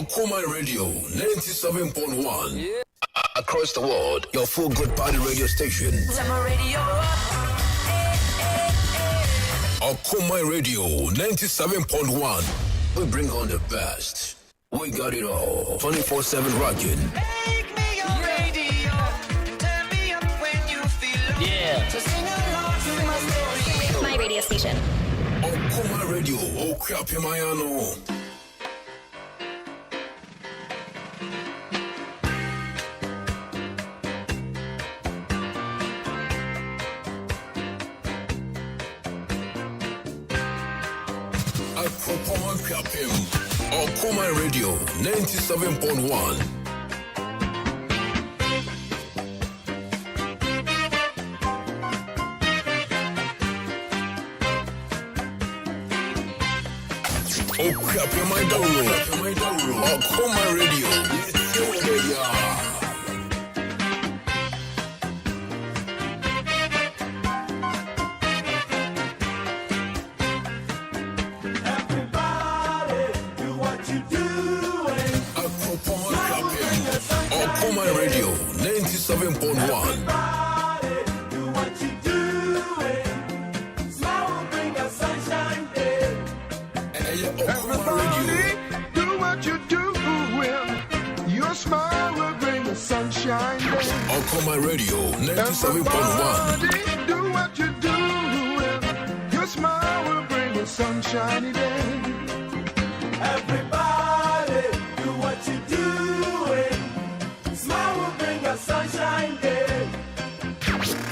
Okoman Radio 97.1. Yeah. Across the world, your full good party radio station. Okoman Radio 97.1. We bring on the best. We got it all. 24/7 rocking. Make me your radio. Turn me up when you feel low. Yeah. So sing along to my story. My radio station. Okoman Radio. Okwape. Okoman Radio 97.1. Okwape my download. Okoman Radio. Okoman Radio 97.1. Do what you doing. Smile will bring us sunshine day. Everybody, do what you doing. Your smile will bring the sunshine day. Okoman Radio 97.1. Everybody, do what you doing. Your smile will bring the sunshiny day. Everybody, do what you doing. Smile will bring us sunshine day.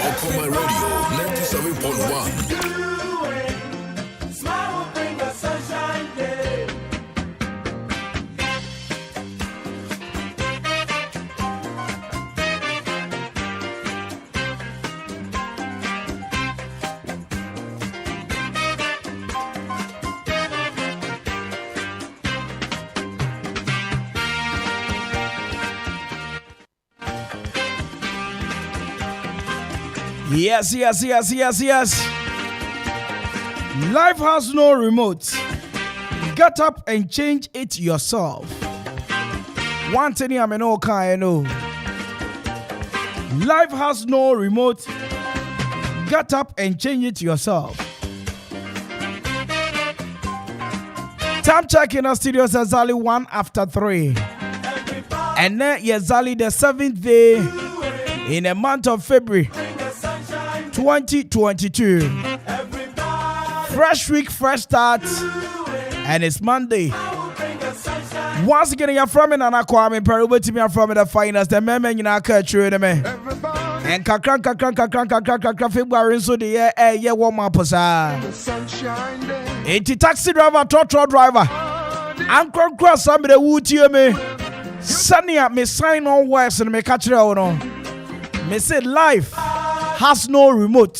Okoman Radio 97.1. Doing. Smile will bring us sunshine day. Yes. Life has no remote. Get up and change it yourself. One thing I'm no kind know. Life has no remote. Get up and change it yourself. Time check in our studios is exactly 1 after 3. And then exactly the 7th day in the month of February 2022. Fresh week, fresh start, and it's Monday. Once again, you're from me, Nana Kwame Mpere A.K.A. Me from the finest. The men in our culture, the man. And kakran February so the year warm up sa. Enti taxi driver, truck driver. Anchor cross somebody who tell me. Sanya me sign on words and me catch it on. Me say life has no remote.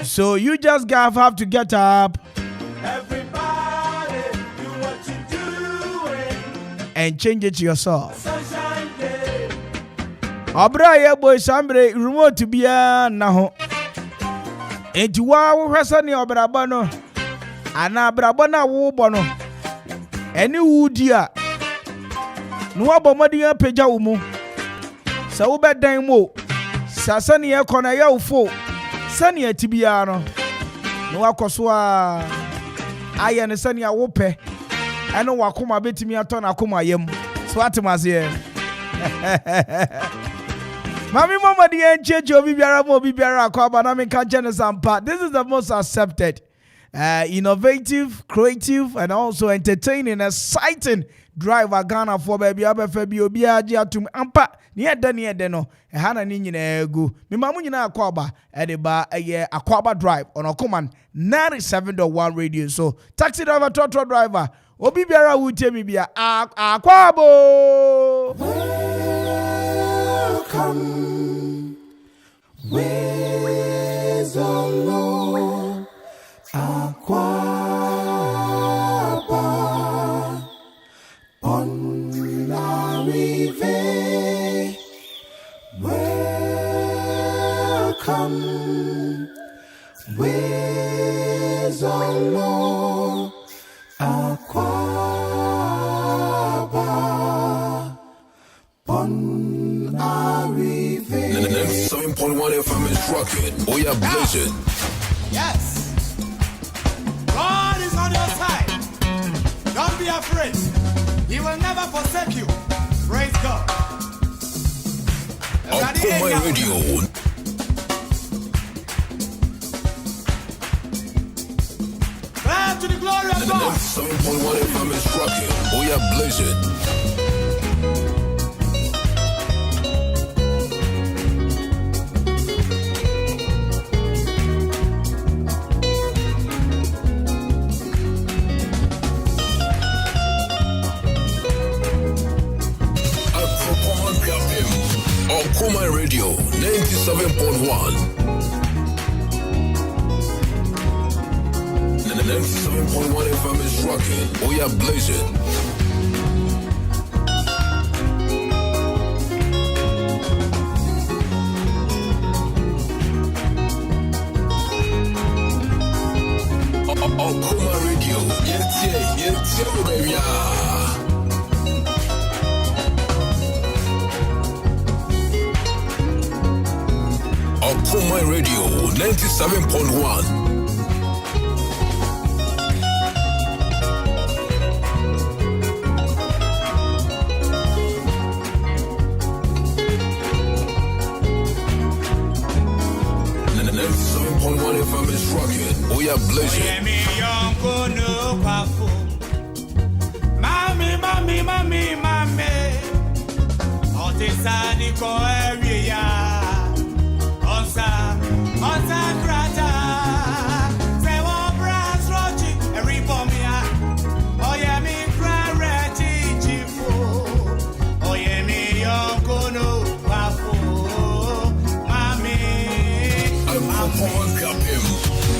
So you just have to get up and change it yourself. Abra ye boy sambre remote to be na ho. Enti wa wo hwesa ne obraba no. Ana abraba na wo bo no. Eni wudi a. No abomodi ya pagya wo mu. Sa wo bedan mo. Sasa ne ye kona ya ufo. Sani atibia no. No akoso a aye ne sani a wo pe. Eno wakoma betimi ato na akoma yam. So atemase. Mami mama di encheche obi biara Akwaaba na me ka Sampa. This is the most accepted, innovative, creative, and also entertaining, exciting driver Ghana for baby abefa obi agi atum ampa ne ede no ehana ni nyina egu me mamu nyina Akwaaba edeba Akwaaba drive on Okoman 97.1 radio. So taxi driver, truck driver obi biara wutemi bia Akwaabo. Welcome, where's the Lord? Akwaaba on la rive. Welcome, where's the Lord? Akwaaba. 97.1 FM is rocking. We are blazing. Yes. God is on your side. Don't be afraid. He will never forsake you. Praise God. Okoman Radio. Clap to the glory of God. 97.1 FM is rocking. We are blazing. Okoman Radio 97.1. 97.1 FM is rocking. We are blazing. Okoman Radio. Yes, baby. Okoman Radio 97.1. FM is rocking. We are blazing.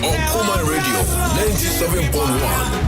Okoman Radio 97.1.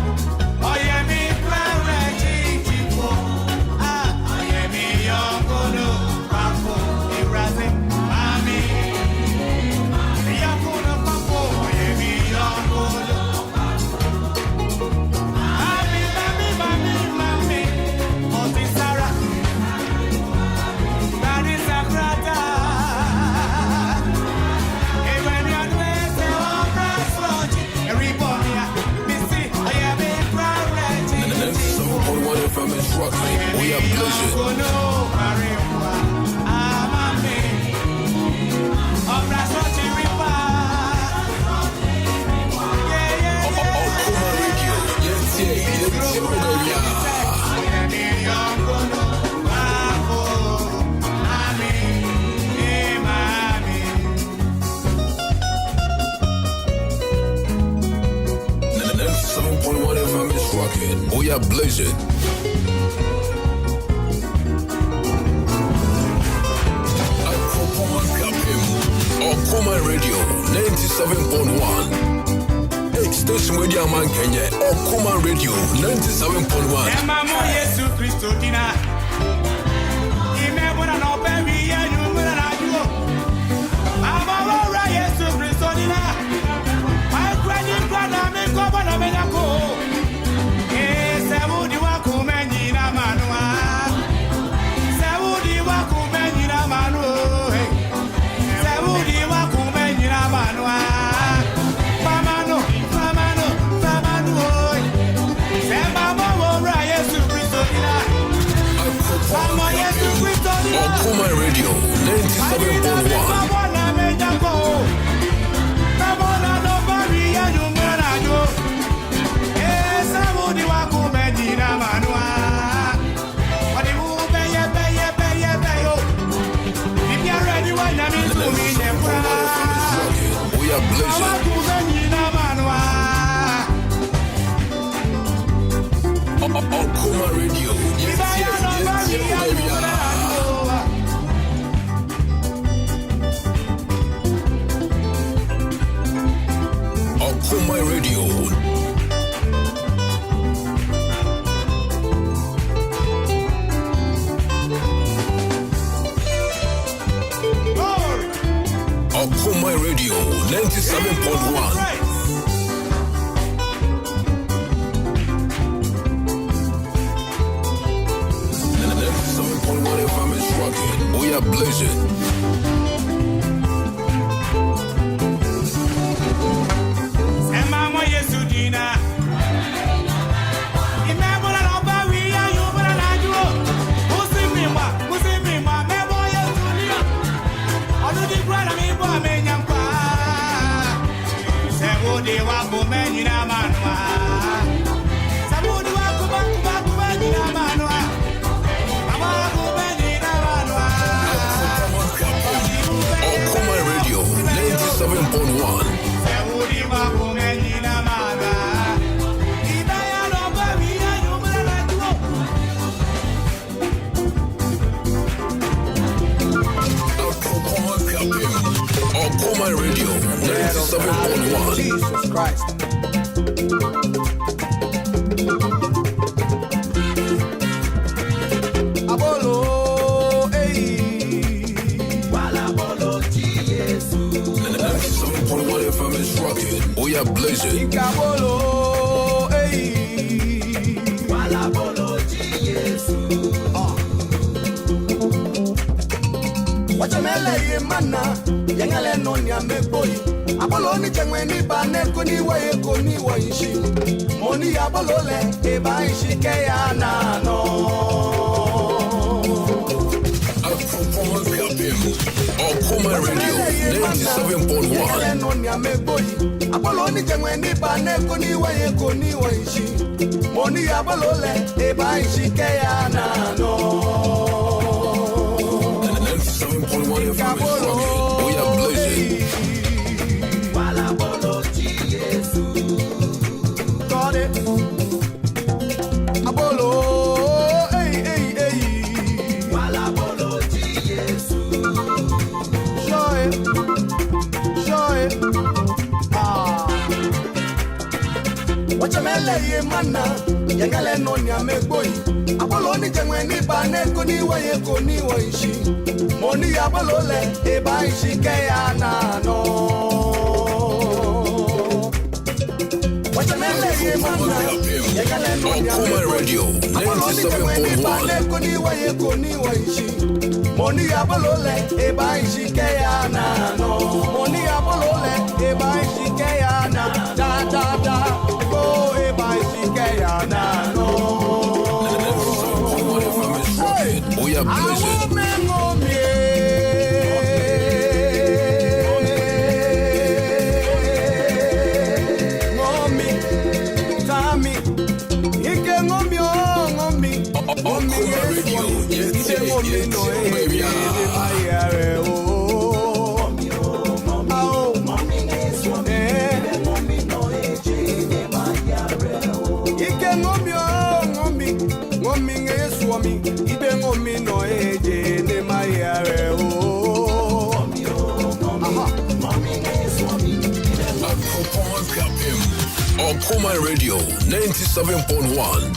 We are blazing. We are blazing. Okoman Radio 97.1. Station Radio Man Kenya. Okoman Radio 97.1. Okoman Radio 97.1. We are blazing. Okoman Radio. Yes, baby. Okoman Radio. Okoman Radio 97.1. 97.1 FM is rocking. We are blazing. Samudi wako menina manwa. Samudi wako menina manwa. Mama wako menina manwa. Okoman Radio 97.1. Samudi wako menina manwa. Idaya no baby ayumela tuo. Okoman Radio 97.1. Jesus Christ. Abolo, wala bolo Jesus. 97.1 FM is rocking. We are blazing. Ikabolo, wala bolo Jesus. Wachamele ye mana, yengale nonya meboyi. Abolo ni chengwe ni baneko ni waye koni waishi. Moni abolo le, eba ishi keya nano. Okoman Radio 97.1. Nonya meboyi. Abolo ni chengwe ni baneko ni waye koni waishi. Moni abolo le, eba ishi keya nano. 97.1 FM is rocking. We are blazing. Wala bolo Jesus. Got it. Abolo, wala bolo Jesus. Show it. Wachamele ye mana, yengale nonya megboyi. Abolo ni jengwe ni baneko ni waye koni waishi. Moni abolo le, eba ishi keya nano. Wachamele ye mana, yengale nonya Okoman Radio Abolo ni jengwe ni 97.1. baneko ni waye koni waishi. Moni abolo le, eba ishi keya nano. Moni abolo le, eba ishi keya na. Da. Go eba ishi keya nano. 97.1 FM is rocking. We are blazing. Okoman Radio, yes, baby. Okoman Radio 97.1.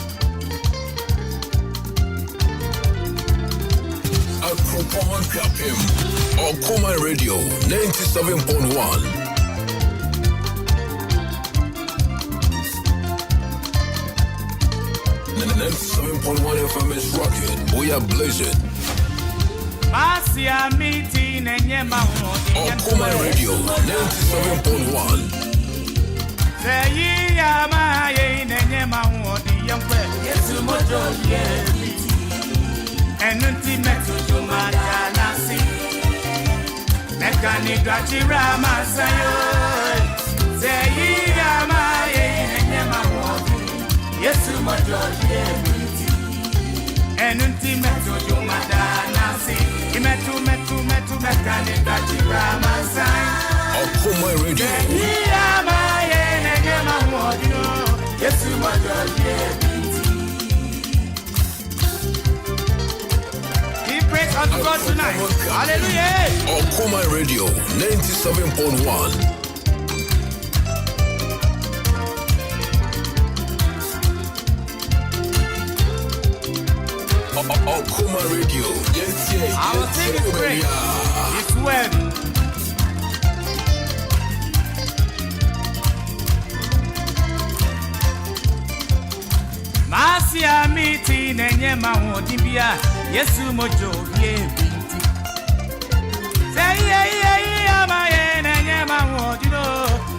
Okoman Radio 97.1. 97.1 FM is rocking. We are blazing. Masia miti nenye mahodi. Okoman Radio 97.1. Seyi ya maye nenye mahodi yankwe. Yesu mojo ye miti. Enunti metu jumata nasi. Mekani gachira masayo. Seyi ya maye nenye mahodi. Yesu mojo ye miti. Enunti metu jumata nasi. Metu mekani gachira masayo. Okoman Radio. Seyi ya maye nenye mahodi. Yesu mojo ye miti. Praise unto God tonight. Hallelujah. Okoman Radio 97.1. Okoman Radio. Yes. Our thing is great. It's worthy. Masia miti nenye mahodi bia. Yesu mojo ye binti. Say yeah ama ye nenye mahodi no.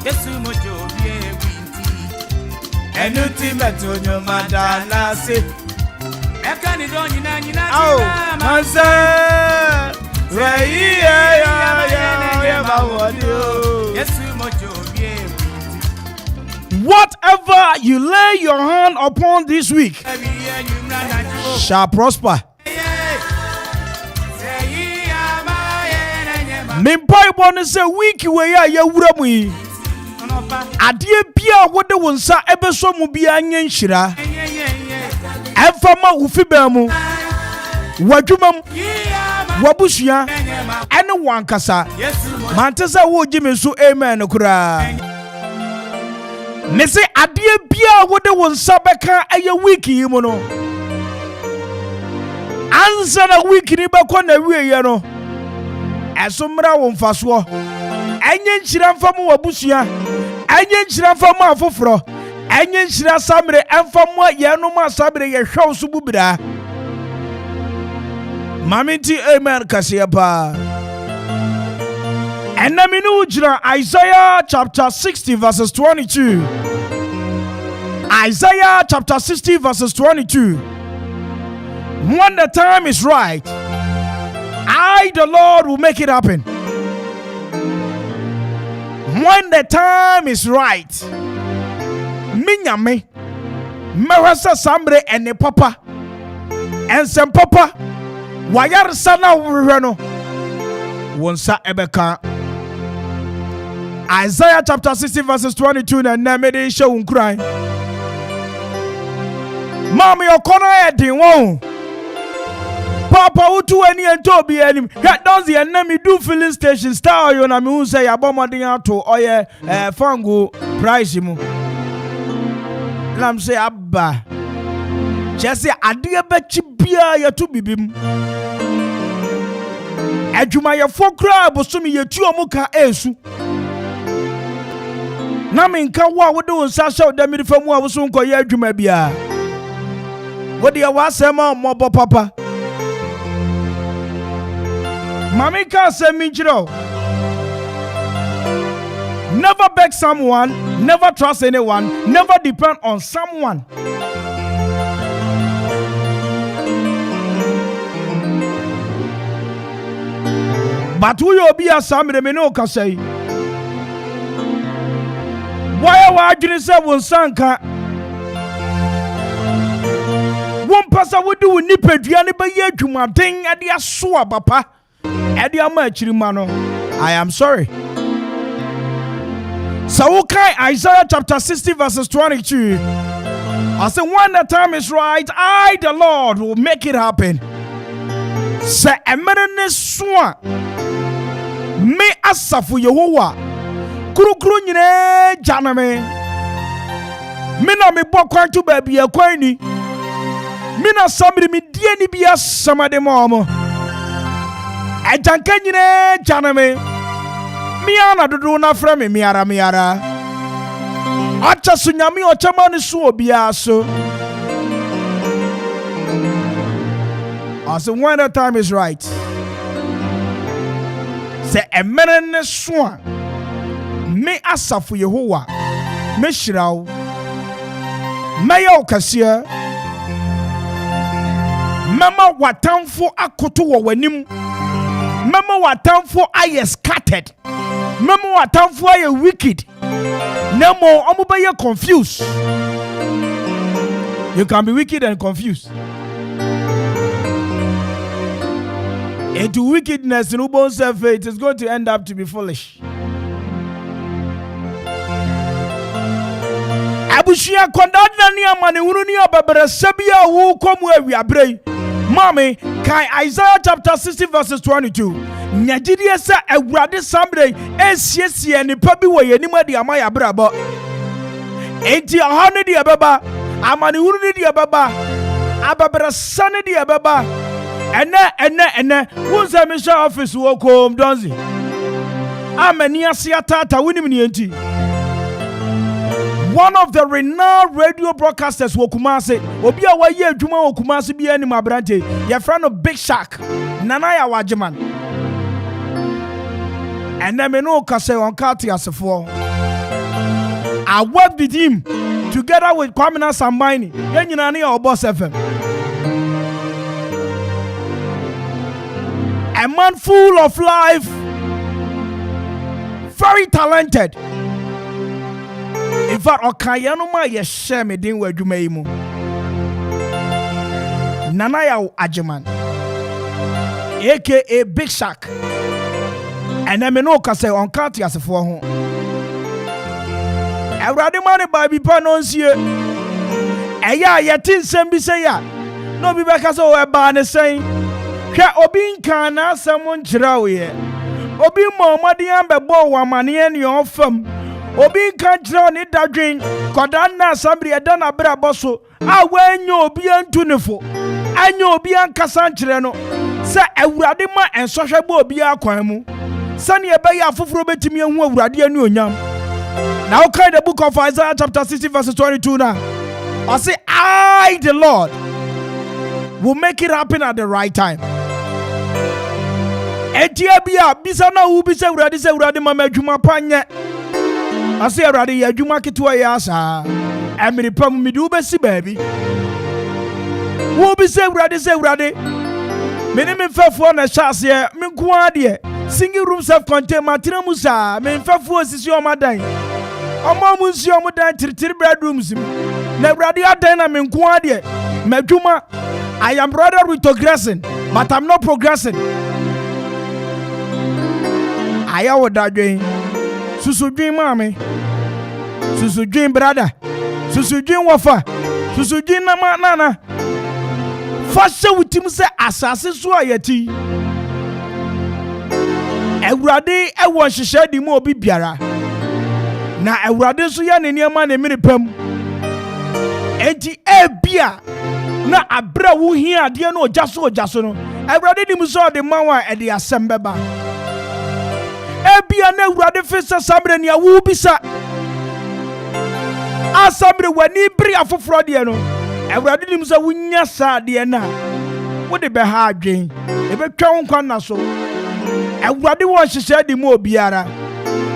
Yesu mojo ye binti. Enuti meto nyoma dana se. Eka ni do nyina Manse. Say yeah mahodi. Yesu mojo ye binti. Whatever you lay your hand upon this week shall prosper. Mimpai bonus a week way ya wuramui. Adie bia wode wonsa ebeso mu bia nyenhyira. Emfama ufibemu. Wadwumam. Wabusua ene wankasa. Mantesa wo gime so amen kura. Me say adie bia wode wonsa beka eye week yi mu no. Ansa na week ni beko na wiye no. Esomra wo mfaso. Enye nhyira mfamu wabusua. Enye nhyira mfamu afoforo. Enye nhyira samre emfamu yenom asabre ye hwew so bubira. Maminti amen kasiyapa. Enaminu ujira Isaiah chapter 60 verses 22. Isaiah chapter 60 verses 22. When the time is right, I, the Lord, will make it happen. When the time is right, Minyame, Merasa Sambre and the Papa, and some Papa, Wayar Sana Urano, Wonsa Ebeka. Isaiah chapter 60 verses 22, and Namede show crying. Mommy Okoman Akwaaba. Papa utu eni entobi enim. Ya donzi enemi do filling station star yo na mi hu say abomodin ato oye fangu price mu. Lam say abba. Chese ade bechi bia ya to bibim. Adwuma ye fokra bosomi ye tu omuka esu. Na me nka wo a wode wonsa hye da mi fa mu a wo so nkoye adwuma bia. Wode ya wasema mobo papa. Mami can't say me jiro. Never beg someone, never trust anyone, never depend on someone. But who you be a Sammy me no can say. Why you say one sanka? One person would do nipe diani ba ye juma ding at the aswa papa. I am sorry. So okay, Isaiah chapter 60 verses 22. I say when the time is right, I the Lord will make it happen. Say emerene swa me asafu Yehowa kurukuru nyine janame me na me bo kwan to baby akwan ni me na samri me die ni bia samade mo Ejanke nyine janame miana dudu na frame miara acha sunyami ochama ni su obia so. I say when the time is right, say emerene so me asafu Yehowa me shiraw me yo kasia mama watamfo akoto wo wanim. Mama watamfo aye scattered. Mama watamfo aye wicked. Nemo omuba ye confused. You can be wicked and confused. Into wickedness in Ubon self it is going to end up to be foolish. Abushia kondadna ni amane hunu ni ababere sebia wo komu awiabre. Mommy, kai Isaiah chapter 60 verses 22. Nyagidie sa awurade samre esiesie ni pabi wo yanima di amaya brabo. Enti ahane di ababa, amane hunu ni di ababa. Ababere sane di ababa. Ene wunza mission office wo kom donzi. Amani asiata winim ni enti. One of the renowned radio broadcasters Wokumase, Obia Waye Juma Wokumase bi any mabrante, your friend of Big Shark, Nanaya Wajiman. And then no kase on Kati as a four. I worked with him together with Kwame Mpere A.K.A or Boss FM. A man full of life, very talented. In fact, Okayanuma ye share me din we adwuma yi mu. Nana ya Ajeman. A.K.A Big Shark. And I no ka say on count yasefo ho. Awurade ma ne ba bi pa no nsie. Eya ye tin sem bi say ya. No bi be ka say o ba ne sen. Hwe obi nkan na asem nkyira wo ye. Obi momadi ambebo wa mane ne ofam. Obi nkan kyira ne dadwen. Koda na asabri eda na bra boso. A wanyo obi antunefo. Anyo obi ankasa nkyire no. Se awurade ma ensohwe bo obi akwan mu. Sani ebe ya fufuro betimi ehu awurade anu onyam. Now okay, the book of Isaiah chapter 60 verse 22 now. I say, I the Lord will make it happen at the right time. Etiabia bisana ubise uradi se uradi mama juma panye. I say uradi ya juma kitua yasa. Emiri pamu midu besi baby. Ubise uradi se uradi. Mene mfefu na chance ye minkuadie. Single room self-contained matina musa. Me mfefu osisi omadan. Omo munsi omodan tiri bedrooms. Na uradi adan na minkuadie. Mejuma. I am rather retrogressing, but I'm not progressing. I would die. Susu dream, mommy. Susu dream, brother. Susu dream, wafa. Susu dream, nana. First, with him say, assassin, swayeti. Everybody, everyone should share the more biara. Now, everybody, so yan in your man, a minute pem. Eti, beer. Na abra wo hia de no jaso no awurade nim so de manwa e de asembeba ebia na awurade fesa sambre ne awu bisa asambre wani bri afoforo de no awurade nim so wunya sa de na wo de be ha adwen e be twa nkwa na so awurade wo hyehye de mu obiara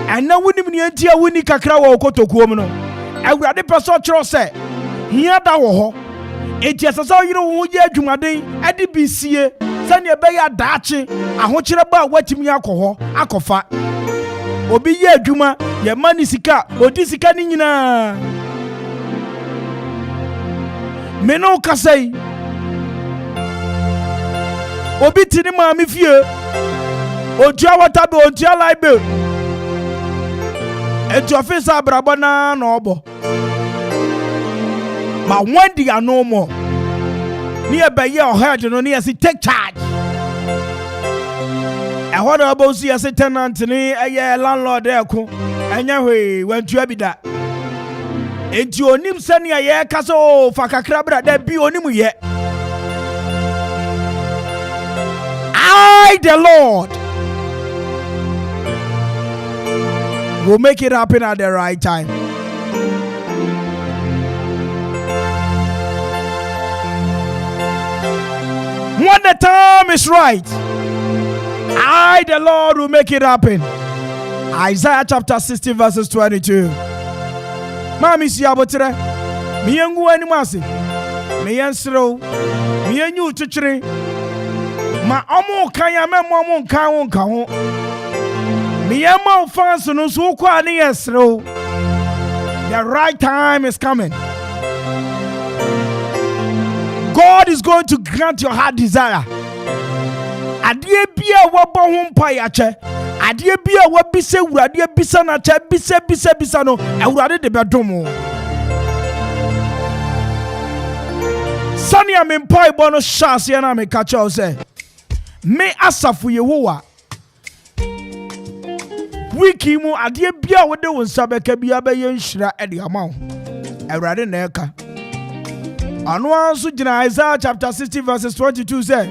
ana wunim ne antia wuni kakra wo kotokuom no awurade peso kyero se hia da wo ho eti asasa yiro wo ye adwumaden ade bisie sane ebe ya daache ahokyere ba watimi akoho akofa obi ye adwuma ye mani sika odi sika ni nyina meno kasai obi tini ma mi fie otua watabe otua libe eti officer abrabo na obo. But when they are no more, nearby your head, no near see take charge. And what about see as a tenant, a landlord there, and Yahweh went to Abida. And you nim sending a year castle for Kakrabra that be on him yet. I, the Lord, will make it happen at the right time. When the time is right, I, the Lord, will make it happen. Isaiah chapter 60 verses 22. Mami si abotre, mi yengu animasi, mi yensro, mi yenyu chichiri, ma omo kanya me momo nkan mi yema fans no so kwa ni yensro. The right time is coming. God is going to grant your heart desire. Adie bia wabo ho mpa ya che. Adie bia wabise urade bisa na che bisa no. Urade de bedomo. Sani am mpa ibo no shase na me ka che say. Me asafu Yehowa. Wiki mu adie bia wode won sabeka bia be ye nhira e de ama ho. Urade na eka. And once in Isaiah chapter 60 verses 22 says,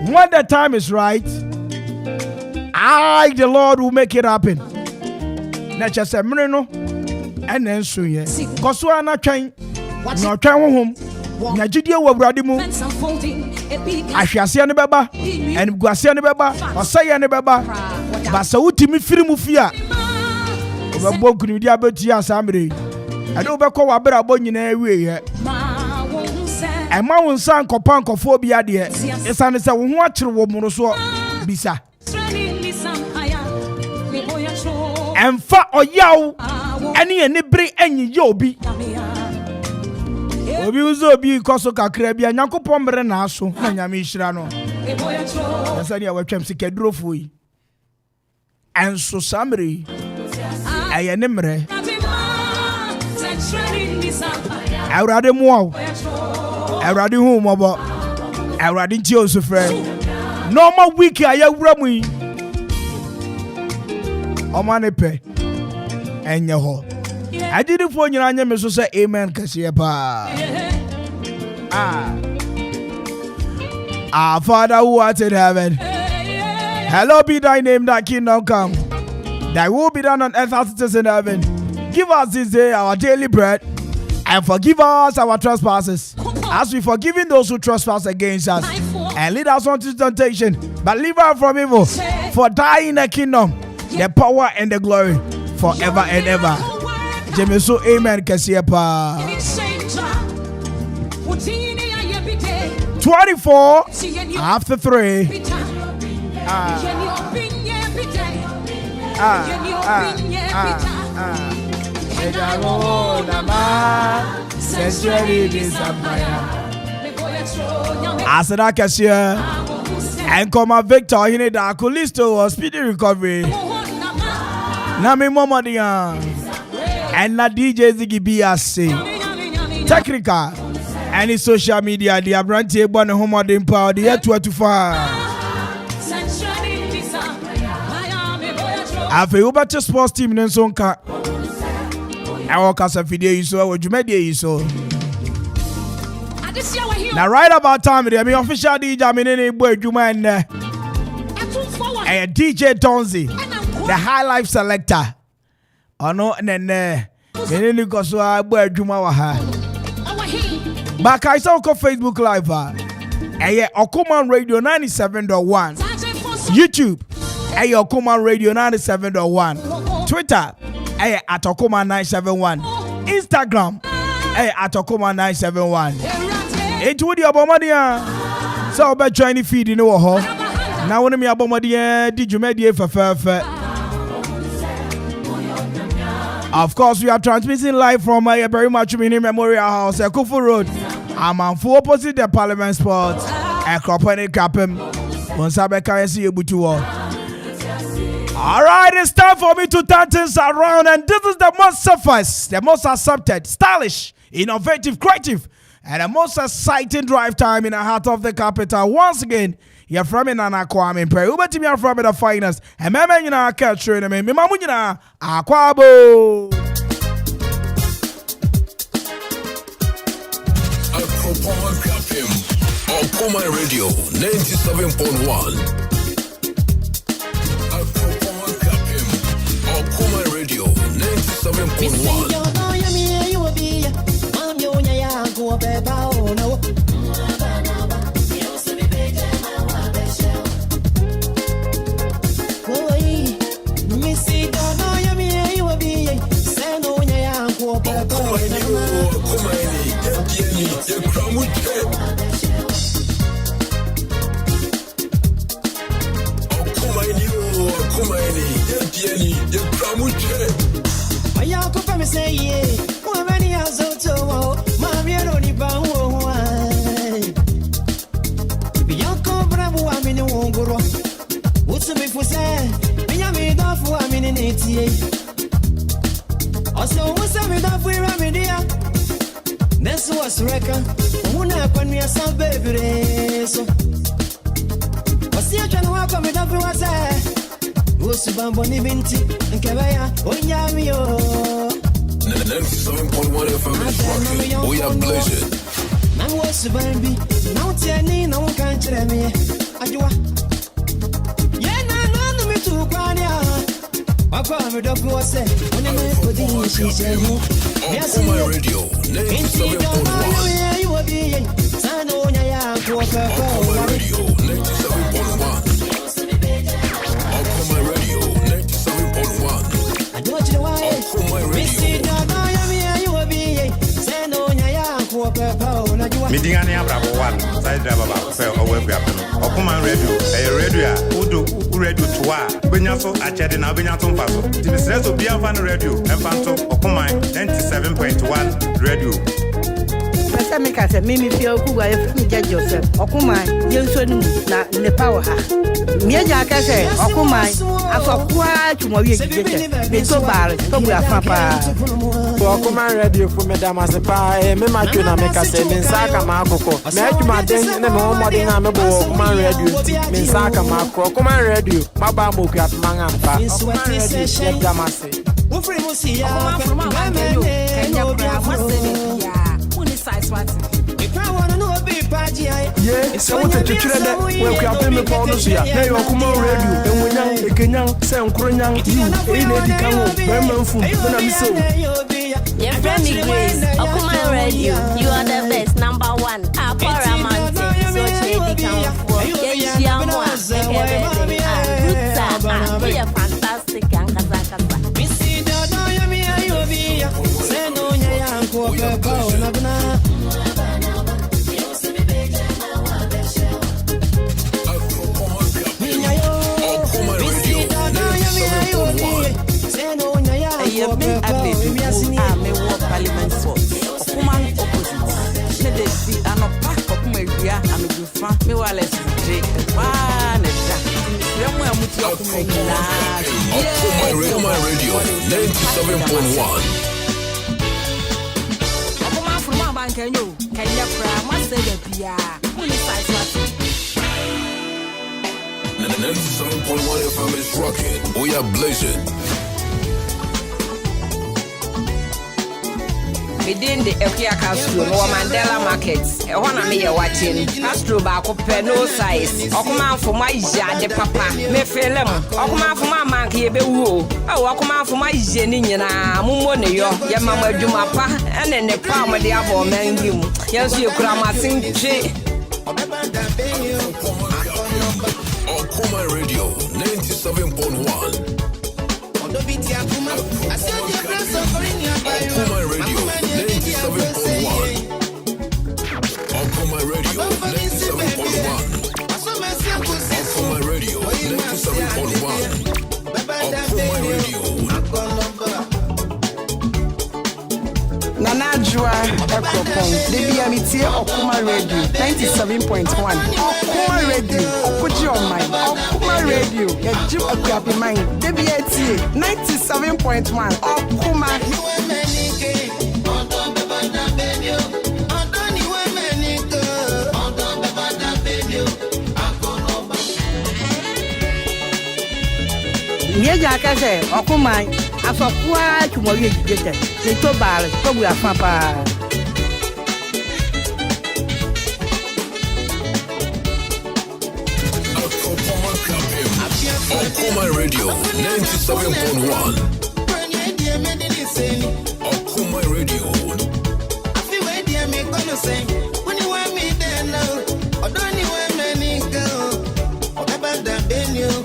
when the time is right, I, the Lord, will make it happen. Nature said, Mreno, and then soon, yes. Because we are not trying, not trying home. Najidia will radimu. I shall see any baba, and Guasiani baba, or say any baba. But so to me, Filimufia. Over Boku, Diabetia, Samri. I don't call a better bone in every way. And my son copancophobia, dear. It's an is a watcher woman so bisa. And fa or yow, Any bre enyi yobi. Obi uzo bi koso kakra bia Nyankopon mre na aso na nyame hira no. Esa dia watwam sikeduro foi. Enso samre. Aye ne mre. Awurade muaw. Awurade hu mobo. Awurade nti osufre. Normal week ayawura mu yi. Omanepe. Enye ho. I didn't phone you on your say amen, Kasiapa. Our Father who art in heaven, hallowed be thy name, thy kingdom come. Thy will be done on earth as it is in heaven. Give us this day our daily bread, and forgive us our trespasses, as we forgive those who trespass against us. And lead us not into temptation, but deliver us from evil. For thine in the kingdom, the power and the glory, forever and ever. Jemeso amen Kasiapa. 24 after 3. Asada Kasia and Koma Victor Hine da Kulisto speedy recovery. Nami Momodia. And na DJ Ziggy BSC technical and in social media the abranti ebon homo de power the year 25 afi ubate sports team nenso nka I work as a video you so we jumedie you so now right about time the official DJ menene egbo adwuma en DJ Tonzi the high life selector. Ono nene menene koso agbo adwuma wa ha back I saw on Facebook live Okoman Radio 97.1 YouTube Okoman Radio 97.1 Twitter at Okoman 971 Instagram at Okoman 971 Etu di abomadia so be join feed ni wo ho na woni me abomadia di dwumadie fefe. Of course, we are transmitting live from very much Mini Memorial House, Kufu Road. I'm on full opposite the Parliament Sports. Akropane Kapem. Alright, it's time for me to turn things around, and this is the most surface, the most accepted, stylish, innovative, creative, and the most exciting drive time in the heart of the capital. Once again, you're from in Kwame Mpere A.K.A. You're from the finest. And me you know catch me mamu you know Akwaaba. Okoman Radio 97.1. Okoman Radio 97.1. This was record. Una when we are so baby. So what's the channel? Welcome with everyone. Say what's the bamboo binti and kabaya onyamio. 97.1 FM is rocking. We are blazing. Now what's the baby? Now tiani no can't tell me. Ajua. Yeah, no me too kwanya. Papa me do for say. Only me for this she say. Okoman Radio 97.1. Okoman Radio 97.1. Okoman Radio 97.1. Okoman Radio. Midingane abrabo one. taxi driver ba ko owe bia pe Okoman radio radio udo radio to a benya so achede na benya to mfa so ti business obi amfa no radio emfa to Okoman 97.1 radio Pesa me ka se mimi fi okuwa e fi je Joseph Okoman yenso ni na ne power ha mi eja ka se Okoman asokwa twumo wie gije be to bare to bu afa pa Okoman radio fu me damase pa me ma twa na me ka se me nsaka ma akoko me adwuma den ne me omode na me bo Okoman radio ti me nsaka ma akoko Okoman radio ma ba mo ku atmanga mpa Okoman radio ye damase wo free mo si ya Okoman Kenya pra masene ya size what if I want to know be party yeah so what to try that we can me for no so ya na yo Okoman radio enwunya ekenyan se nkronyan you e na di kan o be manfu na mi so your friend me Grace Okoman radio you are the best number 1 paramount so che di kan for yeah mo we are fantastic and kasa we see the no ya mi ayobia se no nya yanko pa ona bana me walk parliament for Okoman opposite me dey see anopa Okoman ria and go fan me wale dey ne da me mo amuti Okoman na Okoman radio 97.1 Okoman from Abankanyo Kenya pra must say the bia only size what 97.1 FM is rocking. We are blazing. Within the A.K.A Castro, no Mandela Market. I want to be watching. Castro back up no size. Okoman for my de papa. Me felem. Okoman for my man ki be wo. Okoman for my jeni na mumo ne yo. Ya mama dwuma pa ene ne pa mo de abo mangim. Yes you kura masin twe. Okoman radio 97.1. Okoman radio 97.1. Okoman radio 97.1. Okoman radio 97.1. Okoman radio. Nana Jua Ekropon, Debbie Amitie Okoman radio 97.1. Okoman radio, Opoji on mine. Okoman radio, Ejim Akwaaba mine. Debbie Ati 97.1. Okoman. Yeja ka se Okoman asokwa twumo wie gije se to bare to bu afa pa Okoman radio 97.1. Okoman radio. I feel where they make gonna say when you want me then no or don't you want me go or about the venue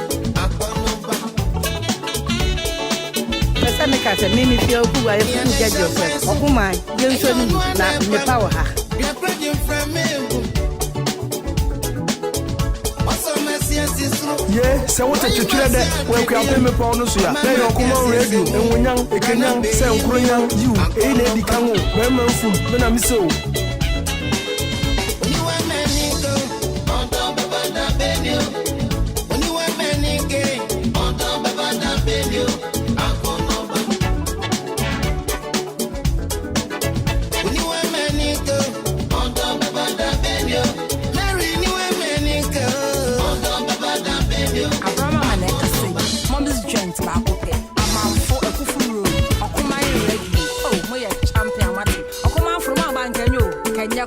Pesa me ka se mimi fi okuwa e fi je Joseph Okoman yenso ni na ne power ha yeah so what to try that we can me for no so ya na yo Okoman radio enwunya ekenyan se nkronyan you e na di kan o be manfu na mi so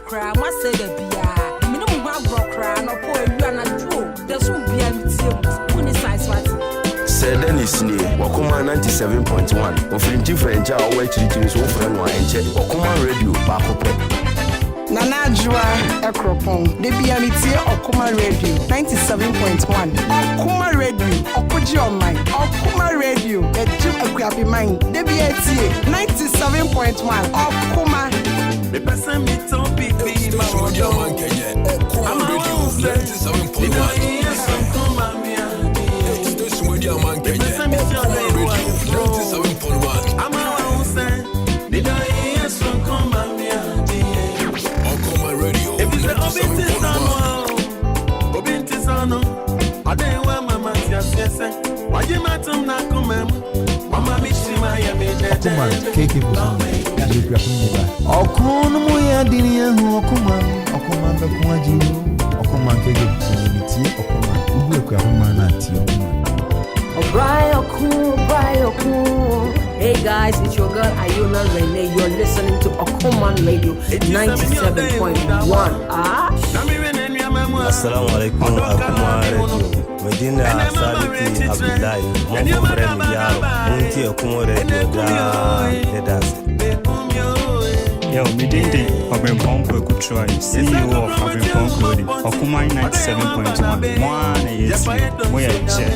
Kra must say the bia minimum bro kra no po ewia na dro the so bia mitie money size what say Dennis ni Okoman 97.1 ofin different ja o we chiri so friend wa enche Okoman radio ba ko pe Nana Jua Ekropon. Debi Amitie Okoman Radio 97.1. Okoman Radio. Okoji on mine. Okoman Radio. Eju Akwaaba mine. Debi Etie 97.1. Okoman. The person me to pick me my radio. I'm a radio 97.1. Station radio man Kenya. I'm a say. Did I hear some come on me? Okoman Radio. If it's the Obintisano, I didn't want my Matias. Why you matter not come? Mama Mishima, I made that. A.K.A. Okunu muya dinia hu Okoman bekwaji Okoman kege community Okoman ubu Akwaaba na ti Okoman. Hey guys, it's your girl Ayuna Rene. You're listening to Okoman Radio 97.1. Assalamu alaikum Okoman Radio. Medina Sabiti Abdullahi. Mon frère Yaro. Munti Okoman Radio da Yo, Midinde Kwame Mpere A.K.A, CEO of Kwame Mpere Okoman 97.1. Mwana yesi, moya che.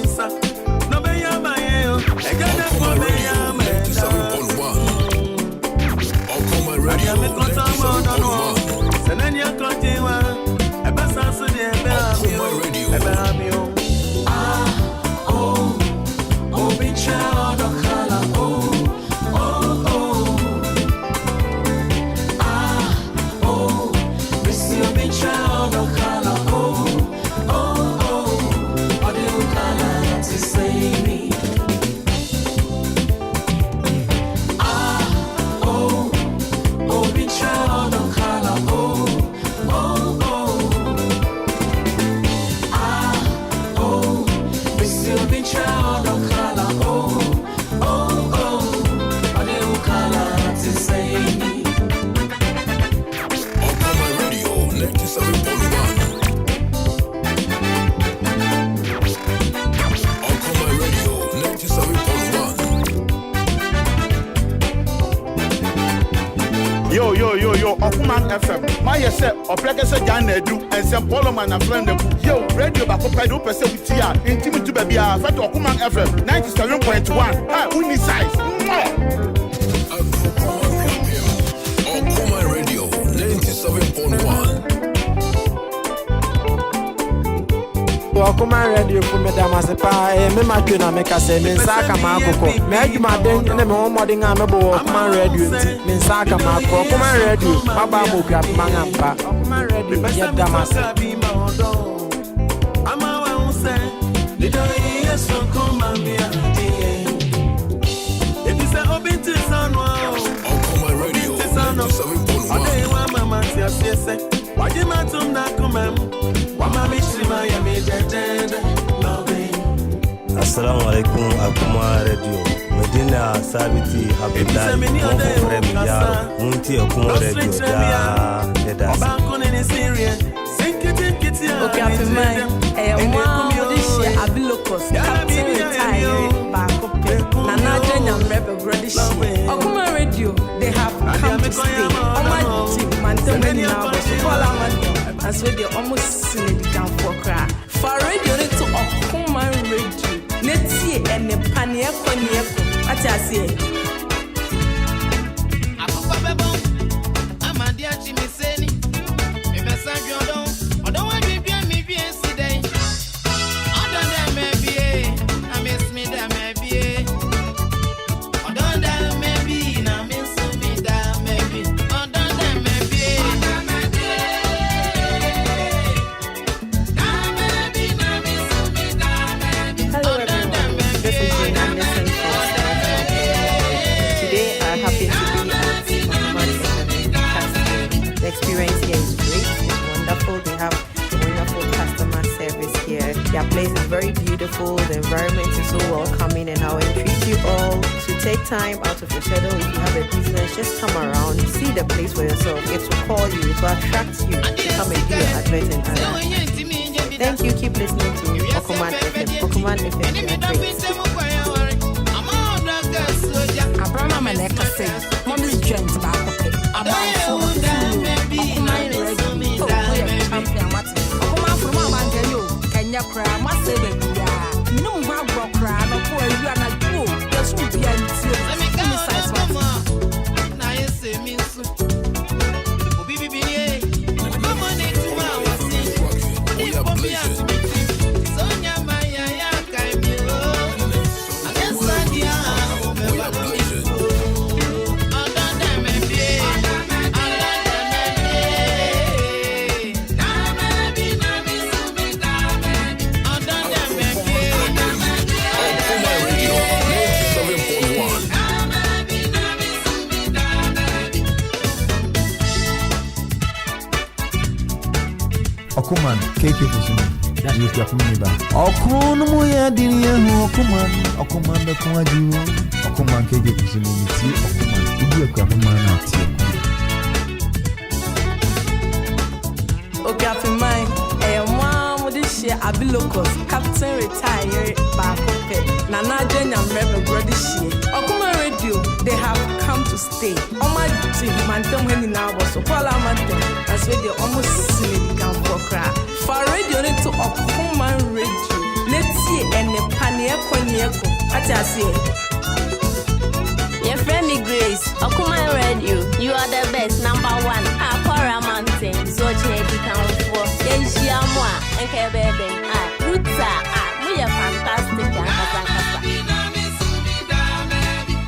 Okoman Radio 97.1. Yo, Okoman FM. My yese, Oplekese Jan Edu, and some Poloman and friend. Yo, radio Bakopedo Pese Utia, intimate to baby, Fat Okoman FM 97.1. Ah, uni size. Okoman Radio 97.1. Okoman Radio for me damasepa me matwe na me kase me nsaka makoko me adwuma den ne me homodin a me bo Okoman Radio nti me nsaka makoko Okoman Radio baba mo kwa mangampa Okoman Radio ya damase ama wa unse lido yeso koma me ati if you say Obintisano Okoman Radio 97.1. Ade wa mama ti asiese waje matum na kumam. Assalamu alaikum Okoman Radio. Medina Sabiti Abdullahi. Mon frère Yaro. Munti Okoman Radio da. Okay, I be locals. Captain retired Bakope. Nana Janyam Rebel British. Okoman Radio, they have come to stay. Okoman team, Mantomani now, but and so they almost seen it down for cry. For radio, to Okoman Radio. Let's see and the panier panier. What I say. I'm a dear Jimmy Seni. If I sang you alone, I don't want to be me today. I don't know, maybe I miss me, that maybe. I don't know, maybe I miss me, that maybe. I don't know, maybe. Hello everyone, this is Jane Anderson from today I happen to be at Okoman The experience here is great, it's wonderful. They have wonderful customer service here. Their place is very beautiful, the environment is so welcoming, and I will entreat you all to take time out of your schedule. If you have a business, just come around, see the place for yourself. It will call you, it will attract you to come and do your advert and other. Thank you, keep listening to Okoman FM. Okoman FM, you are great. Abraham and Eka say, Mom is joined to Bakope. Okoman Okoman A.K.A You can me back. Okoman ya dini Okoman the Kwaju Okoman A.K.A Okoman you can man Okay, after mine, mom would share Abilocos, Captain retired back up. Nana Jen and Reverend Brother Shea. Okoman Radio, they have come to stay. On my team, Manton when in our was so Manton, as we they almost see me come for cry. For radio, need to Okoman Radio. Let's see and the Paniaco. At I say. Your friend me Grace, Okoman Radio, you are the best, number one. Aquara Mountain, Zoche count for Asia Moi, and Kebede. Ruta, we are fantastic.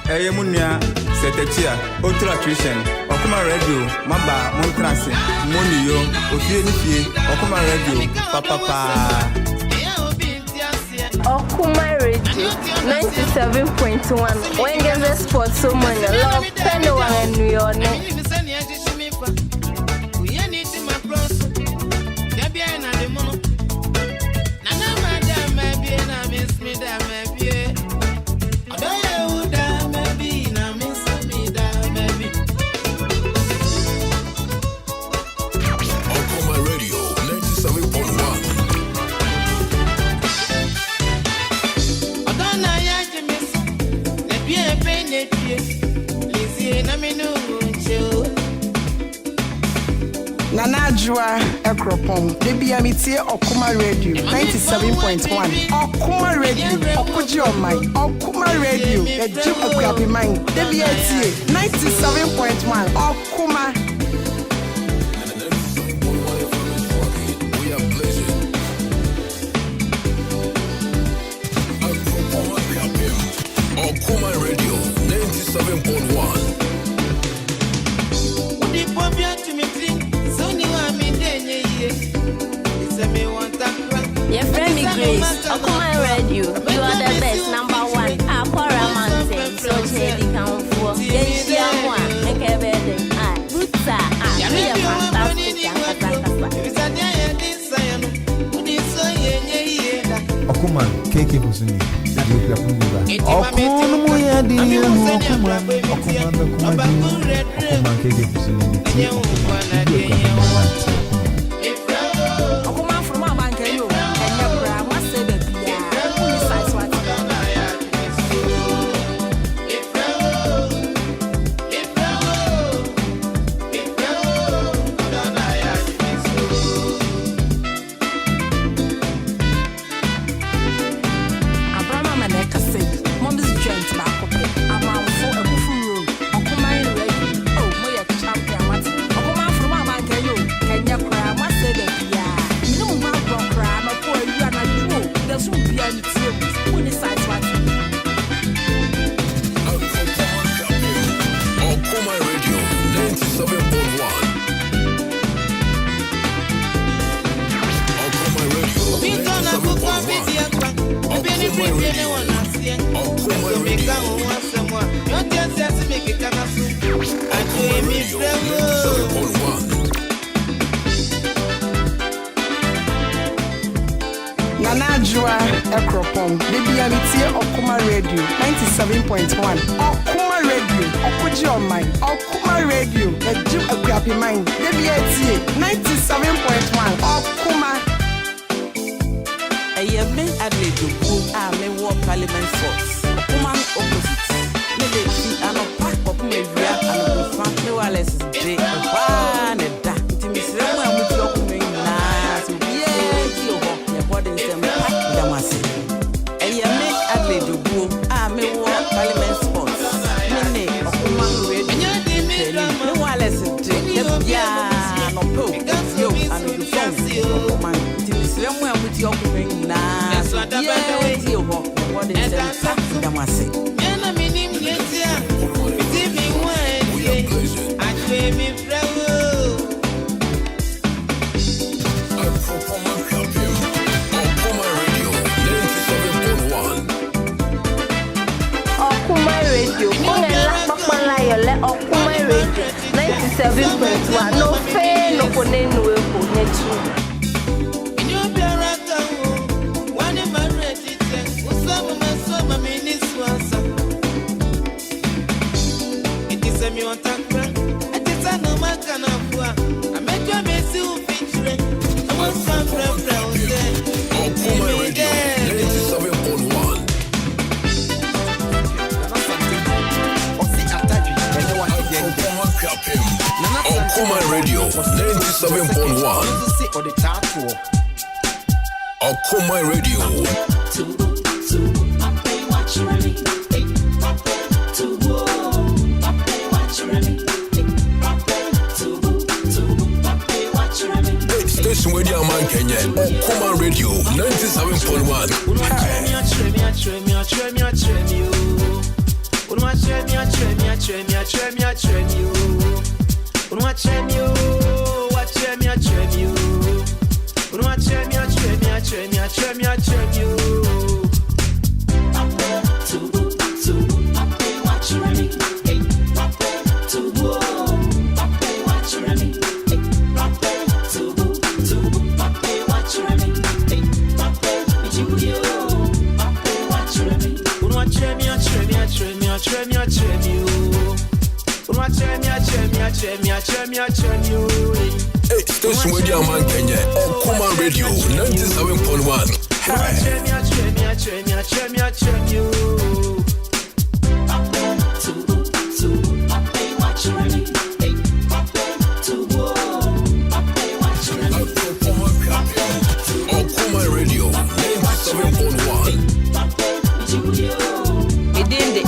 Hey, Munia, Setetia, Otra Christian, Okoman Radio, Mamba, Montrase, Monio, Ofie, Okoman Radio, Papa. Okoman Radio 97.1. When there's a sport, so many love, Penno and New York. Nana Jua Ekropon, DBMT Okoman Radio 97.1. Okoman Radio, Okuji on my Okoman Radio, a Jim Akuapi mine, DBMT 97.1. Okoman. Okoman Radio 97.1. Your friend me Grace, Okoman Radio, you are the best, number one. Aquara Mountain, Zoche count for Asia Moi, and Kebede. Ruta, we are fantastic. Okoman A.K.A you can me back. Okoman ya dini Okoman the Kwaju Okoman A.K.A you can man Nana Jua Ekropon, DBMT Okoman Radio 97.1. Okoman Radio, Okuji on my Okoman Radio, a Jim Akuapi mine, DBMT 97.1. Okoman. I am me Adelaide who are me war Parliament Force. Okoman opposite. Me dey see an pack of me via and go from me wales day. One and that. It is the one with your coming na. So yeah, you walk your body them pack damasi. I am me Adelaide who are me war Parliament Force. Me Okoman Radio. Me wales day. Yeah, no po. Yo, and the phone. Okoman. It is the one with your coming na. So yeah, you walk your body them pack damasi. Okoman Radio 97.1. No fair, no one, no semi on takra. I just no makana fua. I make your best you feature. I want some friends. Okoman Radio 97.1. Okoman Radio 97.1. Okoman Radio. Station where the man Kenya. Okoman Radio 97.1. Hey, station where the man Kenya. Okoman Radio 97.1. Okoman Radio 97.1.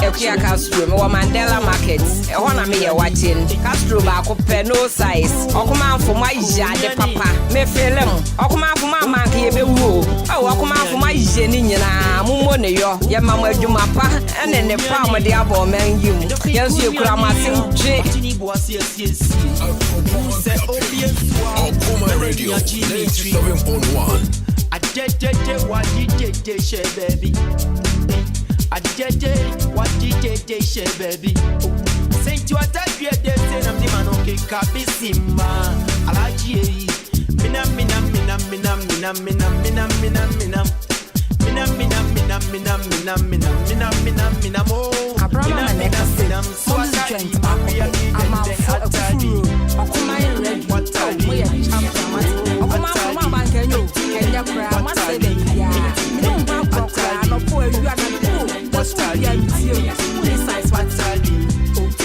A.K.A Castro, me Mandela Market. E hona me ye watching. Castro ba ko pe no size. Okoman fo ma ya de papa. Me film. Okoman fo ma man ke ye be wu. Okoman fo ma je ni nyina. Mumo ne yo. Ye mama adwuma pa. Ene ne pa mo de abo man yim. Ye so ekura ma sim twe. Okoman Radio 97.1. I did what you did, share baby. I did what you did, share baby. Saint you attack your death, and I'm the man okay, Kabi Simba. I like ye. Minam.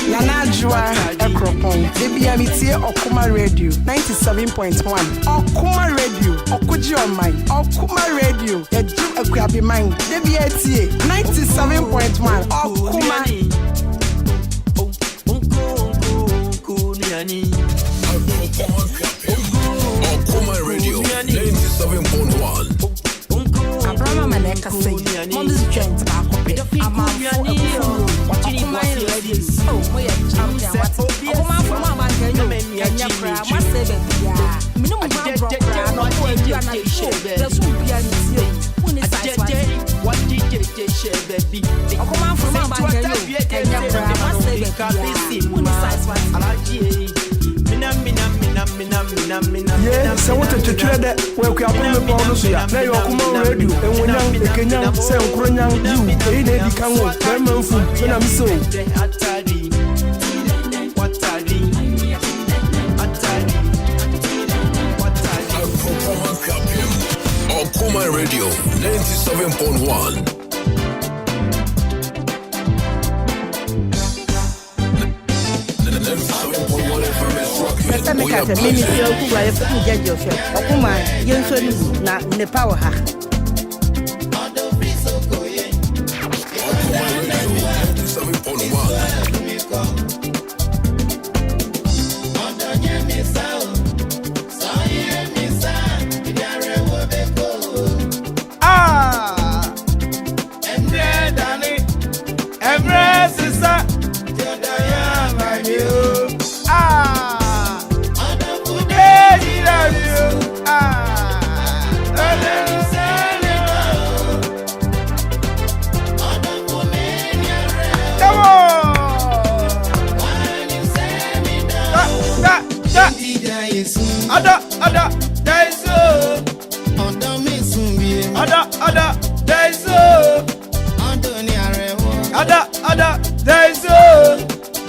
Nanajua Ekropon, DBMT Okoman Radio 97.1. Okoman Radio, Okuji on mine. Okoman Radio, the Jew A.K.A mine. DBMT 97.1. Okoman. Okoman Radio 97.1. Abraham Maneka say, Mom's joint back up. I'm out for a watching my ladies. Oh, we are champion. Okoman from my man, can you make me a yapra? Must say that, yeah. Minimum broker, not going to be an issue. There's who be an issue. What did they share, baby? Okoman from my man, can you make a yapra? Must say that, yeah, so what to try that where we are going to go to ya. Now you are Okoman Radio, and when young, the Kenyan, say Ukrainian, you, ain't any can work, when I'm so. Okoman Radio 97.1. Pesa me kase mimi sio kuwa yefu mjaji ofia. Okoman yenso ni na nepawa ha.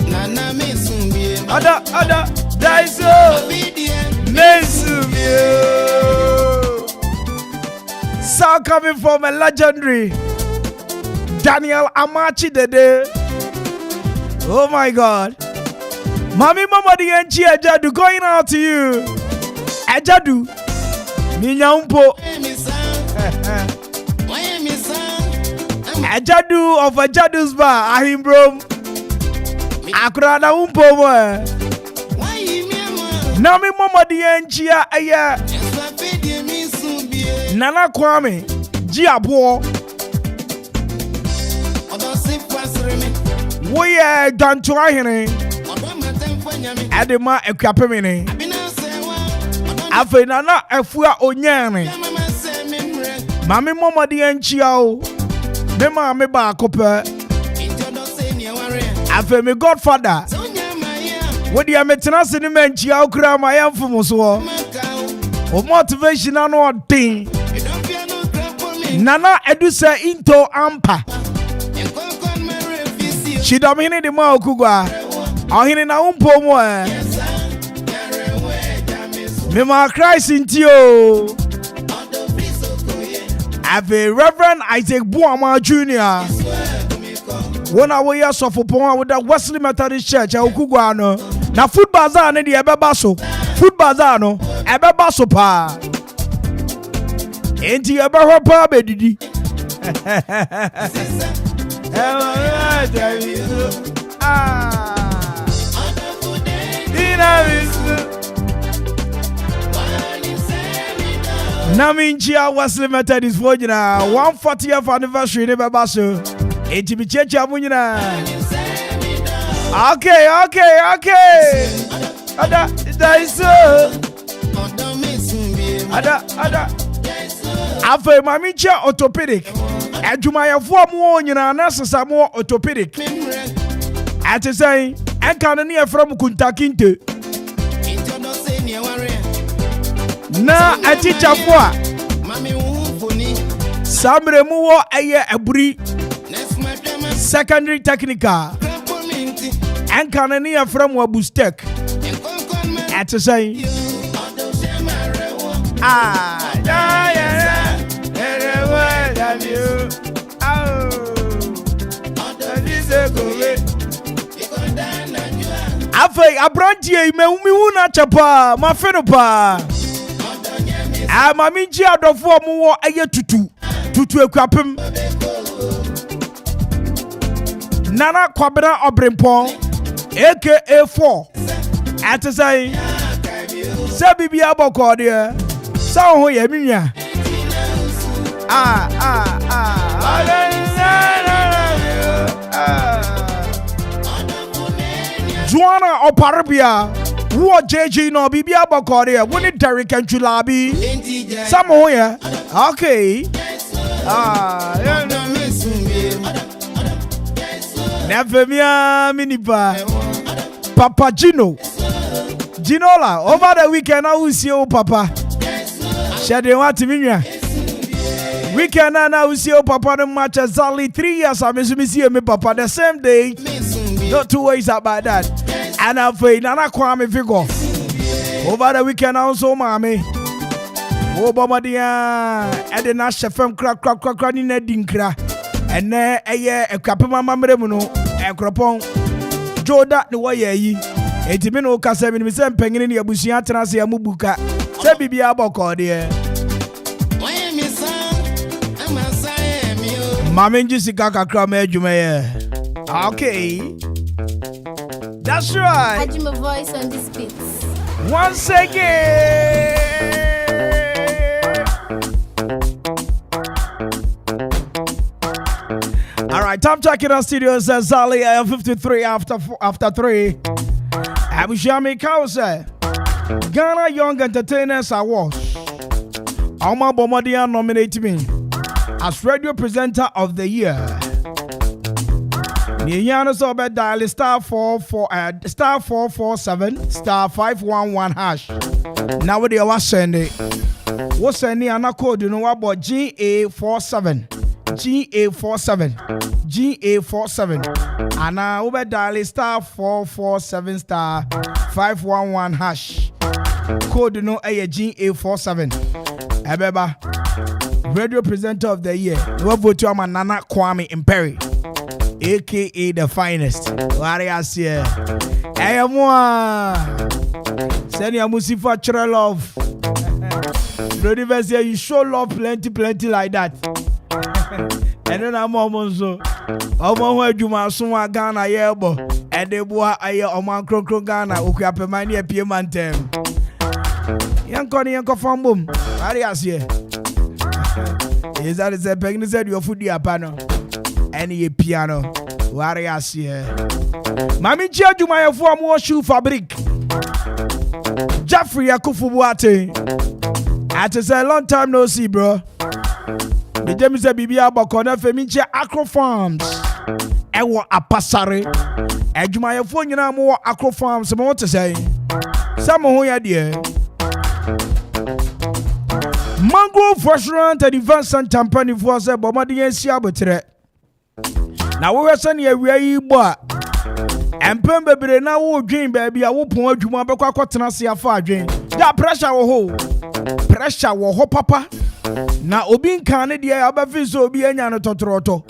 Nana me Ada, Daiso, Nesumio. Sound coming from a legendary Daniel Amachi Dede. Oh my God. Mami Mama the Enchi Ajadu going out to you. Ajadu. Minya umpo. Ajadu of Ajadu's bar. Ahimbrom. Akrada umpo mo. Nami Mama the Enchi aya. Nana Kwame Jiabo. We are done to Ahine. Adema Ekapemini. Afenana Efua Onyane. Mami Mama the Enchiao. Mema Meba Copper. Afe me Godfather. What do you maintenance in the Menchiao Kram? I am from Muswo. Of motivation and one thing. Nana Edusa into Ampa. She domine the Mao Kugwa. Ahine na umpo mo. Mema Christ in Tio. Ave Reverend Isaac Buama Jr. When I was so for with the Wesley Methodist Church, Okugwa no. Na food bazaar ne the Ebebaso. Food bazaar no. Ebebaso pa. Enti Ebeho pa bedidi. Naminchia Wesley Methodist for 140th anniversary in Babaso. Eti bichecha munyina. Okay. Ada daiso. Ada. Afa maminchia orthopedic. Adwumayefo mo nyina na sesa mo orthopedic. Ati say enka no ne from Kuntakinte. Na atichafo a Samre mu wo eye aburi secondary technical. Enka no ne from Wabustek. Ati say Afei abrantie me hu na chapa ma feno pa. Mami ji adofo mu wo eye tutu ekwapem. Nana Kwabena Obrempon A.K.A 4. Ati say se bibia boko de. Sa ho ye minya. Juana Oparabia, who JJ no Bibia Bokore, Winnie Derrick and Julabi. Samoya, okay. Never mia minipa. Papa Ginola, over the weekend I will see you, Papa. Shade want to be weekend I will see you, Papa. The match exactly 3 years. I miss me, Papa, the same day. Not 2 ways about that. And I've Nana Kwame Vigo. Over the weekend also, mommy. Oh, Baba dear, and the Nash FM crack in a dinkra. And there a year a capima mamremuno, a cropon. Joe that the way ye. A Timino Casamin is penguin in your Bushia Trasia Mubuka. Say Bibia Boko, dear. Mamma Jessica Crame Jumaya. Okay. That's right. I do my voice on this beat. Once again. All right, time check in our studio says Zali 53 after 3. Abushami Kausa. Ghana Young Entertainers Awards. Alma Bomadia nominated me as radio presenter of the year. Yana Sobe dial star 447 star 511 hash. Now what do you want send it? What's any other code you know about GA47 GA47 GA47 ana ube dial star 447 star 511 hash code no GA47 ebeba radio presenter of the year no vote you man Nana Kwame Mpere A.K.A The Phynest warriors here send your music for love. University, you show love plenty like that. And then I'm almost so. Where you must soon Ghana, yebo. And they boy, Oman Kron Ghana, Okoman Akwaaba. Young Connie, Uncle Fambum. Arias here. Is that a pregnancy? Your food, your panel. Any piano. Warriors here. Mammy Judge, my former shoe fabric. Jeffrey Akufubuate. I just say a long time no see, bro. The James Bibia Bokona Femiche Acro Farms. Ewa Apasare. Ejumaya phone na more Acro Farms. Some what to say. Some who ya dear. Mangrove Restaurant and Event Center Company for say Bomadi and Siabotre. Now we were sending a way boy. And Pembe na wo dream baby I will pon adwuma be kwa kwatena se afa adwen da pressure wo ho papa na obi nkan ne de abafi so obi anya no totroto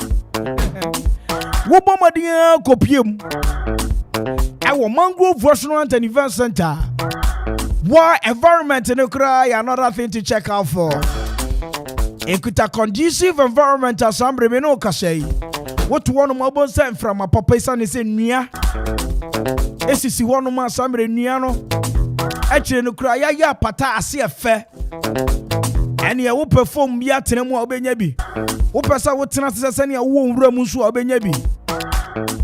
wo bomadian kopiem e wo Mangrove Restaurant and Event Center what environment no cry another thing to check out for ekuta conducive environment asambre me no kasei what one mo bon send from a papa isa ne se nua esisi one mo asambre nua no actually no cry ya pata ase efe ene ye wo perform bia tena mu obenya bi wo pesa wo tena se ne wo nwura mu nso obenya bi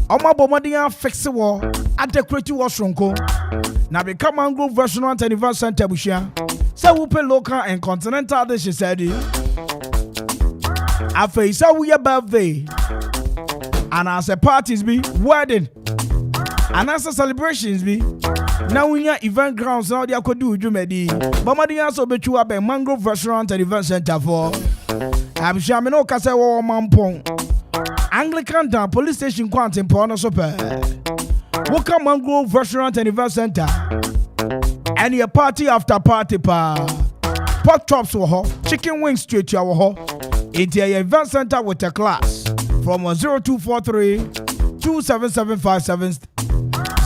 omabomodin fix wo adequate wo sonko na become Mangrove Restaurant and Event Center bushia say wo pay local and continental dishes said afa isa wo your birthday and as a parties be wedding and as a celebrations be now we are event grounds now they could do jumedi bomadi also be you be Mangrove Restaurant and Event Center for I'm sure me no kase wo mampon Anglican Town Police Station Quantum Pono Super Woka Mangrove Restaurant and Event Center and your party after party pa pork chops wo ho chicken wings straight to our ho into your event center with a class from 0243 27757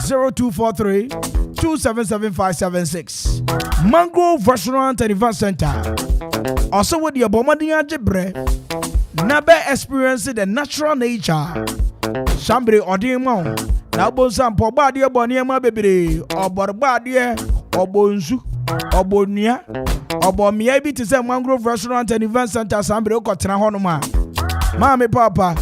0243 27756 Mangrove Restaurant and Event Center. Also with your bomadian jebre never experiencing the natural nature. Somebody odimo na bonsan po bade boniema bebre oborbade obonzu obonia obomia bi te say Mangrove Restaurant and Event Center somebody okotena hono ma mama papa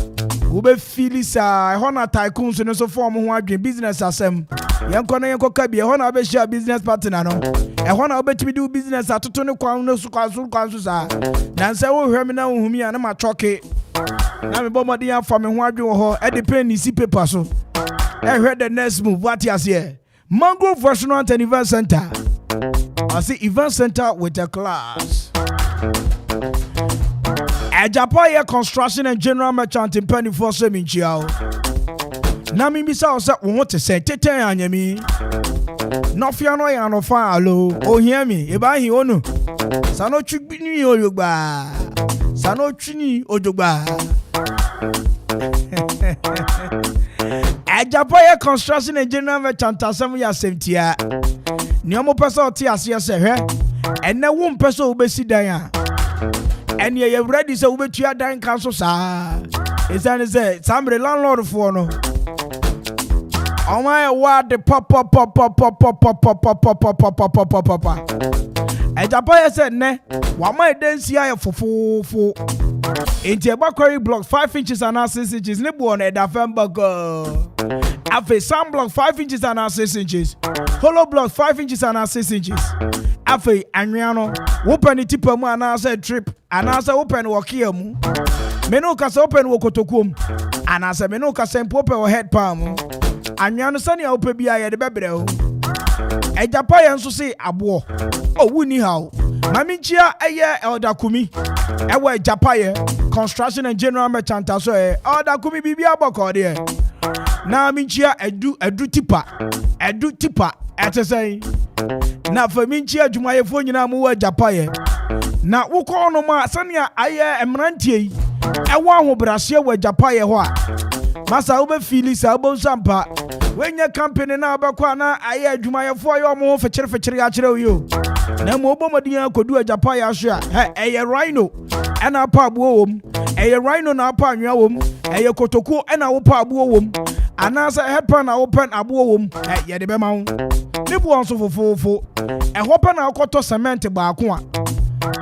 ube filisa hona tycoons no so form ho adwen business asem yenko na yenko ka bi hona be share business partner no hona obetimi do business atoto ne kwan no so kwanso sa na nse wo hwem na ohumi a na ma choke na me bomodi ya fa me ho adwen ho e depend ni si paper so hwe the next move what you here Mangrove Restaurant and Event Center. I see Event Center with a class. Ajapaya Construction and General Merchant in Penny for Seminchiao. Nami Bisa said, what to say, Tete Anyami. No fiano ya no falo. Oh, hear me, Eba he onu. Sano chubini oyogba. Sano chini oyogba. Ajapaya Construction and General Merchant Assembly Assemtia. Niomo person ti asia se hwe. Ene wo mpeso obesi dan a. And you ready so we to your dying council, sir. It's an somebody landlord for no. Oh my word, the pop. And Japan said, ne, what my dance here for. Into a bakery block 5 inches and 6 inches, nibble on a Dafemberg. Afe some block 5 inches and 6 inches. Hollow block 5 inches and 6 inches. Afe Anriano, open it tipa mu and I said trip, and I said open work here mu. Menoka say open work otokum, and I said Menoka say pope or head palm. Anriano sani a open bia ya de bebre o. E Japan so say abo. Oh we ni how. Maminchia eye Elder Kumi. Ewe Japaye Construction and General Merchant so Elder Kumi bibia boko de. Na minchia edu tipa ete say. Na fa minchia adwumayefo nyina mu wa Japaye. Na wokọ no ma sania aye emrantie yi. Ewa ahobrahye wa Japaye ho a. Masa ube fili sa ube sampa. Wenye company na abakwa na aye adwumayefo ayo mo fechire ya kire yo. Na mo bomodian kodu Japaye ahwe a eye rhino ena apa abuo wom. Eye rhino na apa anwa wom. Eye kotoko ena wo pa abuo wom. Anasa headpan na open abuo wom. Ye de be ma wo. Nibu onso fofofo. Ehopa na akoto cement baako a.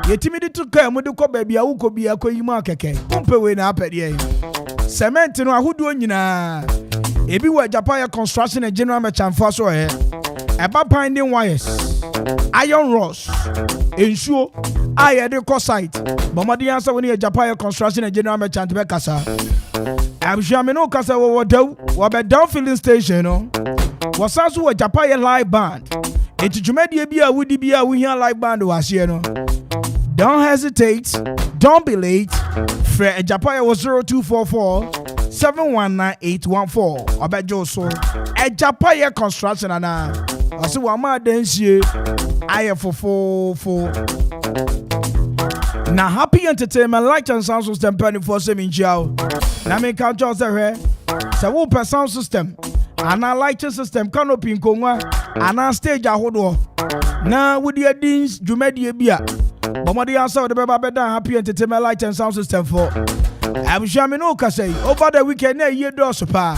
Yetimi di tuka mu de ko baabi a wo ko bia ko yima keke. Pompe we na apede. Cement no ahodo nyina. Ebi wa Japaye Construction and General Merchant for so eba binding wires, iron rods, ensure I de co site. Bomadi answer when you Japaye Construction and General Merchant be kasa. Abjamino kasa wo be down filling station no. Was also a Japaye live band. Enti dwumade bia wudi bia wo hia live band was here no. Don't hesitate, don't be late. Fre Japaye was 0244-719-814. Obejo so Japaye Construction ana. Ase wa ma densie aye fofofo. Na Happy Entertainment Light and Sound System 24/7 injao. Na me count just here. Se wo per sound system ana lighting system canopy nkonwa ana stage ahodo. Na wudi adins dwumade bia. Bomadi answer the beba beda Happy Entertainment Light and Sound System for. I'm sure me no say over the weekend na ye do so pa.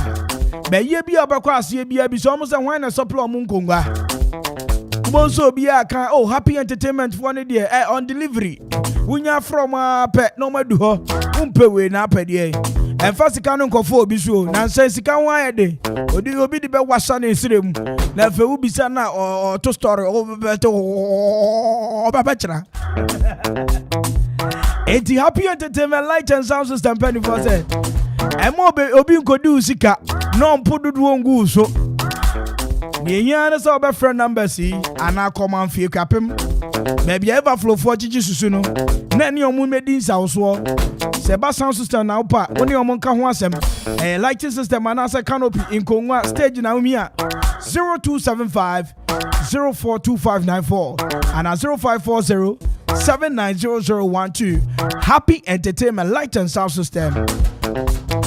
Be ye bia obakwa ase bia bi so almost when na supply mu nkongwa. Bonso bia kan oh Happy Entertainment for ne dey on delivery. Wunya from pe no madu ho. Umpe we na pe dey. Enfa sika no nkofo obi so na nsan sika wan ayede. Obi di be wasa na esirem. Na fe u bisa na to story obabachira. Eti Happy Entertainment Light and Sound System 24/7. Emo obi nkodi sika no mpodudu ongu so. Nyenya na so obe friend number si ana command fie kapem. Maybe ever flow for chichi susu no. Na ni omu medi nsa so. Seba sound system na upa woni omo nka ho asem. Lighting system ana se canopy inkonwa stage na umi a 0275-042594 and 0540-790012. Happy Entertainment Light and Sound System.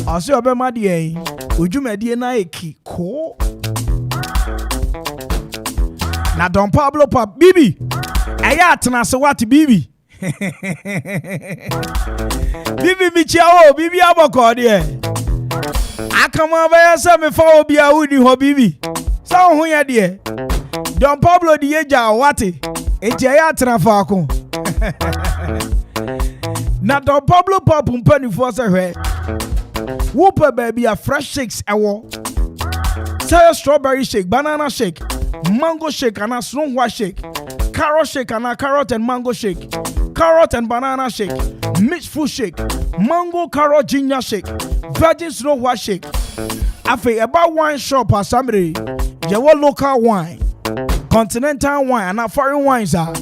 Ase obema die ojumedie na eki ko. Na Don Pablo Pop Bibi. Eya atena se what Bibi. Bibi michiawo Bibi aboko de. Akama ba se me fa obi a wudi ho Bibi. Sa ho ya de. Don Pablo di eja wate. Eji eya atena fa ako. Na Don Pablo Pop mpani for se hwe. Whooper baby a fresh shakes ewo. Say strawberry shake, banana shake, mango shake and a snow white shake, carrot shake and a carrot and mango shake, carrot and banana shake, mixed fruit shake, mango carrot ginger shake, virgin snow white shake. Afe about wine shop or somebody, your local wine, continental wine and a foreign wines are.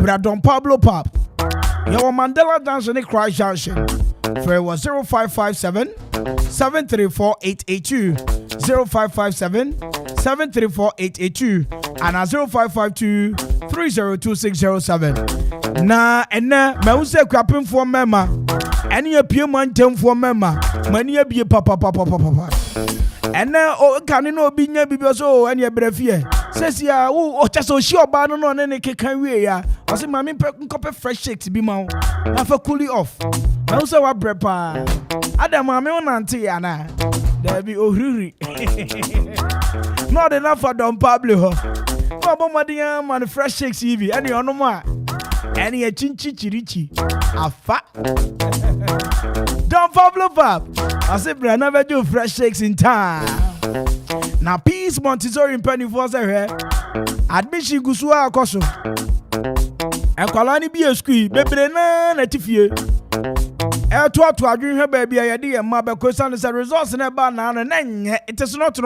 But Don Pablo Pop, your Mandela dance in the Christ Junction. For was 0557-734-882, 0557-734-882, and 0552-302607. Na ene me use kwapem for mema. Ene ye pie mantem for mema. Mani ye bie papa. Ene o kanu no obi nya bibio so ene ye brefie. Sesia wo o chaso shi oba no ne kekan wie ya. O se mami nkope fresh shakes bi ma. Na fa cool off. Na use wa brepa. Adam mami onante ya na. There be ohriri. Not enough for Don Pablo ho. No bomadian man fresh shakes hivi. Ene ono ma. Ene ye chinchi chirichi. Afa. Don Pablo Pop. I say bra never do fresh shakes in time. Now Peace Montessori in Penny for here. Admission gusua akoso. Enkwalani bi esku bebre na natifie. To adwin hwe ba bia yede ye ma be question is a resource na ba na nye it is not.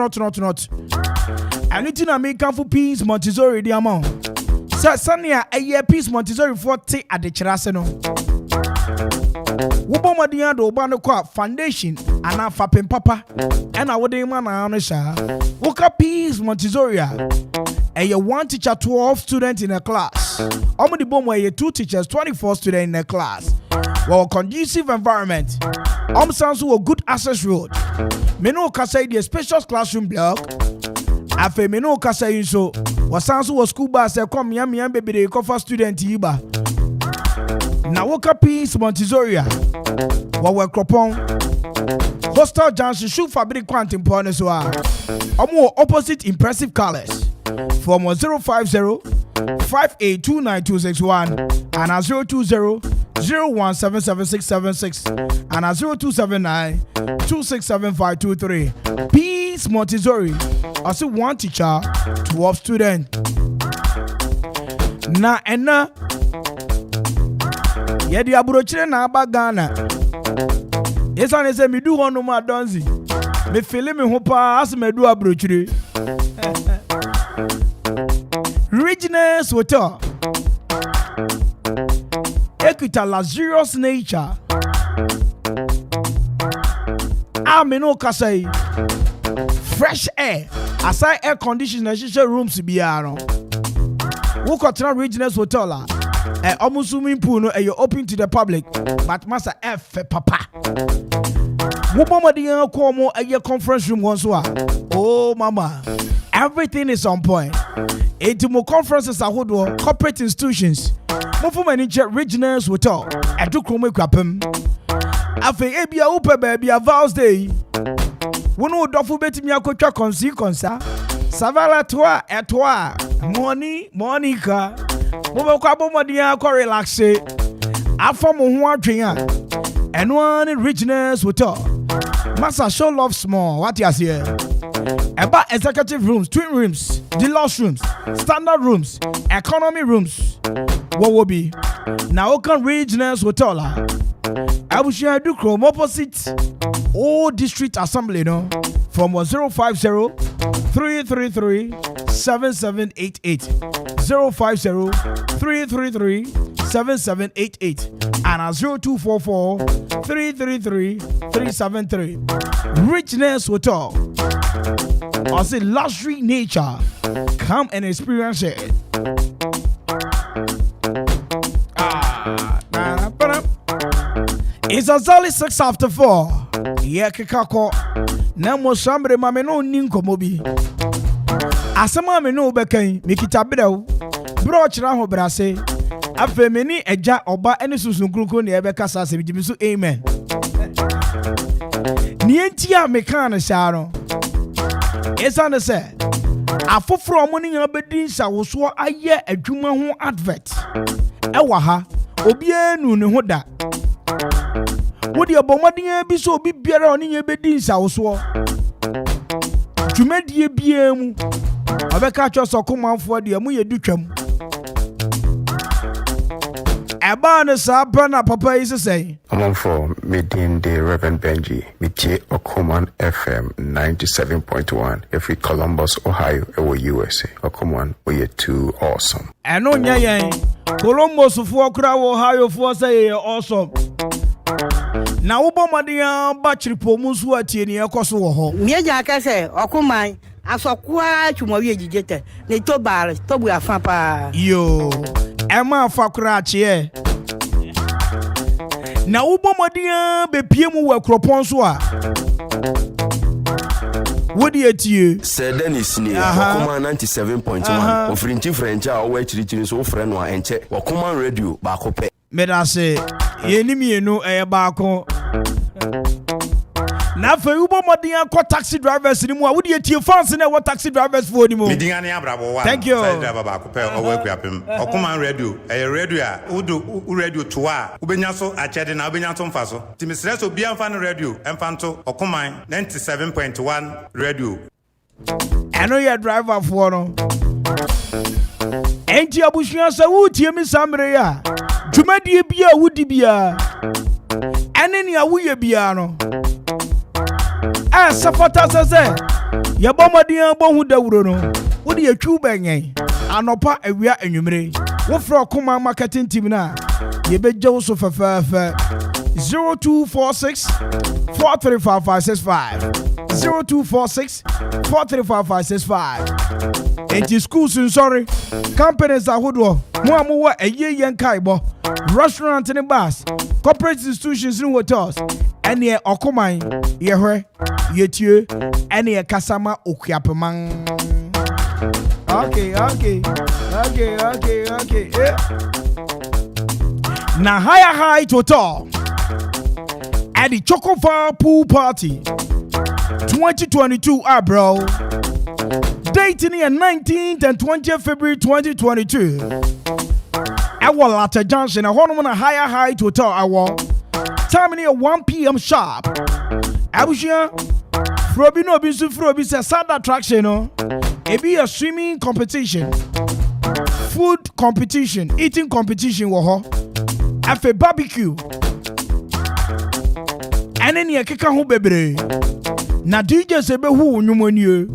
And it na make for Peace Montessori di amount. Sania a year piece Montessori 40 at the Cheraseno. Wubomadian do Banoko Foundation and a Fapin Papa and I would man on a sha. Woka piece Montessori. And you 1 teacher, 12 students in a class. Omedi Bomwe, you 2 teachers, 24 students in a class. Well, conducive environment. Sounds to a good access road. Meno Kasai, the spacious classroom block. Afe Meno Kasai, so was sounds to a school bus. Come yam baby, they cover student Iba. Now, Woka Peace Montessori. What were Cropon? Hostel Junction, shoe fabric quantum partners who are more opposite impressive colors. From 050-5829-261 and 020-0177-676 and 0279-267523. Peace Montessori. Also 1 teacher, 12 students. Na ena yedi aburochire na aba Ghana. Yesa ne se me du hono ma donzi. Me feel me ho pa as me du aburochire. Regionals Hotel. A.K.A luxurious nature. Ameno Kasai. Fresh air. Aside air conditioning rooms be around. Who control Regionals Hotel? Almost swimming pool you open to the public. But Master F Papa. Wubomadian Komo a year conference room once. Oh mama. Everything is on point. Etimo conferences are hold corporate institutions. Mofo manager Regionals Hotel. Edu Krome Kwapem. Afe ebia upe baby a Vows Day. Wono dofu betimi akotwa konsa. Savala toi et toi. Monica. Mo kwa bomodian ko relax. Afa mo ho adwen a. Eno an Regionals Hotel. Massa show love small. What you say? About executive rooms, twin rooms, deluxe rooms, standard rooms, economy rooms. What will be? Now, Okoman Regionals Hotel. I will share do Chrome opposite Old District Assembly, no? From 050-333-7788. 050-333-7788. And 0244-333-373. Regionals Hotel. I say luxury nature. Come and experience it. It's a solid 6 after 4. Yeah, Kikako. Namo Shambre Mameno Ninko Mobi. Asama Meno Bekai, Mikita Bido, Broch Raho Brase, Afemini, Eja, Oba, and Susun Kruko, Nebeka Sassi, Jimisu, amen. Nientia Mekana Sharo. It's on the set. A for from morning obedience, I was so a year a Juma home advert. Ewaha, Obienu Hoda. Would your bombarding be so be better on your obedience? I was so. Jumedi BM. I will catch us or come out for the Amuya Duchem. A bonus up, Papa is to say. I'm on for meeting the Reverend Benji, Michi Okoman FM 97.1, every Columbus, Ohio, USA. Okoman, we are too awesome. And on Yay, Columbus for Ohio for say awesome. Now, Obama, Battery Pomusu at Yenia Kosovo. Meja Kase, Okoman, I saw quite to my jete. They told Bar, Tobu Afapa. Yo, Emma Fakrachi. Now, Obama, be Piemu were Croponswa. What do you said Dennis near Okoman 97.1 offering French our way to reach so friend and check Okoman Radio Bakope. Meda say, Yenimi no air barco. Now for you, Bomadian call taxi drivers anymore. Would you to your fans and what taxi drivers for anymore? Thank you. Okoman Radio, a radio, Udu Radio Tua, Ubenyaso, a chatting Albanian Faso. Timisreso Bianfan Radio, and Fanto, Okoman 97.1 Radio. I know you're driver for no. Ain't you Abushia Sawood, Yemi Sambrea? Jumadi Bia Woody Bia. And any Awuya Biano. As Safata says, Yabomadian Bohuda Wurono. What do you chew bang? Anopa ewia enwumere. Wo fra Okoman marketing team na. Ye beje wo so fefe 0246 43565 0246 43565. Enti schools in sorry. Companies ahodo. Mo amuwa eye yen kaibo. Restaurant and bars. Corporate institutions and hotels. Any Okoman yehwe yetie any kasama okuapemang. Okay. Yeah. Na high total at the Chocofa Pool Party 2022 bro. Dating here 19th and 20th February 2022. Our Latter Junction, a Honor high total hour. Time near 1 p.m. sharp. Abuja Frobino Bisu Frobi says sad attraction. It be a swimming competition, food competition, eating competition. Afe barbecue. And then you keka ho bebre. Na DJ sebe hu nyumonye.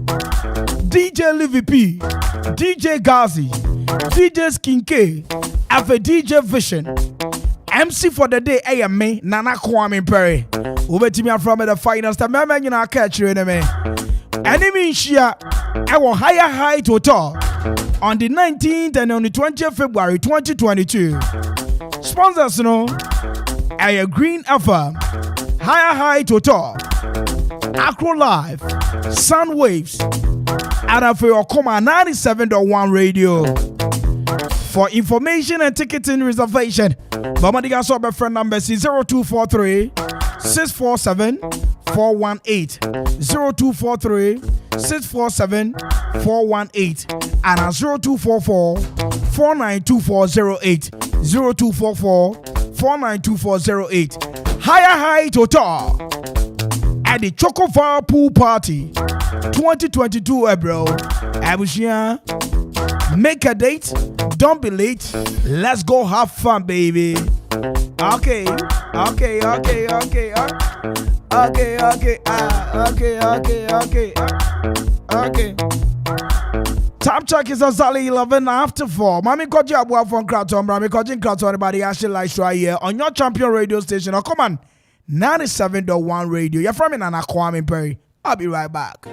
DJ Livy P, DJ Gazi, DJ Skin K, Afe DJ Vision. MC for the day me Nana Kwame Mpere. Ubetimi from the finest. Me you know catch you in me. Enemy share our high total on the 19th and on the 20th February 2022. Sponsors no a Green Alpha, high total, Acro Live, Sun Waves, and a for Okoman 97.1 radio. For information and ticketing reservation, Bamadiga Sober friend number is 0243 647 418 0243 647 418 and 0244 492408 0244 492408. High total at the Chocofa Pool Party 2022 bro. Abushia, make a date, don't be late, let's go have fun baby. Okay. Time check is exactly 11 after 4. Mami Koji Abuwa from Kraton, Mami Koji Kraton, everybody actually like right here on your champion radio station. Okoman 97.1 radio. You're from Nana Kwame Mpere. I'll be right back.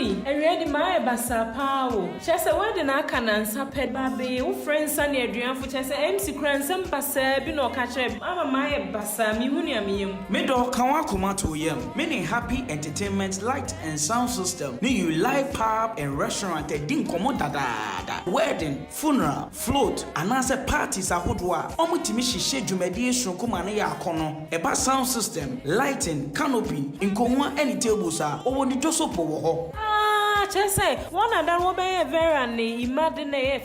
And ready my basa power. Chess a wedding I can answer pet baby. Oh, friends, Sunny Adrian for Chess MC Cransum Passa, Bino Catcher, Mama Maya Bassa, Miunia Mium. Middle Kawakuma to Yem, meaning happy entertainment, light and sound system. New live pub and restaurant at Dinkomodada. Wedding, funeral, float, and answer parties are Hoodwa. Omutimishi schedule mediation Kumania Kono, a bass sound system, lighting, canopy, in Komwa any tables are over the Josopo. Chese, one and that will be a very imagine a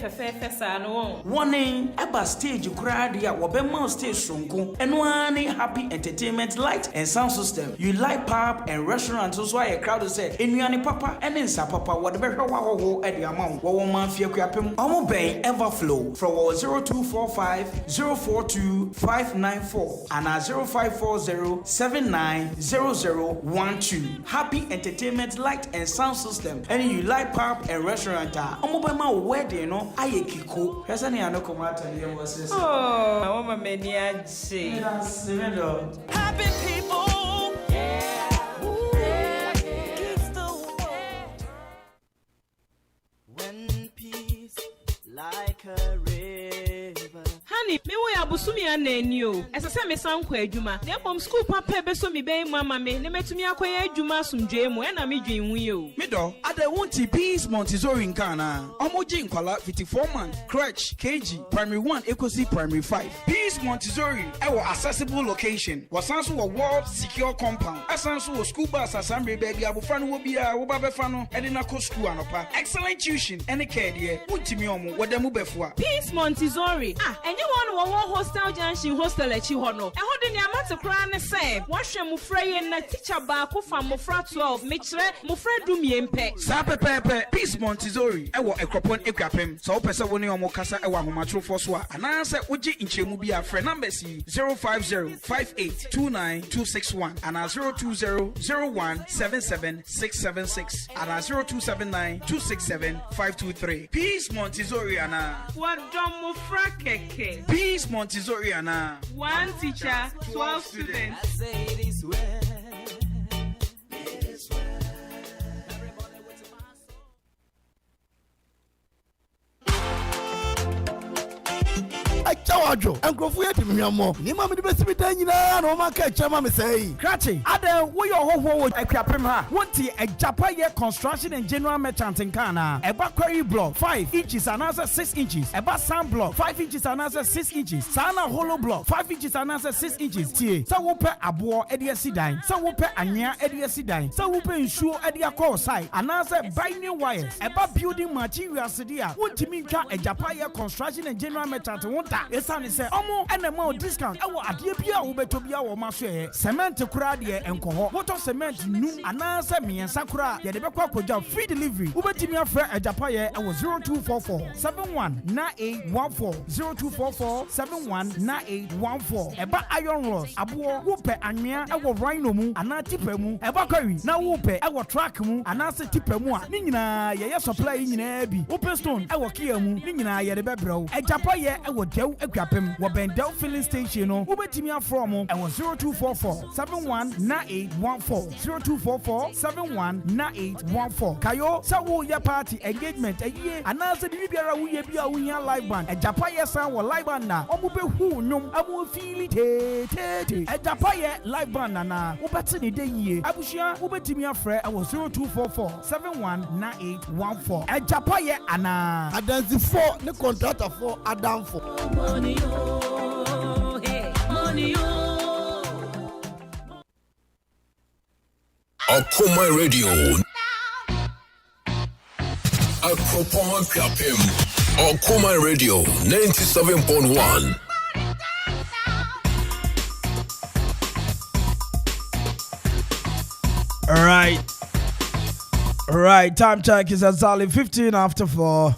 no. One about stage cradia, Wabema stage shunku, and one happy entertainment light and sound system. You like pub and restaurants, so why a crowd say, in Yanni Papa and in Sapapa, whatever at the amount, one fear crapim, almost bay Everflow from 0245 042 594 and 0540 790012. Happy entertainment light and sound system. And you like pub and restaurant. Omobama wedding, no, Ayekiko. Hasani Anokomata, was this. Oh, I want my mania. Happy people. When peace like a river. Honey, me we abusumi anenio. Esa se me san kwa adwuma. Na bom school papa be so me be mama me. Ne metumi akoya adwuma sumdwe mu. Na me dwen hu Me do, ada wonti peace Montessori nkana. Omoji nkwala 54 man, crèche, KG, primary 1 ekosi primary 5. Peace Montessori, ewo accessible location. Wasanso wo world secure compound. Asanso wo school bus asambre baby abofra no wo bia wo ba befa no e de na ko school anopa. Excellent tuition ene care de. Wontimi omo wo da mu befo a. Peace Montessori. Enye one wo Coastal Junction Hostel echi ho no. Eho de ne amate kra ne se. Wahwe mo frey na teacher ba ko fa mo fra 12 me kire mo fra dumiempe. Sa pepepe Peace Montessori ewo ekropon ekwapem. So pese woni omo kasa ewo ahomatrofo so a ana se ogi nchemu bi a frɛ number si 05058292661 and 020017766 and 0279267 Peace Montessori ana. What dom mo fra keke. Peace Montessori ana. One teacher, 12 students. I say it is well. Chawajo, and Grofue to me more. Nima me the best be done, no man catch me say. Cratchy, Ada, we your whole with a crapim. Want a Japan construction and general merchant in Ghana. A backquarry block 5 inches and another 6 inches. A back sand block 5 inches and another 6 inches. Sana hollow block 5 inches and another 6 inches. T. So we pay a boar at the sidine. So we pay a near at the sidine. So we pay insure at the call side. Another binding wires. About building materials. Want to mean a Japan construction and general merchant. Yes, I say, Omo, and a more discount. I will adhere Ubetobia or Marche, cement to Kradia and Coho, water cement, new, and answer me and Sakura, Yadebaka free delivery. Ubetimia Fre a Japaya, I was 0244 719814 0244 719814. Eba iron rods, Abuo, Woope, Anya, I will rhino mu, and not tipemu, Ebakari, now Woope, I will track mu, and answer tipemu, Nina, ya supply in Ebi, Open Stone, I will kill mu, Nina, Yadebebro, a Japaya, I will tell Equapem, Wabendel filling station, Ubetimia from, I was 0244 719814 0244 719814. Kayo, Sawo ya party engagement a year, and answer the Ribiara Wia live band, a Japaya sound or live band now, Omube who num, I will feel it, a Japaya live band na, Ubatini de ye, Abushia, Ubetimia Fre, I was 0244 719814. A Japaya Anna, Adansi 4, the contractor for Adam 4. Money, oh, hey, money, oh. Okoman Radio. Okoman Akwaaba. Okoman Radio 97.1. All right. Time check is exactly 15 after 4.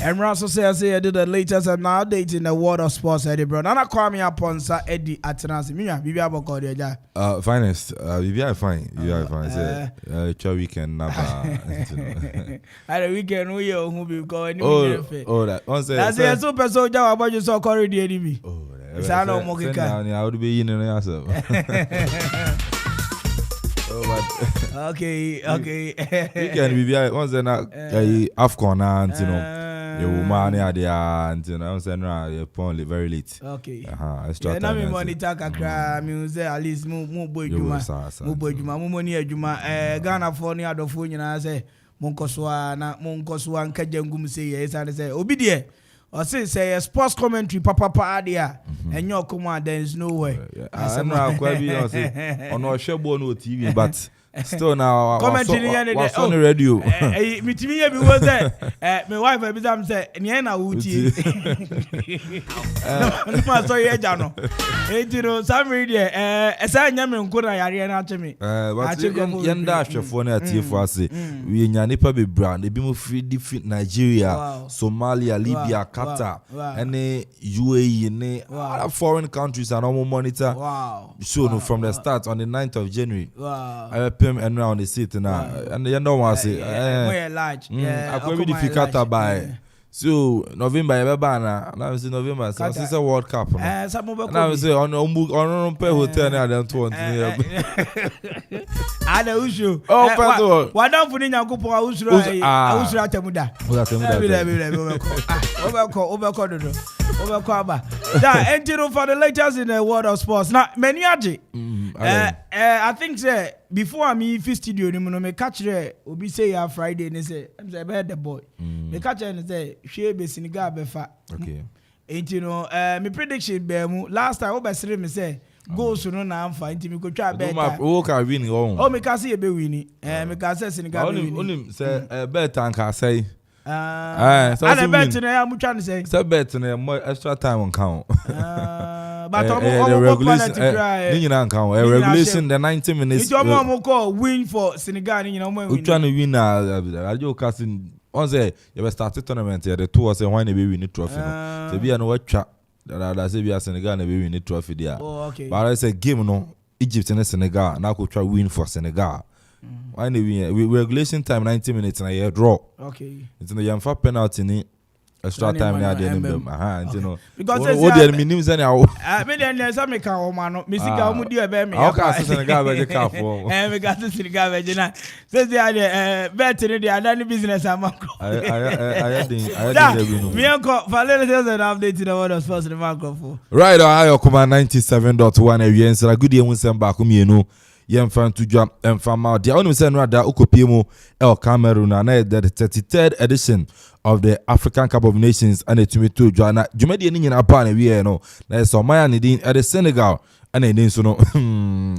And Russell says I did the latest and now update in the world of sports, Eddie Brown. And I call me upon Sir Eddie Atenasi. Bibi aboko dia. Finest. Bibi fine. Bibi fine. Say weekend number. At the weekend we who be going. Oh, that. That's a super soldier about you so called the enemy. Oh, it's I know Mokika. I would be in yourself. Okay. Weekend Bibi once then AFCON and you know. You man and you know saying you probably very late. Okay. Extra time. Na me monitor kakra me say at least mu boadwuma. Mu boadwuma mu moni adwuma Ghana for ni adofo nyina say monkosoa nka jangum say yes and say obi de or say sports commentary papa there and your command there is no way. I know quite be on say on no shebo no TV but still now comment on the radio. Me be was there. My wife be am say ni na wuti. No ma so ye ja no. Etiro some radio esa nya me nko na yare na ache me. But yenda ahwefo na atiefo ase. We nya nipa be brand e bi mo free different Nigeria, Somalia, Libya, Qatar, and UAE and other foreign countries and all monitor. So from the start on the 9th of January. And now on the seat now, and you know what I say. We're large. I could be difficult by. So November, now we say November. So this is a World Cup. Now we say on hotel now. Don't want. I know you. Oh, why don't you know go for Usura Temuda? Overcover. That entry for the latest in the world of sports. Now, many I think before I mean studio, me catch there. Obi say Friday, and say I'm say about the boy. Me catch and say she be Senegal befa. Okay. And you know, me prediction be last time Obi say me say goals no na amfa nti me ko twa bet. Who can win? Oh, me can say be win. Me can say Senegal win. Only say bet and can say. I bet in a much say. So bet in a extra time on count. But regulation the 90 minutes. It's your mom call win for Senegal, you know. We're trying to win now. You casting on say you started tournament here. The two was when they win the trophy. So be an what trap that say we are Senegal and we win the trophy there. Okay. But I say game no Egypt and Senegal now could try win for Senegal. Why they win? Regulation time 90 minutes and a draw. Okay. It's in the Yamfa penalty ni. Extra time na dey them you know because what dey mean say na me dey say me ka o ma no me sika o mu di e be me ka Senegal be dey ka for me ka Senegal be na say dey bet ni dey adani business am ko I dey me enko Valere says an update in the world of sports the mark for right Okoman 97.1 area nsra good year nsem ba ko mienu yemfa ntudwa emfa ma dia onu se no ada okopie mu Cameroon na the 33rd edition of the African Cup of Nations and the to Joanna Jumedi ni nyina pa na wie no na Somalia ni din at the Senegal and then so no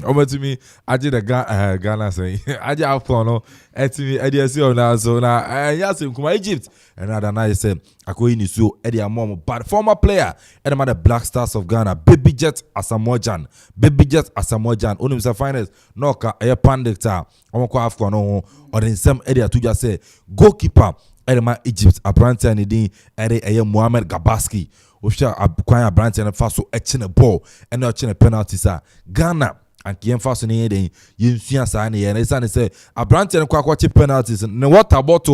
over to me aje the Ghana say aje afọ no etimi e dey see na so na yes kuma Egypt and other night say akoyi ni so e dey amom but former player and the Black Stars of Ghana Baby Jet Asamoah Gyan only Mr. Finest no ka e pandictor omko afọ no or in some area to just say goalkeeper Edema Egypt Abrante and the Ere Mohamed Gabaski Osha Kwame Abrante and Faso etching a ball and not a penalty sir Ghana and Kien Faso ni eden yinsuya sa ni and say Abrante and Kwakwachi penalties and what about to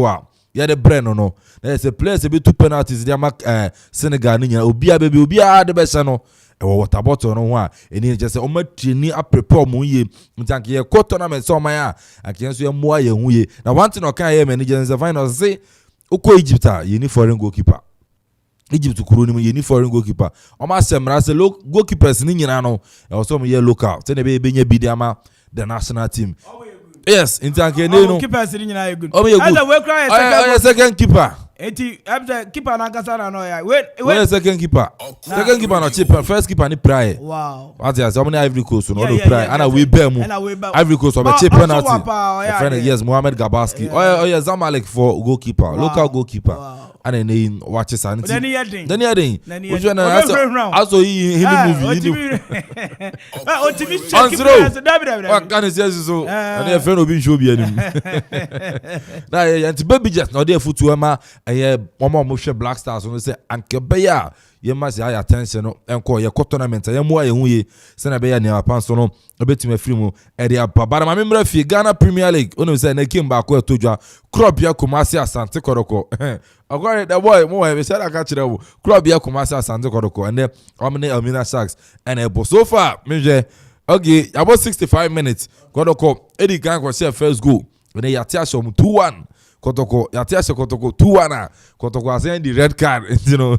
yeah the brain no there's a place a bit two penalties there Senegal ni obia baby obia the best no what about no one and he just say omatrini a prepare mu ye ntanke ye ko tournament so man a akien so ye mo aye hu ye na one thing okan ye manager the final say uko Egypt you need foreign goalkeeper Egypt kuro ni you need foreign goalkeeper o ma semra say goalkeepers ni nyina no e so mo ye local say na be nya bidiama the national team yes ntanke ne no goalkeepers ni nyina good as a we cry second keeper eti abza keeper na kasa na no ya wait second keeper no cheap first keeper ni Praye wow what is how many Ivory Coast no do Praye ana we bear mu Ivory Coast o be cheap penalty friend yes Mohamed Gabaski yes Zamalek for goalkeeper local goalkeeper and then watch it and then which one also he movie what can you say so and then friend obi show be anim na and Baby Jet no dey foot ma mama share Black Stars no say anke beya ye ma say attention no enko ye tournament ye mo aye hu ye say na beya ne apanso no obetime free mu e dey ababa ma memra fi Ghana Premier League ono say na kim ba ko etodwa club ya Kumasi Asante Kodoko agora the boy mo we say aka kire wo club ya Kumasi Asante Kodoko and omne Amina Sharks and so far me okay about 65 minutes Kodoko Eddie Gang go share first goal when they atia show 2-1 Kotoko Yatiasha Kotoko 2-1 Kotoko has the red card you know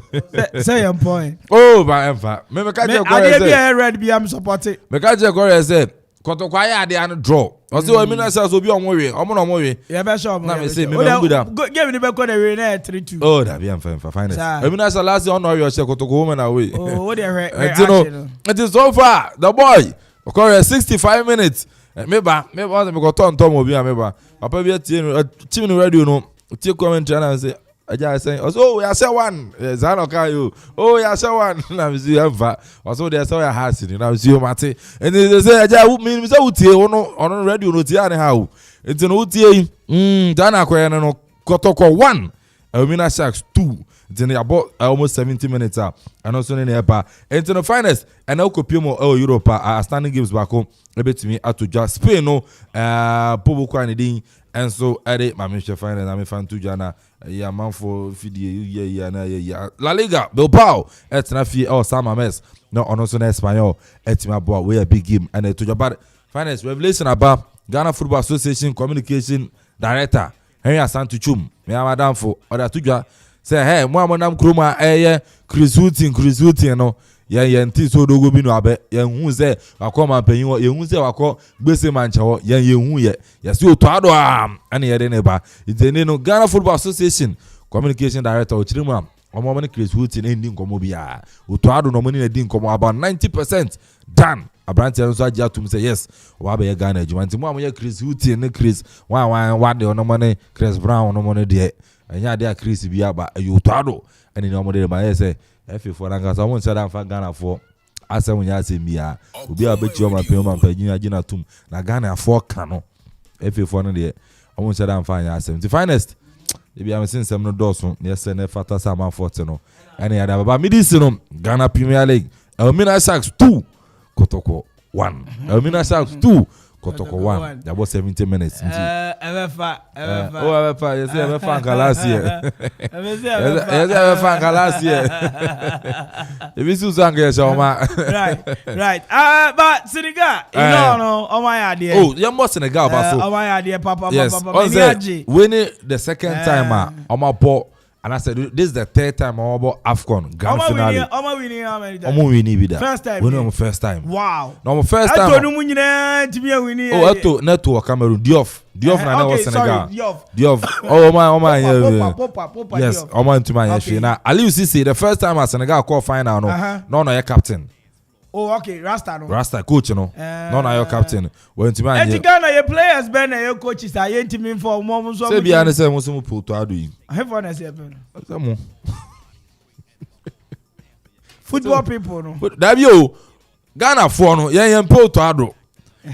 say your point oh by emfa me kaje go say red be am supporting me kaje go say Kotoko aya dey an draw o say o mina say so bi omo we yeah be sure na me say me be good give me be go the we na 3-2 oh that be emfa finest o mina say last on we say Kotoko woman away oh what the you know it is so far the boy okay 65 minutes meba me go turn obi meba papa bi team no radio no tie commentary na say aja say oh ya say one zano ka you oh ya say one na me see eva also there say ya has ni na me see o mate and they say aja me say utie ono radio no tie ani how enti no utie dana ko no Kotoko 1 Amina Sharks 2 then about almost 70 minutes and also in the and the finest and now Kopimo Europe standing games back home a bit to me at to just Spain no Pobo Kwanidin and so Eddie my Mr. Finest I'm a fan to Jana yeah man for video yeah La Liga Bilbao it's not fear or Sama Mess no on also in Espanol it's my boy we a big game and to your bad finest revelation about Ghana Football Association communication director Henry Asantuchum me madam for other to say hey mo amonam kroma Chris Houghton no ye nti so dogo bi no abe ye hu say akoma panyin ye hu say akọ gbese mancha ho ye hu ye se otoado ane ye de ne ba itene no Ghana Football Association communication director ochirimu omo mane Chris Houghton endi nkomo bia otoado no mane edi nkomo about 90% done Abrante so aja tum say yes wa be Ghana ejuma nti mo amoye Chris Houghton ne Chris wa de no mane Chris Brown no mane de enya de Chris bi aba you tado ene no mo de ma say F4 nanga so mo nsa da fa Ghana for asem nya asem bia obi abechi o ma pe o ma pa gina tum na Ghana for ka no F4 no de o mo nsa da fa nya asem the finest e bia me sensem no doso ne se ne fata sama 40 no ene ya da baba midisi no Ghana Premier League Elmina Sharks 2 Kotoko 1 Elmina Sharks 2 Kotoko 1 that was 70 minutes Evefa yes Evefa last year yes Evefa last year if you sang yes right but Senegal no oh my idea you must Senegal but so oh my idea papa winning the second time Omapo. And I said, this is the third time I'm about AFCON grand finale. I'm winning how many times? I'm winning with that. First time. Winning first time. Wow. No, my first time. I told you to be winning. Oh, I told network Cameroon. Diouf na was Senegal. Diouf. Oh my. Yes. Oh my to my yes. Now Ali Cisse the first time at Senegal call final no your captain. Oh, okay, Rasta coach, you know. No, your captain. When to man, Ghana, your players, Ben, your coaches are ain't me for moments. Say, be honest, I want some pull to do. I have one as football people, no. But that you Ghana for no, yeah, pull to ado.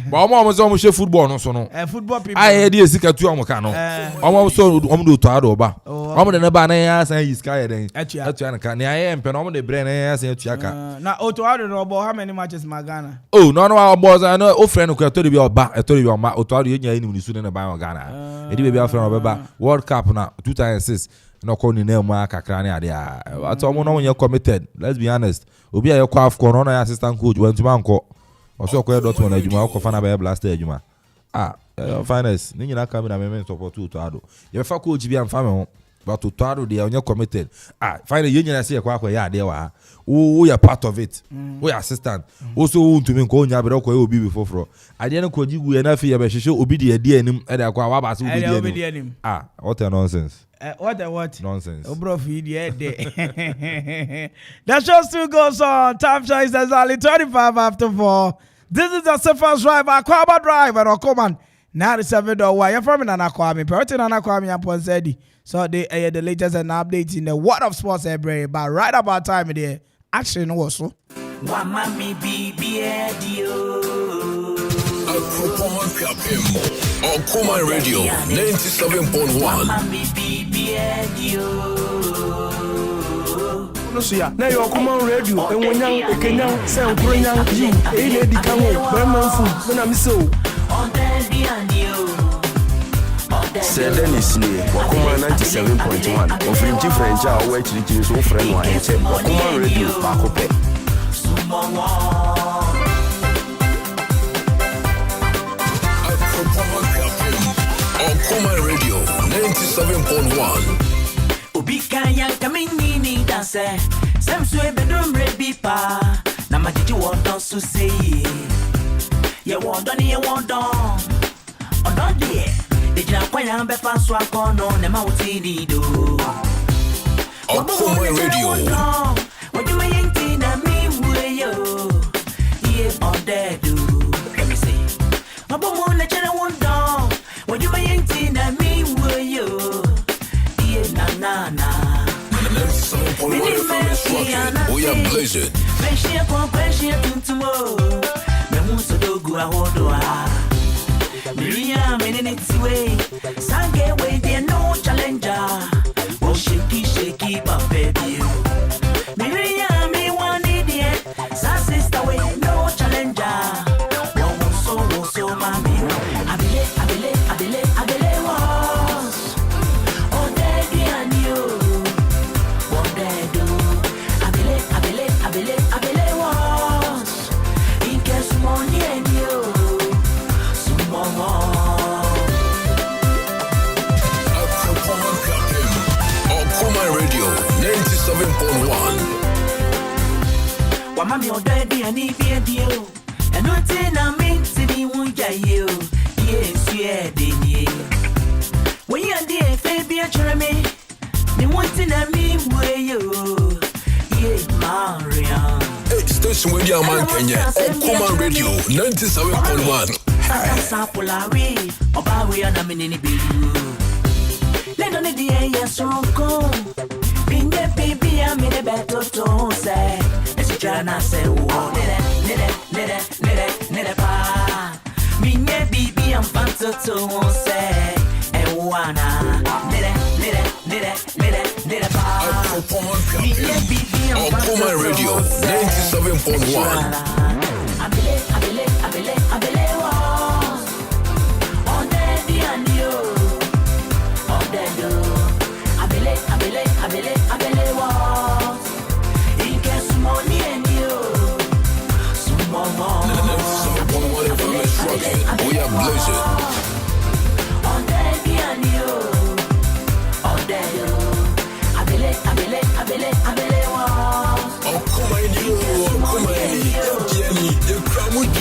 But I'm almost football, no, so no. Football people. I had this to Amocano. I'm also do to ado ba. I'm the Nebana and his sky then. At Yanaka, I am Penom de Brenner as in Chaka. Now, Otto, I don't know about how many matches my Ghana. Oh, no, our boys, I know, friend who can tell you about I told you about Otto, you need to buy Ghana. It will be our friend of World Cup now, 2006. No calling name Mark Crania there. I told you when you're committed. Let's be honest. Obi your craft corona assistant coach went to Manco. Also, quite dot when you mark of an blast Juma. Finest. Ninja not coming a moment support to Tado. Your fuck coach be and family, but to Tado they are committed. Find a union I see a quack yeah, they were. We are part of it. We are assistant. Also, to me, call Yabero will be before fro. I didn't call you enough here, but she should be the idea him and I quite him. What a nonsense. What nonsense. Oh, bro, the show still goes on. Time check is exactly 25 after 4. This is the Surface Drive, Akwaaba Drive, and Okoman 97.1. You're from Kwame Mpere A.K.A upon Zeddy. So they the latest and updates in the world of sports every but right about time there. Action also. Okoman Radio 97.1. Now you're Okoman Radio, and when young, a Kenyan, sound Korean, you, a lady come home, Berman food, when I'm so. Sir Dennis Lee, Okoman 97.1. Offering different job, where to the so friend one, and say Okoman Radio, Bakope. Okoman Radio 97.1. Ubika ya kamini danse Samswe bedroom rebi pa Na majiji wondon suseyi Ye wondon ye wondon Ondon diye Dejina kwa ya mbe faswa kono Nema utini do Okoman Radio Wajuma yenti na miwe yo Ye ondedu Let me see Wabumu na chana wondon Wajuma yenti na miwe yo Na 97.1 FM is rocking. We are blazing. Meshia kwa kweshia tuntumo Memuso dogu ahodoa Miria menene tiwe Sange we there no challenger Oh shaky baby Miria me one idiot Sa sister we no challenger So mami Abile was Oh daddy and you Abele was in case money and you Okoman Radio 97.1. Wamami odedi ani biedio and nothing I mean to the wunja you yes yeah denye when you dear baby me me wanting a me way you Mariam. Hey, station with your man Kenya. Okoman Radio 97.1. Sapolari, Obawi and a mini bill. Let on the sonko. Binye bibi a me de beto to say. Esi jana say wo nere pa. Binye bibi am fanto to say. E wana nere pa. Binye bibi am fanto to say. Okoman Radio 97.1. Abele wo. Onde di andio. Onde do. Abele wo. Ike sumoni endio. Sumomo. We are blazing. Onde di andio. Onde do. Abele wo. Okoman Jenny, the crowd would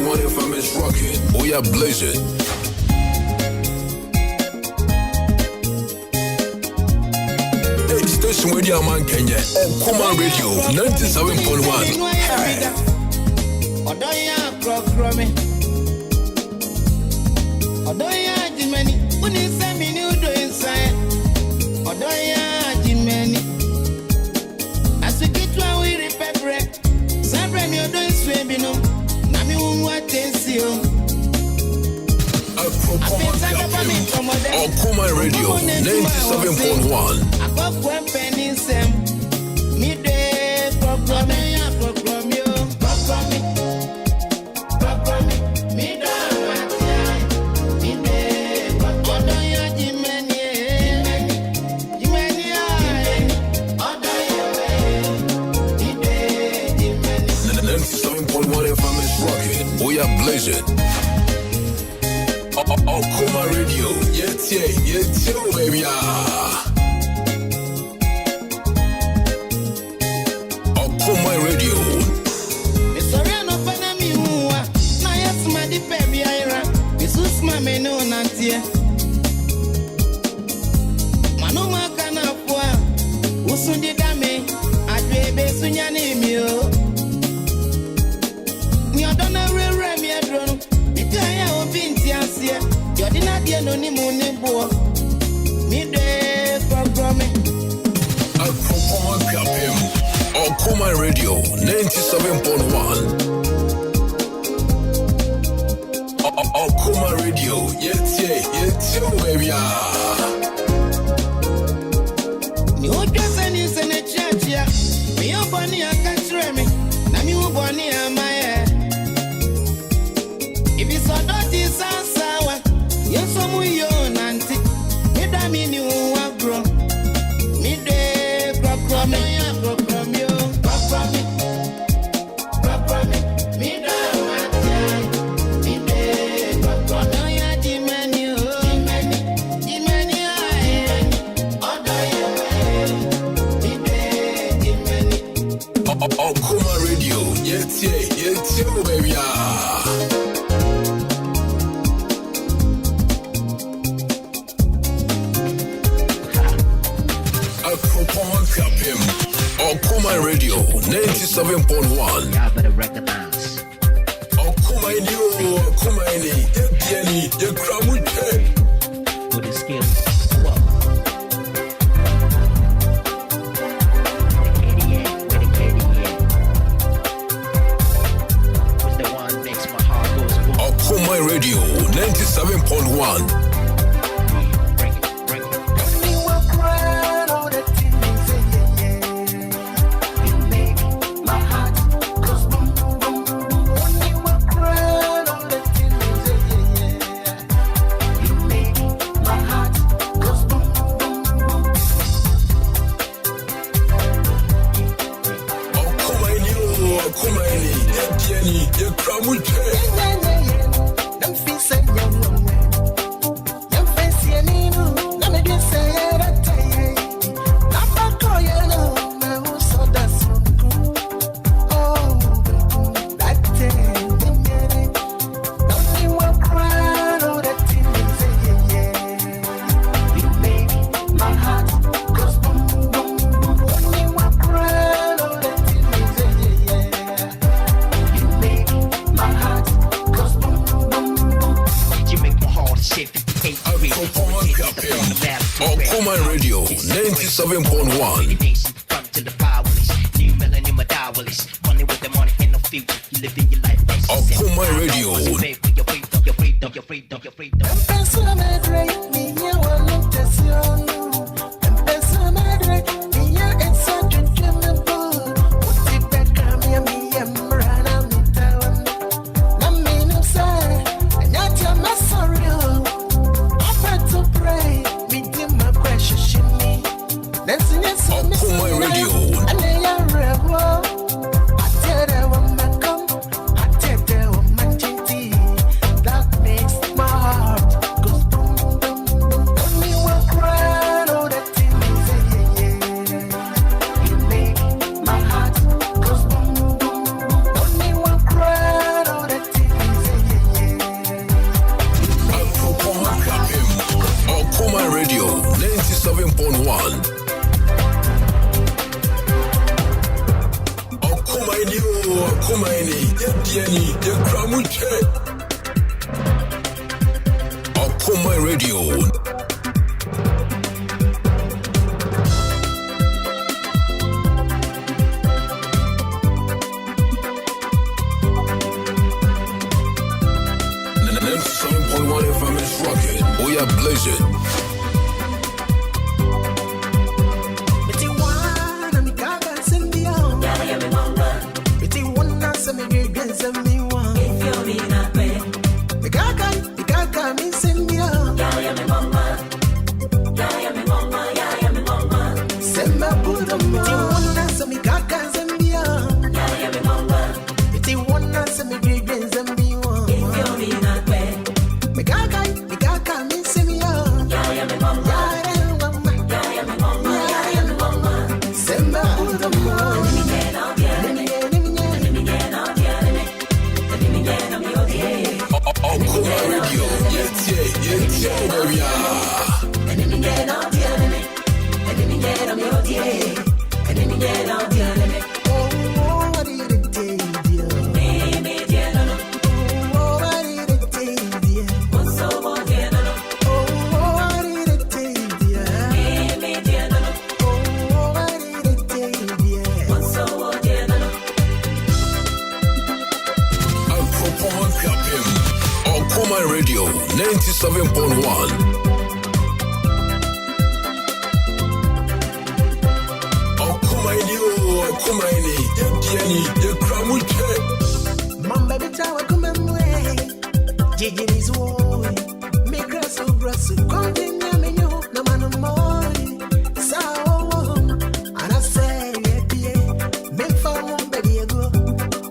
What if I miss rocking? We are blazing. Hey, station with your man Kenya. Okoman Radio 97.1. Odoya Krokrame. Odoya Jimeni. Unisemi ni udo inside. Odoya Jimeni. Asukitwa we repebre. Sabre mi odo iswebino. Nami umwa tensio. Okoman Radio 97.1. Akokwe penisem. Mide Krokrame ya Krokrame yo. Krokrame. Mide Matia. Mide Odoya Jimeni. Jimeni Odoya Mide Jimeni. 97.1 FM is rocking. We are blazing. Okoman Radio. Yeah, baby. Okoman Radio. Misoriano panami huwa. Na yes madi pebi aira. Bisus mameno nantie. Manuma kana pwa. Usundi dame. Adwebe sunyane mio. Ni odona rere mi adrono. Mikaya obinti asie. Yodina die no ni mune bo. Mi de Krokrame. Okoman Radio 97.1. Okoman Radio. Yeah, baby. Ni ojase ni sene chiachia. Mi obani akatreme. Na mi ubani amaye. Ibi sodoti sasawa. Yeso muyo nanti. Mida mini uwagro. Mide Krokrame ya Krokrame yo. Krokrame. Mida matia. Mide Krokrame ya Jimeni yo. Jimeni ae. Odoya Mide Jimeni. Okoman Radio. Yeah, baby. Okoman Radio 97.1. Y'all better recognize. Okoman Jenny, the crowd would With his skills. Okoman Radio 97.1. Okoman Radio 97.1. Okoman Radio. Okoman Radio. Okoman Radio 97.1. Okomaini, Diani, the Kramuche. Okoman Radio. The 97.1 FM is rocking. We are blazing. Okoman Radio, Okoman Radio 97.1. Okomaini, Diani, the Kramuche. Mamba bitawa kumemwe, jiji nizuoi, migrasu brasu, kondinya menyo na manu moi. Sao, anase yepie, mefa mumbe diego,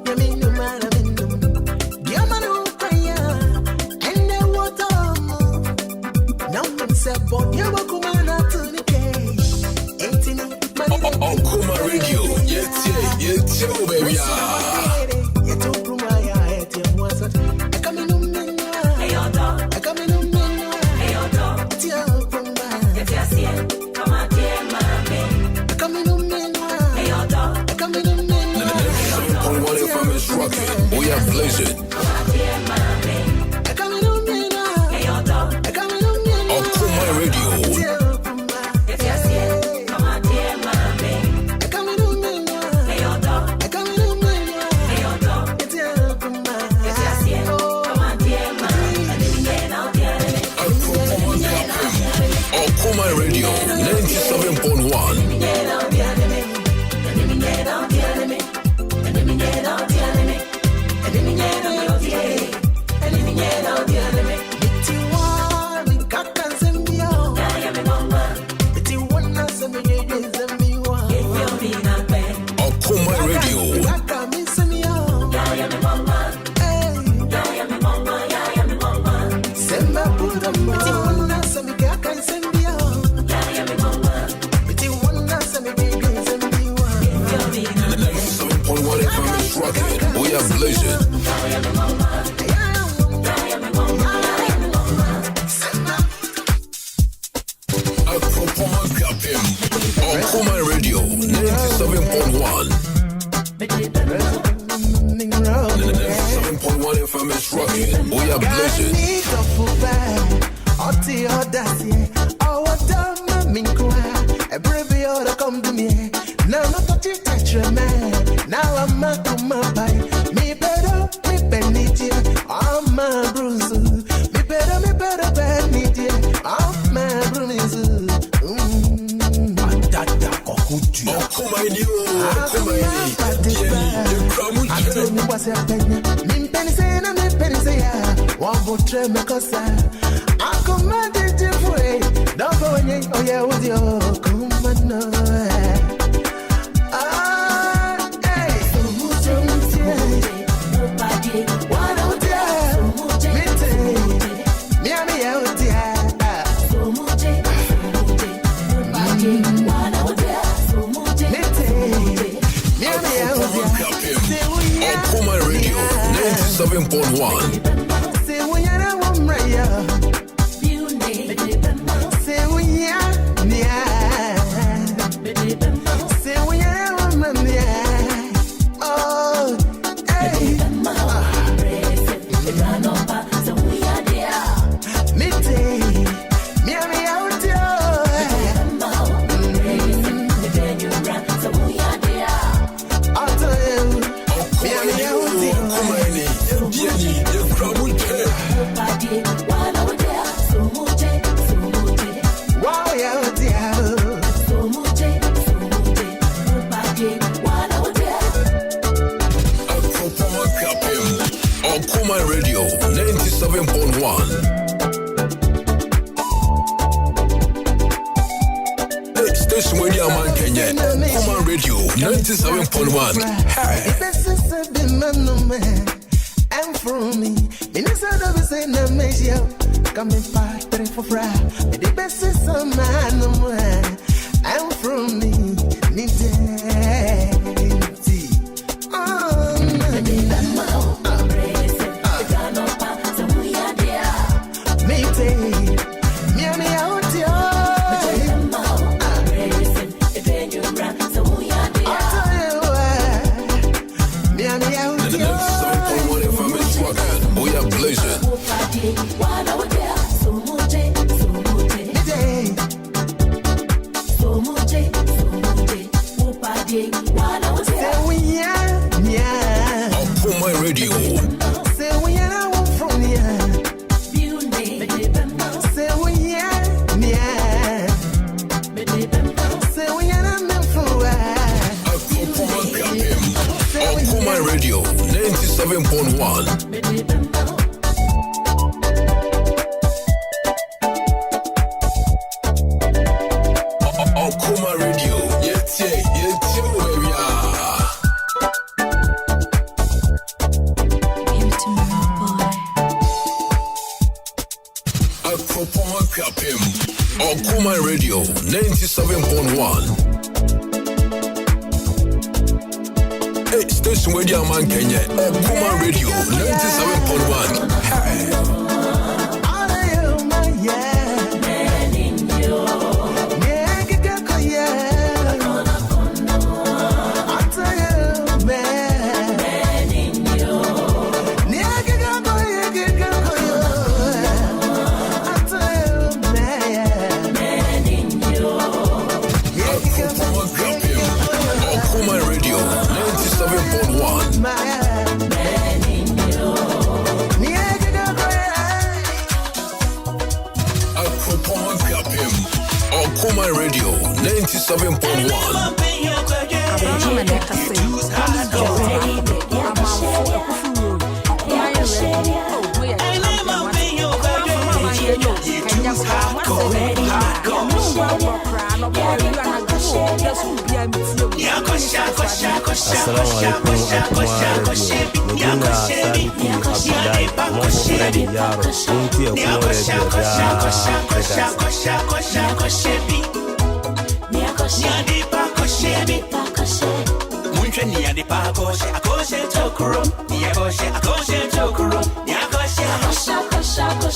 yaminu mana minu. Diamanu kaya, ende wotomu. Namu msebo, yawa kumana tunike. Eitini, Okoman Radio, baby. We are blazing. Okoman Radio. Okoman Radio 97.1. Okoman Radio. We are blazing. Okoman Radio 97.1. 97.1 FM is rocking. We are blazing. my bruise. Me better bad me dear. Off my bruise. Okoman Radio 97.1. Say we are a woman, say we are say we are a woman, oh, hey, me out Okoman Radio 97.1. Station radio man Kenya. Okoman Radio 97.1. Hey. I'm from me. Minister of the same measure. Coming back for fry. The best is a man. I'm from me. Okoman Radio. Say we are one from here. Say we are near. Say we are not for Okoman Radio 97.1. Okoman Radio, yes, where we are. Okoman Radio 97.1. Hey, station radio man Kenya. Okoman Radio 97.1. Hey. Okoman Radio 97.1. Okoman Radio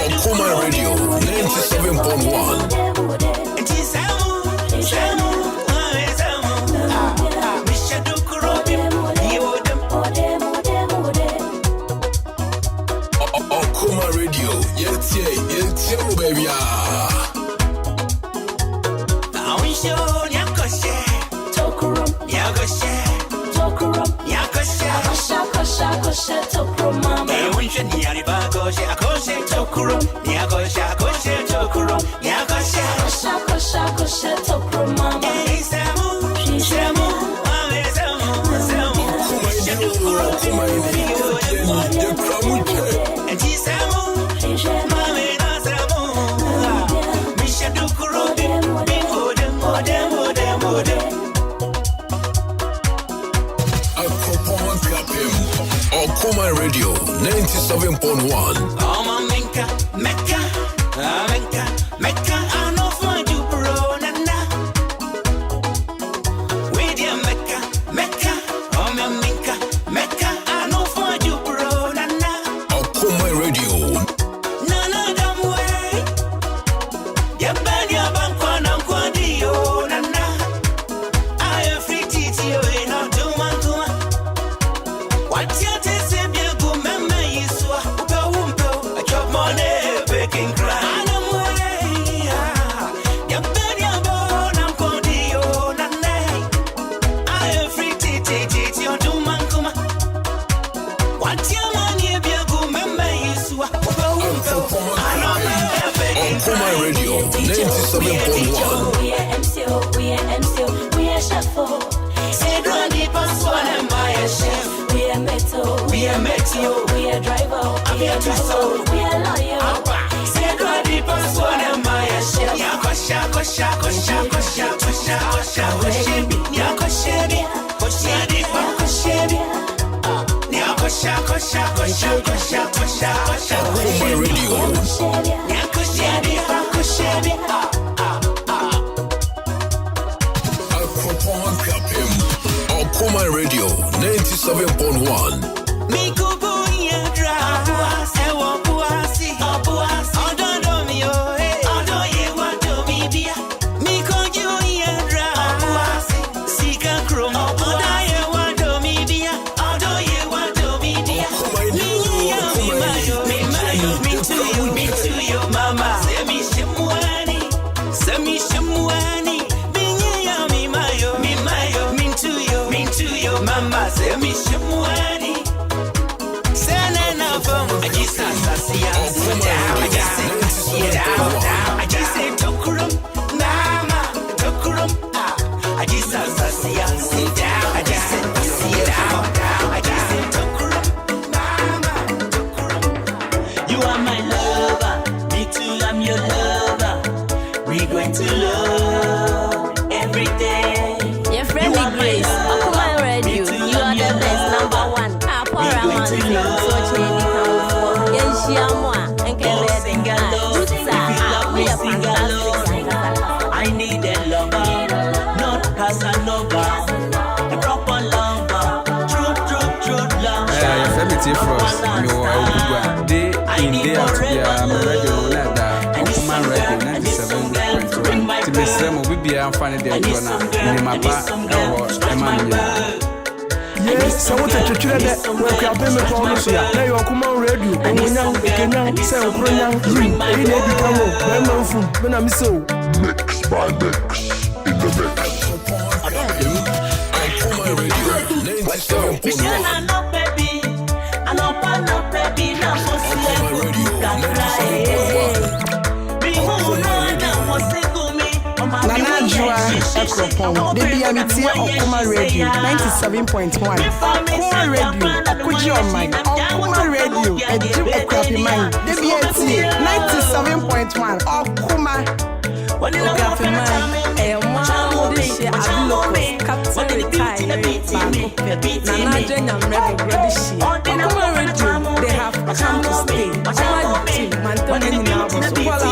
97.1. Okoman Radio 97.1. Okoman Radio, yes, It's you, baby. I wish you Yakoshe. Tokuro. Yakoshe. Tokuro. Yakoshe. Akoshe. Tokuro mama. I wish you Yakoshe. Akoshe. Tokuro. Yakoshe. Akoshe. Tokuro. Yakoshe. Akoshe. Tokuro mama. Isamu. Okoman Radio 97.1. Mecca, I know for you, bro, nana. With your Mecca, oh, Mecca, I know for you, bro, nana. Okoman Radio. Nana, damn way. Yabania Bankwana, Quadio, nana. I am free TTO, no, do man. What's your taste? Go, member, you swap, go, I chop money, baking cry. Okoman Radio 97.1. We are MCO, we are shuffle. Say Granny Password and buy a chef. We are metal, we are driver, we are driver, we are lawyer. Say Granny Password and buy a chef. Yakosha. Okoman Radio. Okoman Radio 97.1. You are my lover, me too, I'm your lover. We're going to love every day. Your friend Grace, Okoman Radio, you are the best, number one. I need a lover, not Casanova. A proper lover, true love. Your family first, you day in day out here. I'm ready to that. Okoman Radio 97.1. To be some will be finding their corner. My papa, yes, so what a children that work up in the corners here. Now you are Okoman Radio, and when young, Kenyan, say Okoman, ring, and they become when I'm so. Mix by mix in the mix. Okoman Radio 97.1. Nana Jua Ekropon, they be amity Okoman Radio 97.1. Okoman Radio, Okuji on mine. Okoman Radio, a Jew Ekrapi mine. They be amity 97.1. Okoman Ekrapi mine. A one this year, I look Captain Retired. Nana Jena Rebel Radishi. Okoman Radio, they have come to stay. Okoman team, Mantoni Nabos, Walla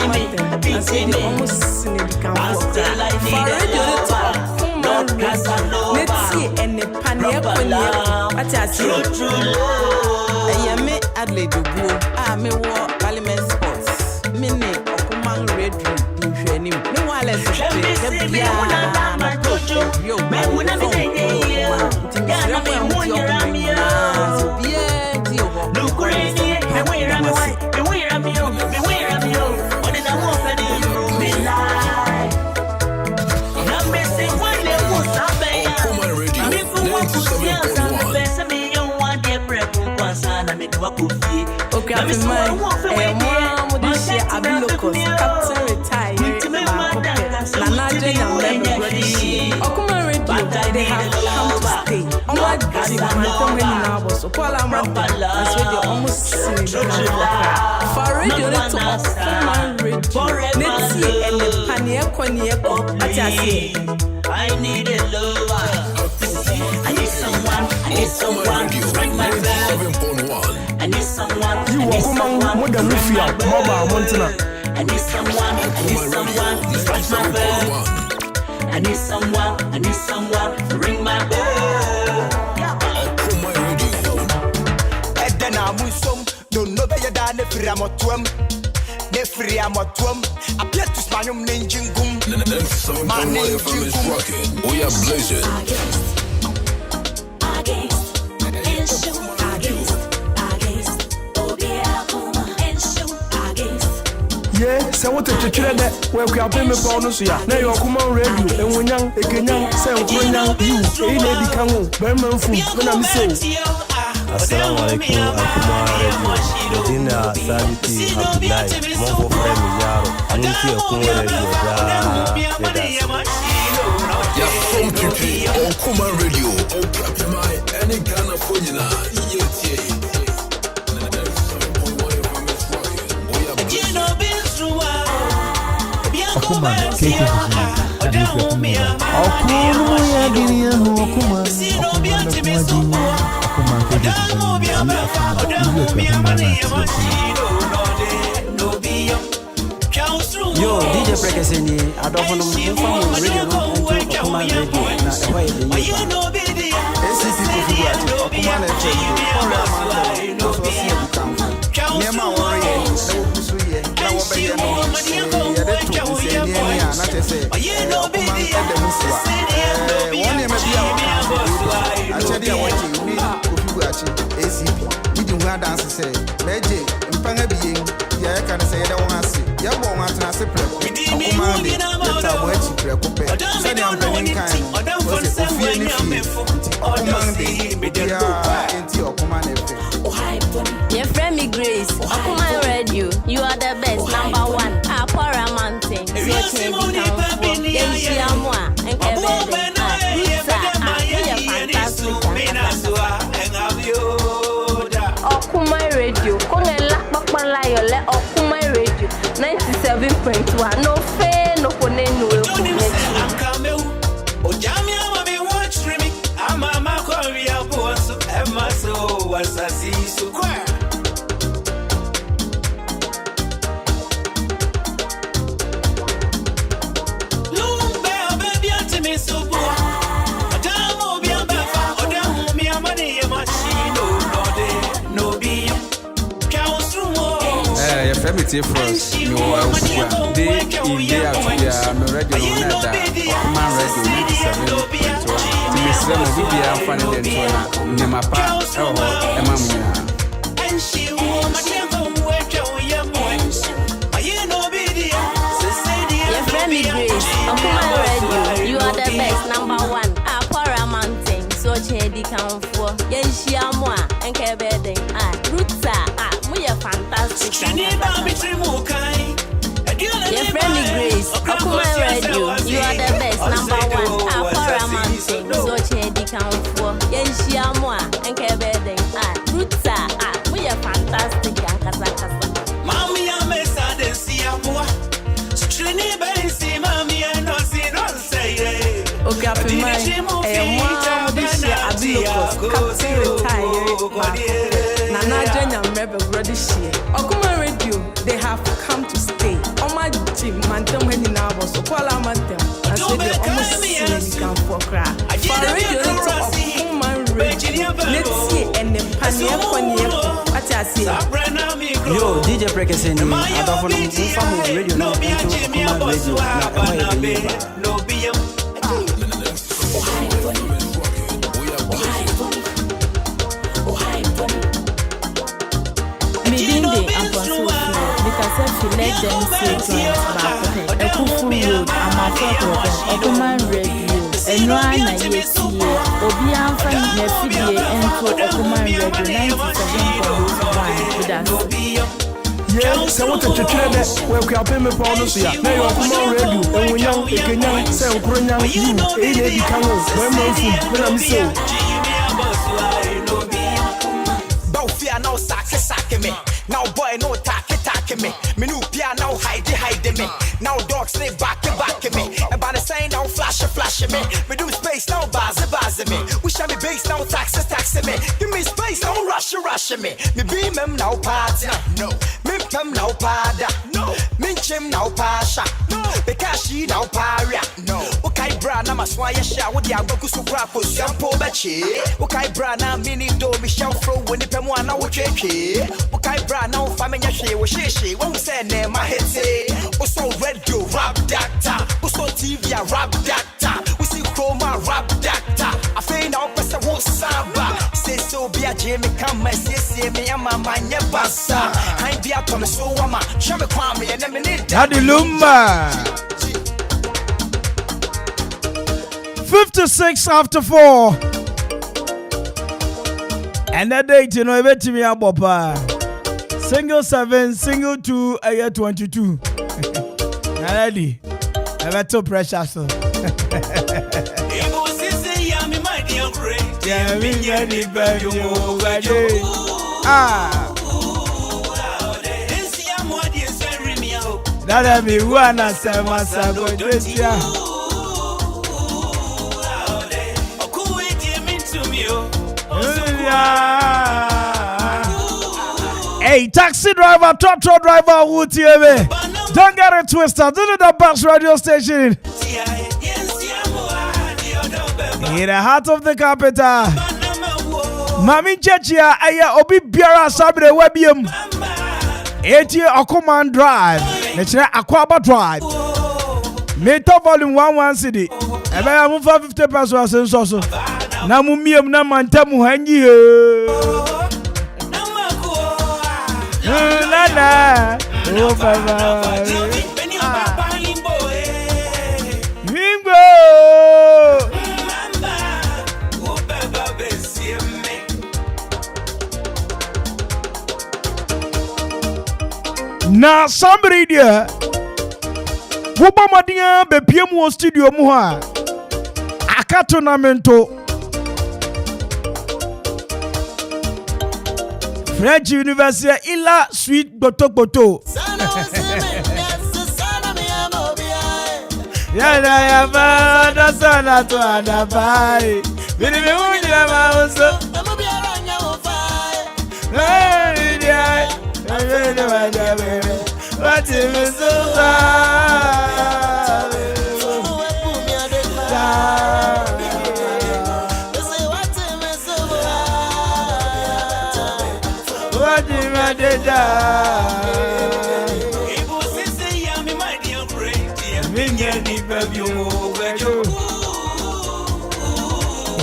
and say they almost in the camp. For radio, let's see, and the Pania, what I see. I am A.K.A De Phynest. I war Parliament Sports. Mini Okoman Radio. No let's Captain Mine, Mom, this year, Abilocos, Captain Retired, Nana Jane, and Lemon Brody. Okoman Radio, they have come to stay. On my dream, Mantom Henry so Paula Mamba, as radio almost seen for radio to Okoman Radio. Let's see, and the Pania Quaniaco, I need a lover. I need someone. Bring my bell. I need someone. You walk among more than Rufia, Mama Montana. I need someone. Bring my bell. I need someone. Ring my bell. Okoman Radio. Edena Musom, don't know better than the Framatum. The Friamatum, appear to Spanium Ninjingum. My name is rocking. We are blazing. Yeah, so what to try that where we are paying me for no suya. Now you come on radio and when young, a Kenyan, say young, you, a lady Kango, Berman food, when I'm saying. Assalamu alaikum Okoman Radio. Dina Sabiti Abdullahi, Mongo Fremi Yaro, Aninti Okoman Radio. Yeah, from TP, Okoman Radio, Okapimai, any Ghana Fujina, Okoman, K.A. Yo, DJ Prekeseni, I don't want to move from radio to Okoman Radio. Okoman Your friend me Grace, Okoman Radio, you are the best, number one. A.K.A Mountain, so Okoman Radio, Okoman Radio, 97.1. No fair, no phone, no. Family first, no, they in there, I'm ready on that. Okoman Radio 97.1. To be slim, we be funny than Nemapa, Emamia. Your friend me Grace, Okoman Radio, you are the best, number one. A.K.A Mountain, so Chedi count for Yenshiamwa and Kebede. Ruta, we are fantastic. Your friend me Grace, Okoman Radio, you are the best, number one. A.K.A Mountain, so Chedi count for Yenshiamwa and Kebede. Ruta, we are fantastic. Mommy, I'm a sad and see a boy. Trini Bensi, Mammy, and no see, no say. Okay, I'm this year, Abilocos, Captain Retired, Nana Jane and Rebel Brody Shea. Okoman Radio, they have come to stay. On my team, Mantom Henry so Paula Mantem, and so they almost see me for cry. For radio, Okoman Radio, let's see, and the Pania Quaniaco, what I say. Yo, DJ Prekeseni, I don't want to move from radio to Okoman Radio. Because if you let them say things back, a Kufu Road, I'm a Okoman Radio, Enwa na yetie obi amfa na fidie ento Okoman Radio 97.1 with us. Yes, I want to check that where we are paying me for this year. Now you are Okoman Radio, and when young, you can say Okoman, you, A.K.A De Phynest, when I'm so. Bofia no sake me. Now boy no take me. Me new pia now hide me. Now dogs stay back me. About the sign now flash me. Me do space now buzz me. We shall be base now tax me. Give me space now rush me. Me beam him now party. No. Me pem now pada. No. Me chim now pasha. No. Because she now paria. No. Okay bra na maswaya sha with the agogo so bra for sample bechi. Okay bra na mini do me shout throw when the pem one now checky. Okay bra now family she we she when we say name my hit say. Also radio rap data. Also TV rap data. We see chroma rap data. I feel now person won't samba. Say so be a Jimmy come say me and my man bassa. I be a come so wama. Show me Kwame and them need Daddy Lumba. 56 after 4. And that date, you know, I bet me about single 7, single 2, a year 22. Already, I bet too precious. Yeah, me ready, baby. That me wanna say my sago this year. Hey, taxi driver, tractor driver, would you be? Don't get it twisted. This is the best radio station in the heart of the capital. Mami Chechia, Aya Obi Biara Sabre Webium. A.K.A Okoman Drive. Let's Akwaaba Drive. Meta volume 11 CD. Ebe ya mufa 50 pesos asenso. Na mumiem na mantamu hangi. Na. Oh baba. Mingo. Na somebody there. Wuba madia be PM studio mu ha. Aka tournament. French University Ila Suite Botokoto. Ya ba da sana to adabai. Bini me unja ma uso. What is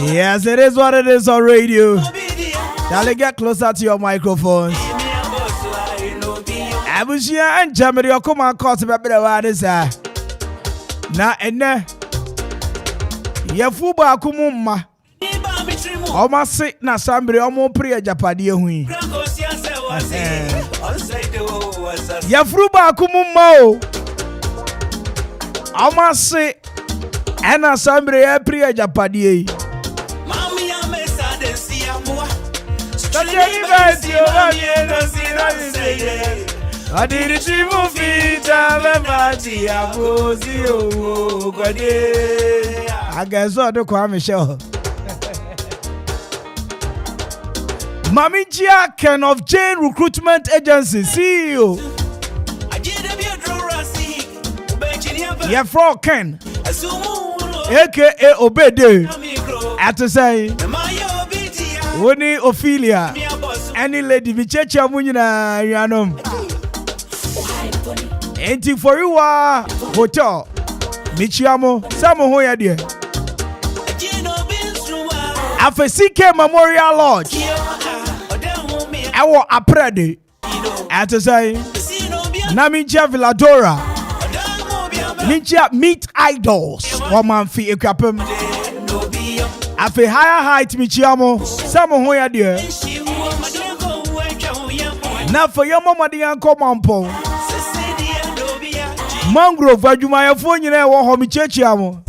Yes, it is what it is on radio. Shall get closer to your microphones? Abushia and Jamie Okoman Akwaaba better what is that? Na ene Yafuba akumumma Oma sit na sambri omo priya japadi hui Yafuba akumumma o Oma sit na sambri priya japadi Mami amesa densi amwa Tajeni basi o no si Adiri chimu fita memati abuzi o kwade Agazo do Kwame show Mami Jia Ken of Jane Recruitment Agency CEO Yefro Ken A.K.A Obede at say Woni Ophelia any lady vichecha munyina yanom Enti for you hotel Michiamo Samo Hoya dear Afe CK Memorial Lodge Ewo Aprede At say Nami Villadora Ninja meet idols. Woman fi ekwapem. Afi higher height michiamo. Samo hoya dear. Now for your mama the uncle Mampo. Mangrove adwuma yefo nyina wo ho mi chechiamo.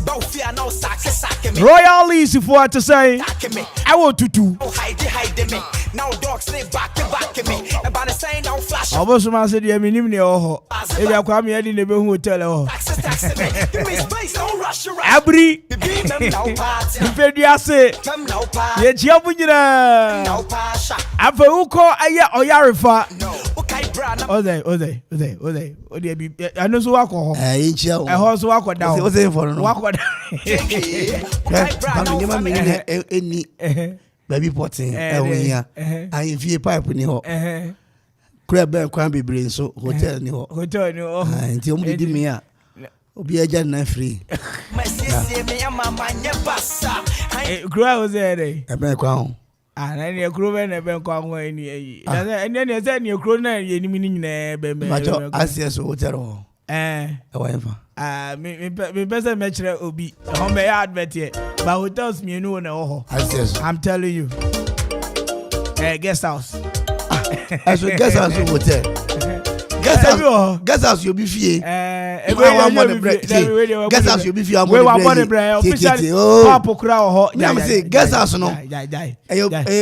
Royal Lease for to say I want to now dogs stay back me. About the saying don't flash. I was man said you minim ne ho. E bia kwa me adi ne be hotel ho. Abri. Impediase. Ye chiabu nyina. Afa uko aya oyarefa. Ode bi anu so wako ho. Chia ho. E ho so wako down. O say for no. Wako down. Nyama me ni baby potting here. I vie pipe ni ho. Crab kwan bebre so hotel ni ho. Hotel ni ho. Nti omu di me a obi aja na free. Crab was there. E ben kwan. Na ni ekro be na ben kwan ho ani yi. Na say ni ekro na ye ni mi nyina be me. Macho access hotel ho. Whatever. Me better match obi. Home be advert here. But hotels me no na ho. I'm telling you. Guest house. As we guest house hotel. Guest house you be fee. Guest house you be fee. We want bread. Officially. Papa kura ho. Na me say guest house no.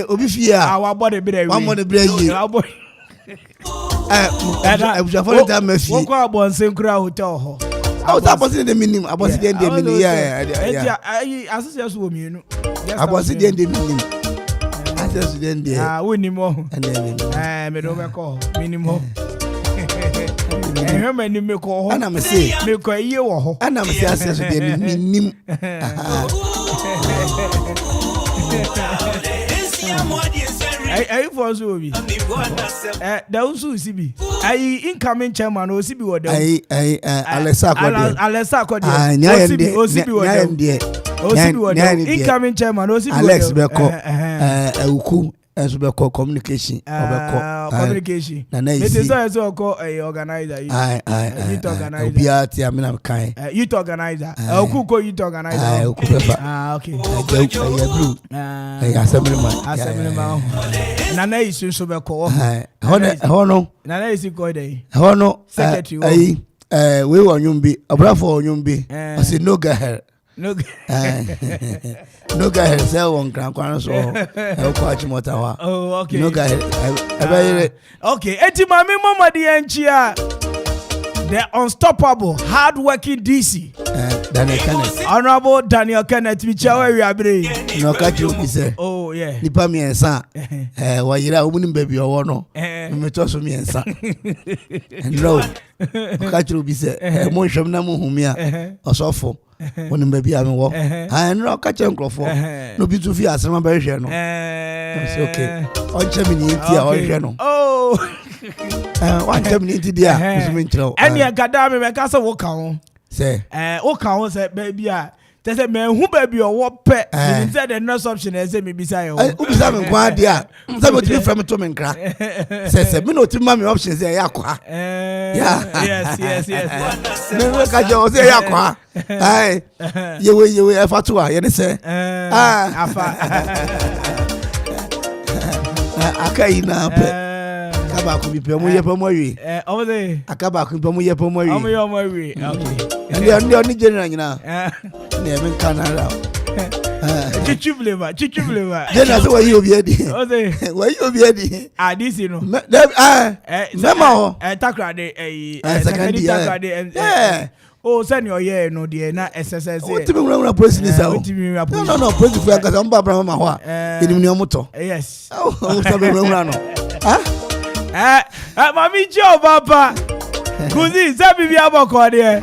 Obi fee a. Our body bread. One money bread ye. What about Senkura Hotel? I was about the minimum. I was the minimum. Yeah. I said, woman. I was the minimum. I said, then there. Winimo. And then, me don't call minimum. And many me call, and I'm say, make a year or and I'm saying, minimum. I was Obi. Those who see I incoming chairman or CB or Alessa incoming chairman or Alex Beko Uku as we call communication. Communication. It is also called a organizer. Youth organizer. Youth organizer. Okuko youth organizer. Okay. Assemblyman. Nana is so be called. Hono. Nana is called day. Hono. Secretary. We want Yumbi. Abrafo Yumbi. I said no girl. No guy sell one crown so oh okay no guy okay eti mami mama di enchia the unstoppable hard-working DC Daniel Kenneth Honorable Daniel Kenneth Michael we abre no catch you say oh yeah nipa mi ensa wa yira omunim baby owo no me to so mi ensa no catch you say mo hwem na mo humi a osofo onim baby am wo no catch enkrofo no bi tu fi asema ba hwe no it's okay on chemi ni ntia o hwe no oh one time ni nti dia musume nkyerɛ ɛne agada me ka sɛ wo ka ho sɛ wo ka ho sɛ baby a te sɛ me hu baby o pɛ ni sɛ the next option is say me bisa yo wo bisa me kwa dia sɛ me tiri from to me nkra sɛ me no tiri ma me option sɛ ya kwa yes me ka je o sɛ ya kwa ai yewe efa to a ye ne sɛ afa akai na pɛ akaba ko bi pe mo ye pe mo wi o de akaba ko pe mo ye pe mo wi o mo ye mo wi okay ndi oni general nyina na e men kanara chichu flavor general so wayi obi edi o de wayi obi edi this you know mema ho takra de second takra de oh send your year no de na SSS o timi wura police ni sa no police fu akasa mba bra ma ho a enim ni omoto yes o sabe wura no mami jo papa kuzi sabi bi aboko de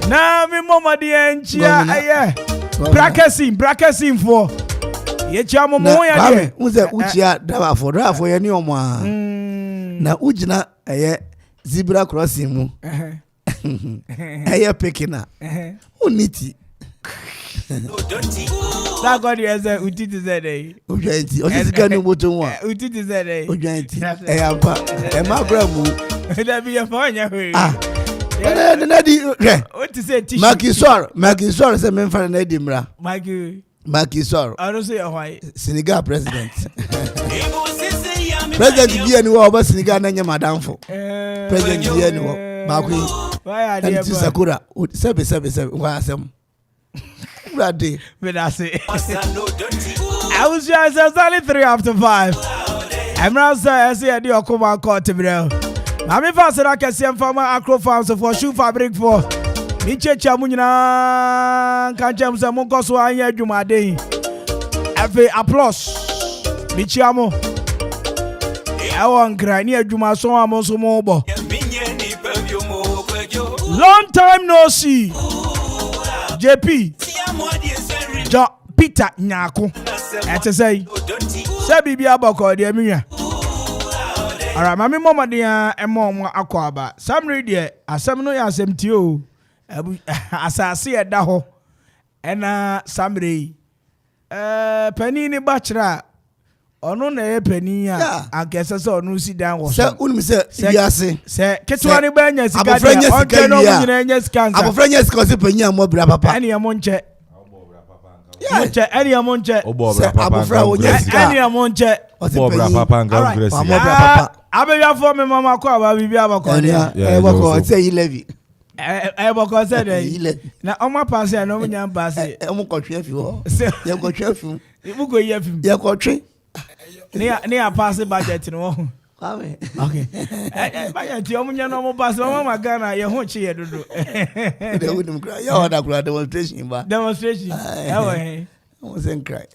na mi mama de enchia aye bracketing for ye chia momo ya de unze uchia driver ye ni omo a na ugina aye zebra crossing mu aye pekina uniti that God is a utiti zede ujanti o ti ganu moto wa utiti zede ujanti e amba e ma bramu da bi ya fa nya hwe What is it? Makisor say men for na di mra. Makisor. I don't say why. Senegal president. President bi eni wo oba Senegal na nya madam fo. President bi eni wo. Makui. Why are they? Sakura. Sebe. Why asem? Brady. But I say. I was just exactly 3 after 5. I'm now say I the Okoman Akwaaba. Mami fast na kese farmer Acro farms for shoe fabric for. Mi checha mu nyina kan chem se mu koso anya adwuma den. Efe applause. Mi chiamo. I want granny adwuma so amoso mo bo. Long time no see. JP. Jo Peter Nyako. Ete say. Se bibi abako de miya. Alright, mami mama dia emo Akwaaba. Sam ready asem no ya asem ti o. Asase e da ho. Ena samre. Pani ni bachra. Ono na e pani a ankese se onu si dan wo. Se unu se wiase. Se ketwa ni ba nya sika dia. Onke no mu nyina nya sika nsa. Abofra nya sika se pani mo bra papa. Ani amo nche. Monche, any amonche. Abofra wo nya sika. Any amonche. Bobra papa ngam gresi. Bobra papa. Abeya for me mama Akwaaba bibi abako dia. E bako say levy. Bako say dey. Na oma pass e no nya pass e. E mo kotwe afi ho. Ye kotwe afi. Ibu go ye afi. Ye kotwe. Ne a pass budget no. Kwame. Okay. Budget yo munya no mo pass mama Ghana ye ho chi ye dodo. They wouldn't cry. You order cry demonstration ba. Demonstration. I wasn't cry.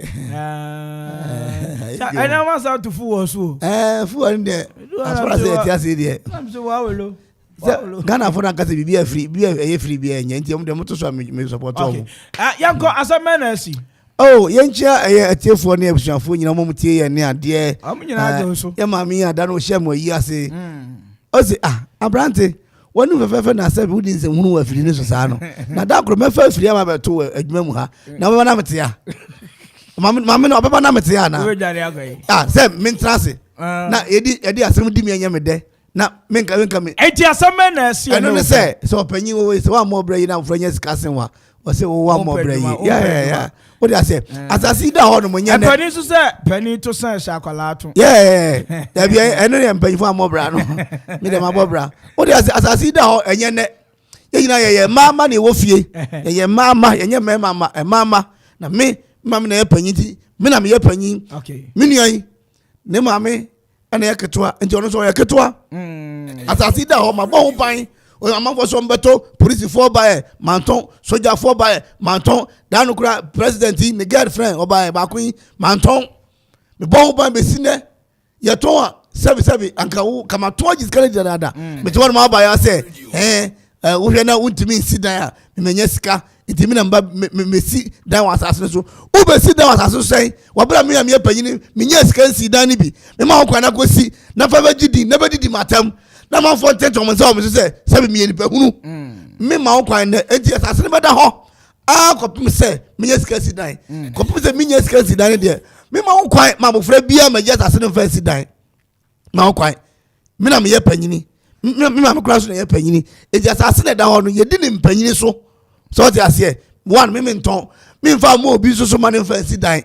I know myself to fool so. Fool in there. As far as I say there. I'm so wow. Ghana for na kase be free, be free be enya nti dem to so me support. Okay. Yanko asamena. Oh, yencha atiefo na ebusuafo nyina mo mutie ye ne ade. Am nyina ade so. Ye maami ada no hye mo yi ase. O se abrante wonu fefefe na sabe wudi nse hunu wa firi ne so saa no. Na da kro mefa firi ama beto adwuma mu ha. Na baba na mete ya. Maami na baba na mete ya na. We jare agai. Se mentrase. Na edi asem di me anya me de. Na menka me. Eti asamena si no. Eno se opanyi wo se wa mo bra yi na mfranya sikasen wa. O se wo wa mo bra yi. Yeah. What do I say? As I see that one, when you're penny to say, penny to say, Shakalato. Yeah, I know I'm paying for more brand. Me, my bobra. What do I say? As I see that, and you're net. You mamma, you wolf ye, and your mamma, and your mamma, and mamma. Now, me, mamma, penny, me, I'm your penny. Okay. Mini, ne mammy, and a catua, and Jonas or a catua. As I see that, my bone pine. Among for some better, police 4 by Manton, soldier 4 by Manton, down president in the girlfriend or by Bakui, Manton, the bomb by Messina, Yatoa, 77, and come out towards his colleague. But one more by us say, we are now want to mean sit there, Meneska, it mean me see down assassin. So, Uber sit down as I say, what me am here paying, Minas can see Danny B. The man can go see, never did matter. Na man for 10 to myself say 7 million pe hunu me ma kwan na enti asase be da ho kopim say me yesika si dan kopim say me yesika si dan de me ma kwan ma bofra bia ma asase no fa si dan ma kwan me na me ye panyini me ma me kra so na ye panyini enti asase na da ho no ye di ni panyini so ti ase one me nton me fa mo obi so ma ne fa si dan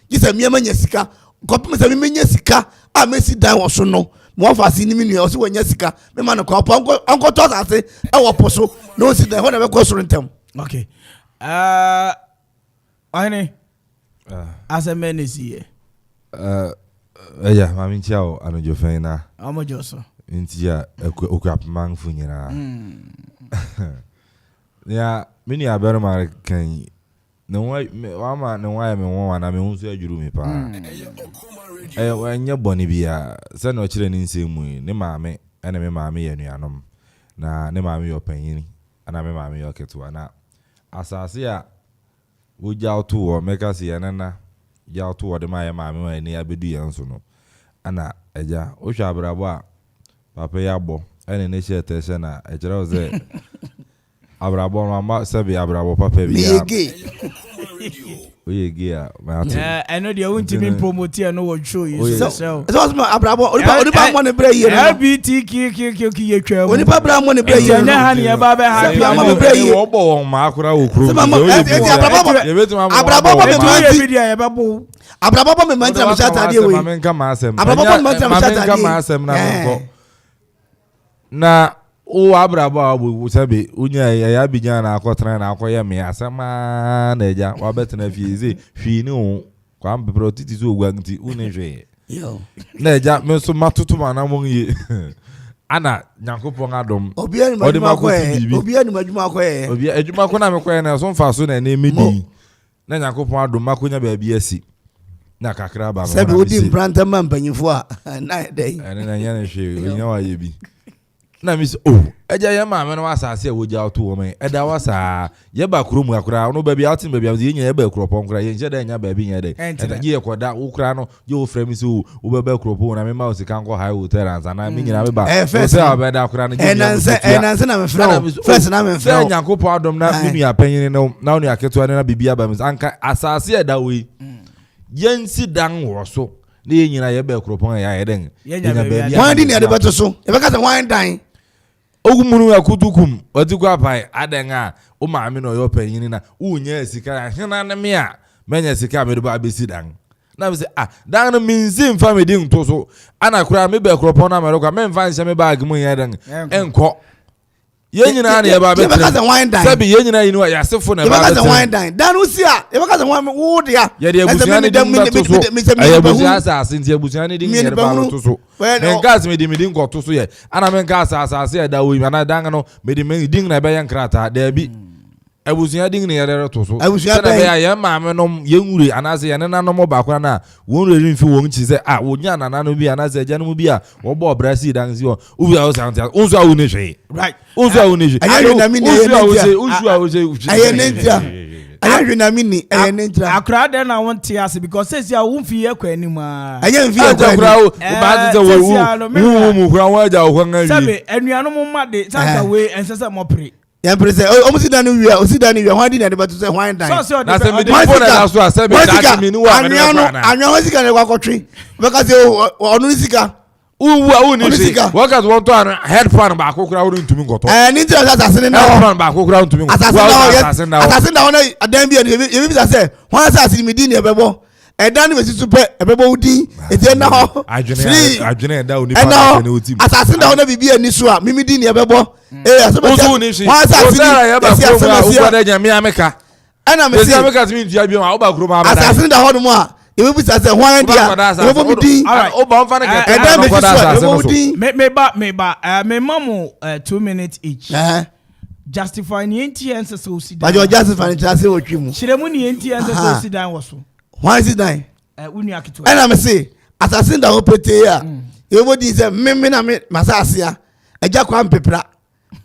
ji say me ma yesika kopim say me yesika a me si dan wo so no mo fa si ni minu o se wanya sika me ma no kwa anko to ase e wo poso no si den ho na be ko so ntem. Okay. Ane as a man is here. Yeah, mami chao anojo fena. Amo joso. Intia okuap manfu nyina. Ya mini abere ma kan no wa ma no wa me won na me hu so adwuru mi pa. Wanya boni bia se no kire ni nsemu ne maame ene me maame ye nuanom na ne maame yo panyini ana me maame yo ketua na asase a woja oto wo meka se yanana ja oto wo de ma ye maame wa ni abedu ye nso no ana eja wo hwa abrabo a papa ya bo ene ne che tese na ejere o ze abrabo mama se bi abrabo papa bi ya Oye gear. I know the only team promote here no one show you. So my abrabo onipa money break here. LBTQ onipa bra money break here. Na hani e ba be happy. Money break here. Wo bo won ma akura wo kuro. Abrabo me manti. Abrabo me manti am shata dey we. Abrabo me manti am shata dey. Na o abrabo abu sabe unya ya binya na akotran na akoye me asema na eja wa betena fieze hwi ni o kwa mpepro titi so ogwanti unehwe yo na eja me so matoto mana mo ye ana nyankopon adom obi ani maduma ko obi adwuma ko na me ko na so mfa so na na emedi na nyankopon adom makonya ba bi asi na kakra ba no sabe odi branta man panyifo a na dey na nya na hwe onya wa ye bi na mi oh eja ye ma me no asase a woja to wo me eda wasa ye ba kuro mu akura no ba bi outing ba bi ye nya ye ba kuro pon kura ye nje da nya ba bi nya de eta ye koda wo kura no ye wo frame so wo ba kuro pon na me ma o sika nko high hotel ansa na mi nyina me ba first ba da kura no enanse na me first na me first nyankopon adom na mi nua panyin no na oni aketo na bibia ba me anka asase eda we yensi dan wo so na ye nyina ye ba kuro pon ya ye den ye nya ba bi wan di ne de beto so e be ka se wan dan ogumunu akutukum watikwa pai adenga o maami no yo panyin na unya sika hena na me a menya sika me do ba besi dan na me say dan no minzim family nto so ana kura me ba kropon na me ro kwa me mfa nse me bag mu yen dan enko ye nyina na ye ba be sabi ye nyina yinu ya sefo na ba be dan usi a ye baka se wan wo dia ye de abusuani de abusuani asase nti abusuani de ngere ba to so men gas me de nko to so ye ana men gas asase ya da wo na dan no me de men ding na be yan krata da bi abusuani ding na ye to so na be ya ye ma me no ye nwure anase ye na no mo ba kwa na won re mfi won chi se wonya na na no bi anase agya no bi a wo bo brasi dan si o ubi a o santi unso a wo ne hwe right unso a wo ne hwe ayo na mi ne unso a wo se ayo ne ntia ayo na mi ni ayo ne ntia akra den na won tiase because says ya won fi ye kwa anim a ayo fi ye kwa akra o ba te wo mu kura wa ja wo kan awi sabe enuanu mo made sanka we ensese mo pre ya prese o si dan wi o si dan wi hwan di na de beto se hwan dan na se me de phone na so asabe that me ni wa me na anyo sika ne kwa kotwe because onu sika uwu ni sika workers want to headphone ba kokura wo ntumi ngoto ni ti asase na headphone ba kokura ntumi ngoto asase na ona adan bi ye bi say hwan asase mi di ne bebo edan ni besi super ebebo udi ete na ho adwene eda oni pa na otim asase na ona bibi ani so a mimi di ne ebebo asase hwan asase ya ba ko da nya mi ameka ana me si ameka timi ntia bi ma wo ba kuro ma ba asase na ho no mo a e bi sa say hwan dia ebebo mi di o ba mfa na ke edan me so ebebo di me mamu 2 minutes each justify ni entience so si dan ba justify ni trase o twi mu chiremu ni entience so si dan wo so why is it dying unu akitu and I say assassin da opete ya ebo di say me na me masase ya eja kwa mpepra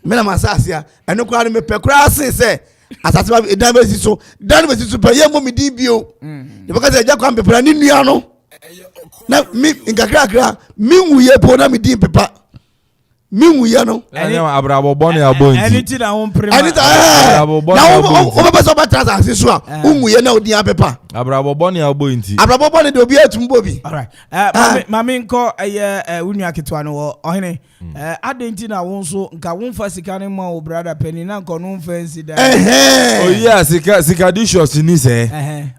me na masase ya eno kwa me pekra say assassin ba dan be si so pe ye mo mi di bio de because eja kwa mpepra ni nua no na mi nkakra mi wuye po na mi di pepa mi wuye no anya abrabo boni abonti anything na won prema abrabo boni o be so ba transaction so a wuye na odi apepa abrabo boni abonti abrabo boni de obi atumbo bi all right mami nko unu aketwa no ohene adenti na won so nka won fa sika ne ma o brother penny na nko no fancy da oh yeah sika dishos ni se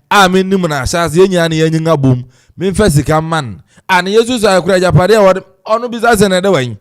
amen nim na chance yenya na yenyin abom me fa sika man an yesus akura japade onu bizase na de wan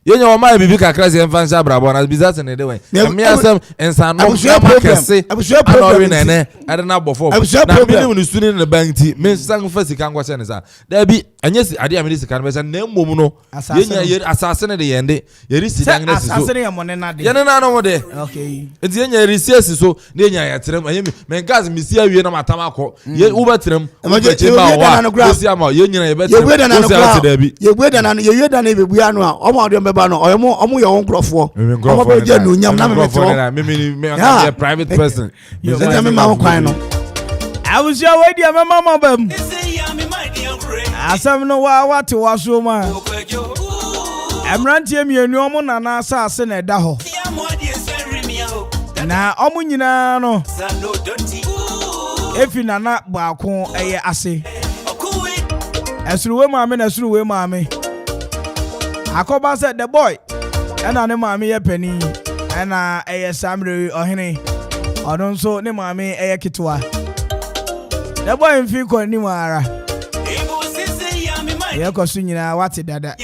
yenya o ma bibi kakra se mfa nsa brabo na bizase na de wan me asem ensa no makase anori nene ade na bofo na me nim ni suni na banki me sang fa sika ngwa se sa da bi anyesi ade amedi sika no be na mmom no yenya asase ne de yende yeri sidan na siso asase ne yamone na de yene na no mo de okay enti yenya resiesi so na yenya ya trem ayemi me gas mi si awie na matama akọ ye uba trem che ba wa si ama yenya ye betrem o si ati da bi ye gbe da na ye ye da na bebu anu a o ma de mbeba no omo ye won krofo omo be je nu nyam na me metro me a private person me ma kwan no I was your way dear mama bam asam no wa te waso ma emrantie mienu omo na na asase na eda ho na omo nyina no efi nana baako eye ase esruwe maame na esruwe maame akoba said the boy ena ne maame ye pani ena eye samre ohene odon so ne maame eye kitwa the boy mfi ko ni mara ye ko su nyina wate dada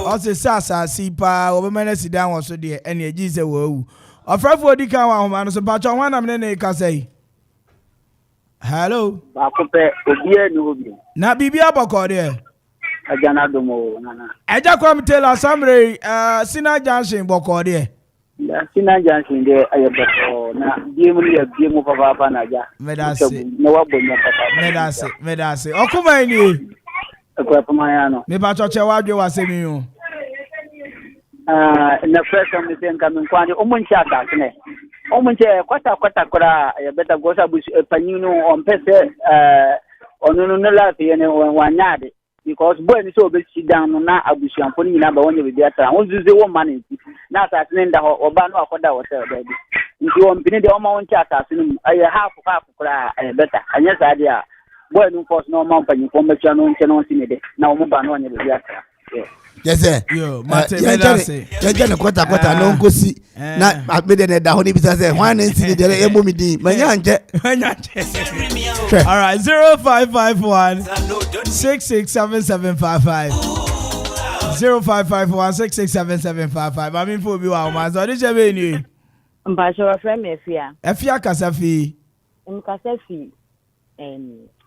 o se sasa sipa obemene sidan wo so de ene agi se wo awu ofrafo odi kan wa homa no so pacho hwana me ne ka sei. Hello. Bakupe obie ni obi. Na bibi aboko de. Ajana domo nana. Eja kwam tela samre Sina Junction boko de. Ya Sina Junction de ayeboko na biemu papa na ja. Medase. Na wabonya papa. Medase. Okuma ni. Ekwa pama ya no. Me ba choche wadwe wasemi yo. Na first time we come kwani omunchi atakne. Omunche kwata kora ya beta gosa busu panyinu ompese onunu no lafi ene wanyade because boy ni so be sidan no na abusu amponi nyina ba wonye bibia tra wonzuze wo man na atasne nda ho oba no akoda hotel baby nti ompini de oma wonche atasne mu aye half kora beta anya sade a boy no force no man panyi ko mecha no nche no ntinede na omo ba no wonye bibia tra. Yes sir. Yo, mate medase. Jeje ne kwata no nkosi na abede ne da ho ni bisa say hwan nti de emo mi din manya nje. All right, 0551 667755. 0551 667755. I mean for bi wa ma so de je be ni. Mbacho wa friend me fia. Efia kasafi. Mkasafi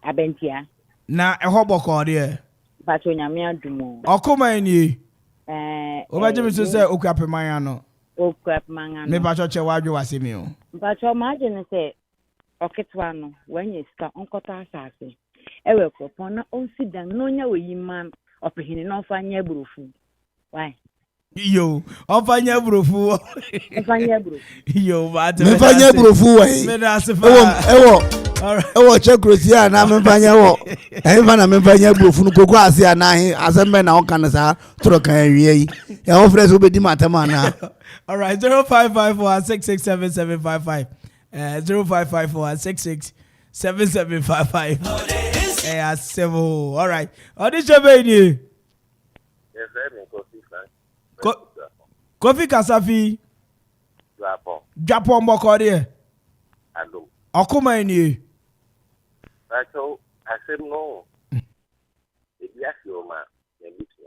abentia. Na ehoboko de. Bacho nyame adumo. Okoma ni. Obaje mi so say okuapemanya no. Okuapemanya no. Me bacho che wadwe wasemi o. Bacho maje ne say oketwa no wanye sta onkota asase. Ewe kopon na onsidan no nya weyiman opehini no fanya burufu. Why? Yo, ofanya burufu. Ofanya burufu. Yo, mate. Me fanya burufu wa. Me da sefa. Ewo. Ewo chekrosia na me fanya wo. Efa na me fanya burufu no kogo ase anahe asembe na oka na sa toro kan wie yi. E ho fresh obedi matema na. All right, 0554667755. 0554667755. Eh, sevo. All right. Audition baby. Yes, I'm Kofi Kasafi. Japon Bokode. Hello. Okuma ni. So I said no. If you ask your man, you beat me.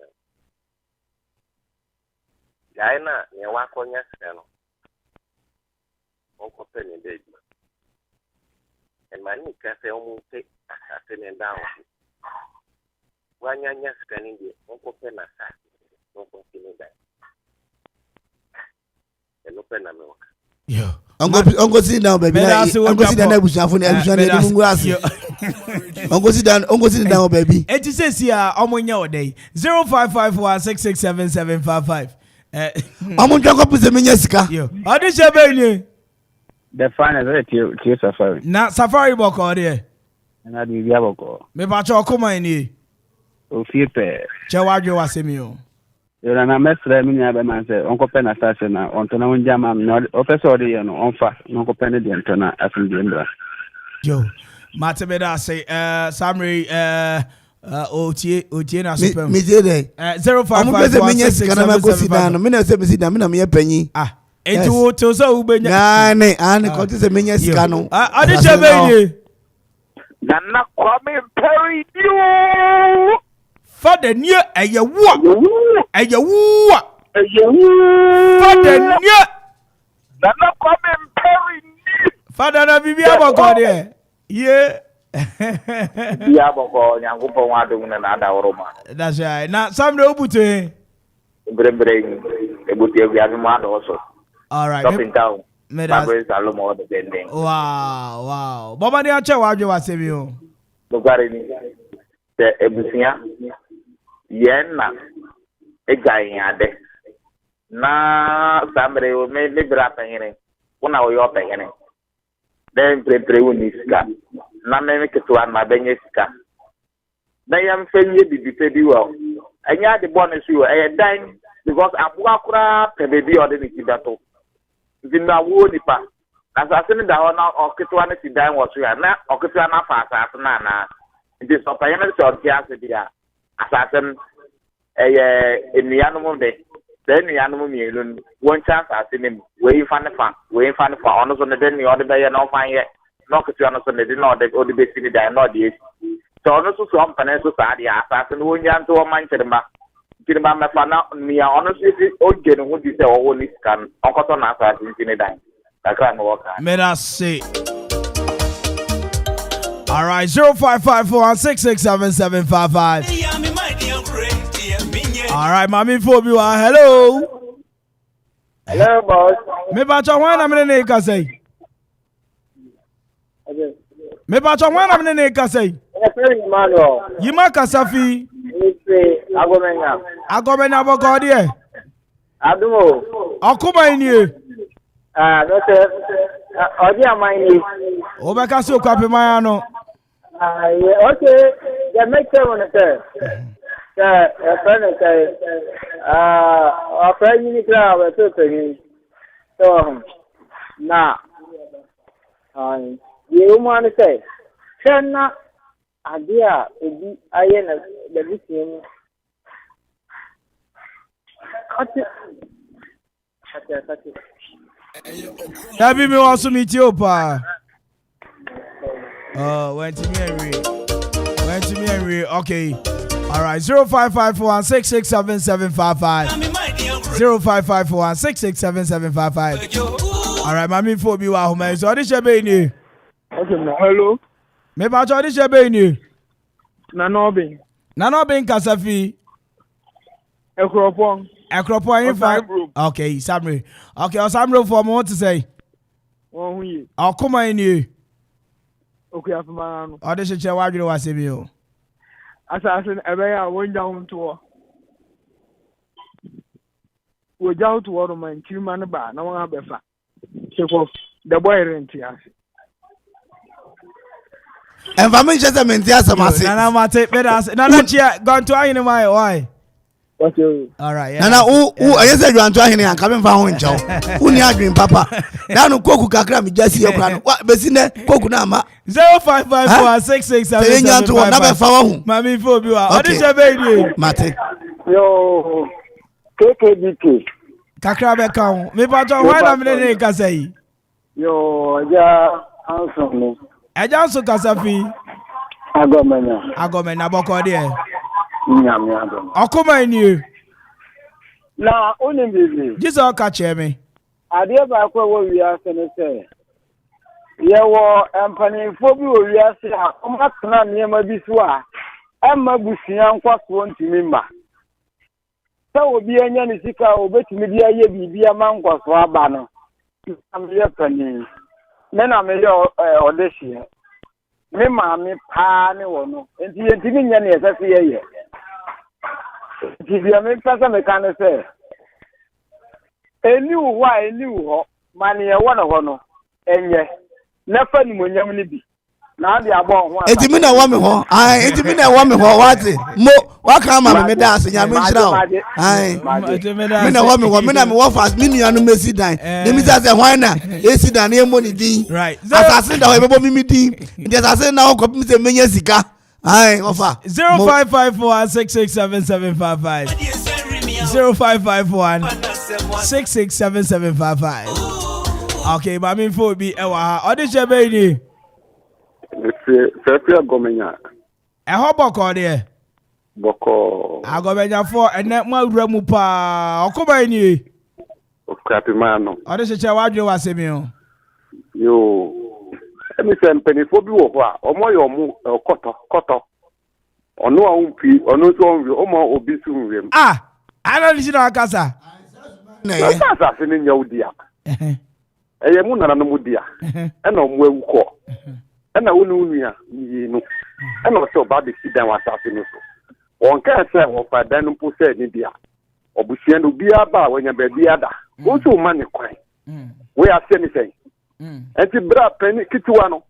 Gaina, you walk on your scan. Uncle Penny baby. And my niece can say almost take assassin down. When you're scanning the Uncle Penny assassin, Uncle Penny that. Yo. Uncle sit down, baby. Uncle sit down, Uncle sit down, baby. It says here, Omonya day 0551667755. Omonja ko pese menyesika. Yo. Audition baby. The final is to Safari. Na Safari boko there. Na di bia boko. Me ba cho okuma ni. O fiepe. Che wadwe wasemi o. Yo na mesra mi nya be man say onko pe na sase na ontona wonja ma no o pe so de ye no onfa onko pe ne de ontona afin de ndra. Yo. Mate be da say Samri otie na super. Me dey there. 0551667755. Me na say me sit down, me na me panyi. Ah. Etu to so ubenya. Ane ko te se menya sika no. Ade che be ni. Nana Kwame Mpere A.K.A. Father near a yawa. Father near. Nana Kwame Mpere. Father na bibi aboko de. Yeah. Bia boko nyangupo wadu na ada oroma. That's right. Na samre obuto. Brebre ebuti bia mi ma do so. All right. Stop in town. Medase Salomo de bending. Wow. Baba ni ache wadwe wasemi o. Bogare ni. The ebusia yenna egai ade na samre o me libra pengene una o yo pengene den pre uniska na me ke to an ma benye sika na yam fenye bibi bi wo anya de bonus wo e dan because abu akura pe bebi o de ni kidato nna wo nipa Assassin down Okitwan si dan was ya na Okitwana fasa na nti so pa yana so tia se dia assassin enianu de then enianu mielu one chance assassin we fan ono so ne den ni ode be ya no fan ye no Okitwana so ne den no de ode be sini dan no de so ono so so ampane so sa dia assassin wo nyan to man chirima me fana mi ya ono so oge no di se wo ni scan onkoto na assassin sini dan. Merci. All right, 0554-667-755. All right, Mami Phobia, hello. Hello, boss. Me bacha wana mene ne kasai. Me bacha wana mene ne kasai. Yima kasafi. Agomenya bokodi. Adumo. Akuma ini. No sir. Odi amani. Obeka so kwape mayano. Yeah, okay. Yeah, make sure on sir. Friend say friend ni kra we so pe. So na you man say na adia ebi aye na the bisim. Ati Yabi me want to meet you pa. Went to me and read. Okay. All right. 0554-667-755. 0554-667-755. All right. Mami Phobia wa home. So this be ni. Hello. Me ba cho this be ni. Na no bin kasafi. Ekropon in fact. Okay, Samri. Okay, Samri for what to say. Come on you. Okay, after this is why you was you. Assassin, I went down to we down to water man, 2 man bar, no one befa. So the boy rent here. And for me, just a mentia, Nana Mate, better. Nana Chia, gone to my why. All right. Nana, I said you are trying and coming from home, Joe. Who near dream, Papa? Now, no cocoa kakra, just your plan. What, Besine, Coconama? 0554-667-755. Mami Phobia. What is your baby? Mate. Yo, KKDK. Kakra Beckham. Me Pacho, why am I in Kasai? Yo, yeah, handsome. I just Kasafi. Agomena Bokodi. Okuma ini. Na only baby. This all catch me. Ade ba kwa wo wi ase say. Ye wo empani fo bi wo wi ase a o ma tena niam bi so a amma busia nkwaso ntimi ma. Sa obi anya ni sika obetimi dia ye bibia ma nkwaso aba no. Am ye pani. Me na me yo odeshi. Me ma me pa ne wo no. Enti nya ne esase ye. If you make person can say, a new why, a new ho, money, a one of honor, and yet, never knew when you be. Now they are born. It's me a woman, it's me a woman, what come on, me dance, and I'm I mean, a woman, I'm off as many on the Messi dine. The Mr. Why not? They sit down here money, right? As I said, I have a meeting, just I said now, copy Mr. Menyasika. Aye, offer 0554-667-755. 0551-667-755. Okay, Mami Phobia, ewa. Odisha baby. Fefia Gomenya. Boko there. Boko. Agomenya for and net my remupa. Okuma ni. Crappy man. Odisha wadjo wasemio. Yo. Emi se mpeni Phobia wo ho omo yo mu koto ono awumpi ono so nwi omo obi su nwem ana ni na akasa na akasa se ni nyawdia eye mu nana no mudia e na omo awuko e na wonu nua yi no e na so ba de sidan wa asase no so won ka se wo fa dan mpo se ni dia obusia no bia ba wanya ba bia da wo so ma ne kwan we ase ni sei enti bra peni kituwa no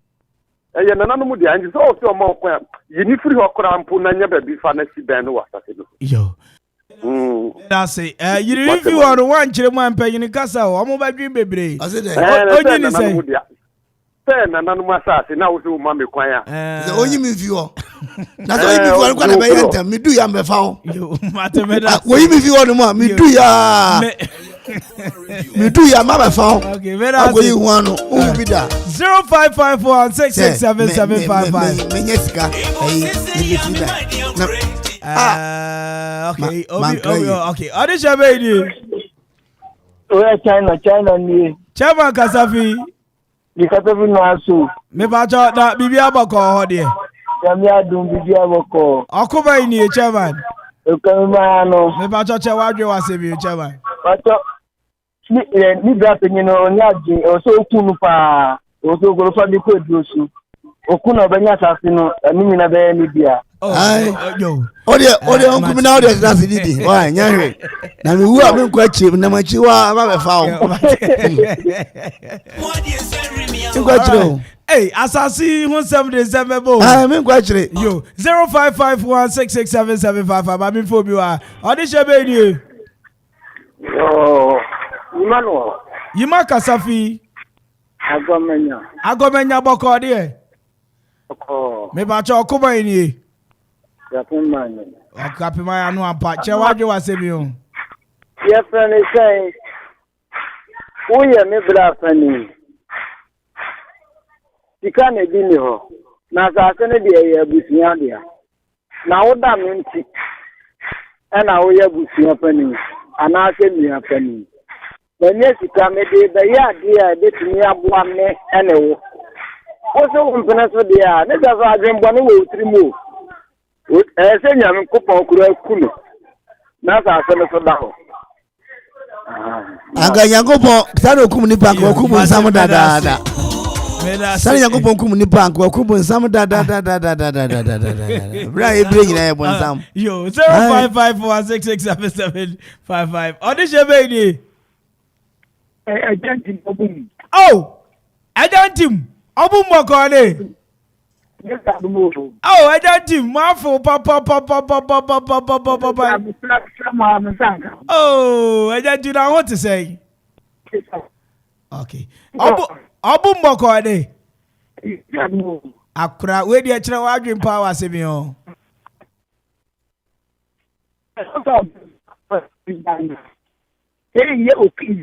eye nana no mu dia nji so o ma okwa yini firi hokora mpo na nya ba bi fa na si ben no wasase no yo That's it. You review on one children paying in Casa, or mobile dream baby. I said, now do Mammy Choir. The only review. That's why I'm going to be me do ya me found. You matter. What you if you want to me do ya? Me do ya mama found. Okay, very good. You want to be that 0554 6677555. Menyesika. Okay. Okay. Adisha baby. Oh, China ni. Chama Kasafi. Ni Kasafi no aso. Me ba cho da bibia bako ho de. Ya mi adun bibia bako. Okuba ni chairman. O kan ma no. Me ba cho che wadwe wase bi chairman. Ba cho ni bra penye no ni aje o so kunu pa. O so goro fa bi ko edusu. Okuna banya sase no ani nyina be ni bia. Yo. Ode onku mi na ode sase didi. Wa nyanwe. Na mi wu a me kwa chi na machi wa ba be fa o. Nkwa chiro. Hey, asasi who 77 bo. Me nkwa chire. Yo, 0551667755. Ba mi fo bi wa. Ode shebe ni. Yo, Emmanuel. Yima Kasafi. Agomenya boko de. Me ba cho okuba ni. Okapi ma anu apa che waje wasemi o. Ye friend say wo ye me bra fani. Sika na bi ni ho. Na asase ne de ye abusuan de. Na wo da me nti. E na wo ye abusuan fani. Ana se mi afani. Na nye sika me de be ya de a betumi aboa me ene wo. Wo so wo mpena so de a ne da so adwembo ne wo utiri mu. Say nyame kopon kura kunu na sa asele so da ho anga nyankopon sare okum ni bank okum nsam da sare nyankopon okum ni bank okum nsam da bra ebre nyina e bonsam yo 0554667755 audition baby agentim obum agentim obum mokone. Oh, I don't think Marfo papa. Oh, I don't know what to say. Okay. Abu Moko de. Akra, where the actual arguing power, Semio. Hey, you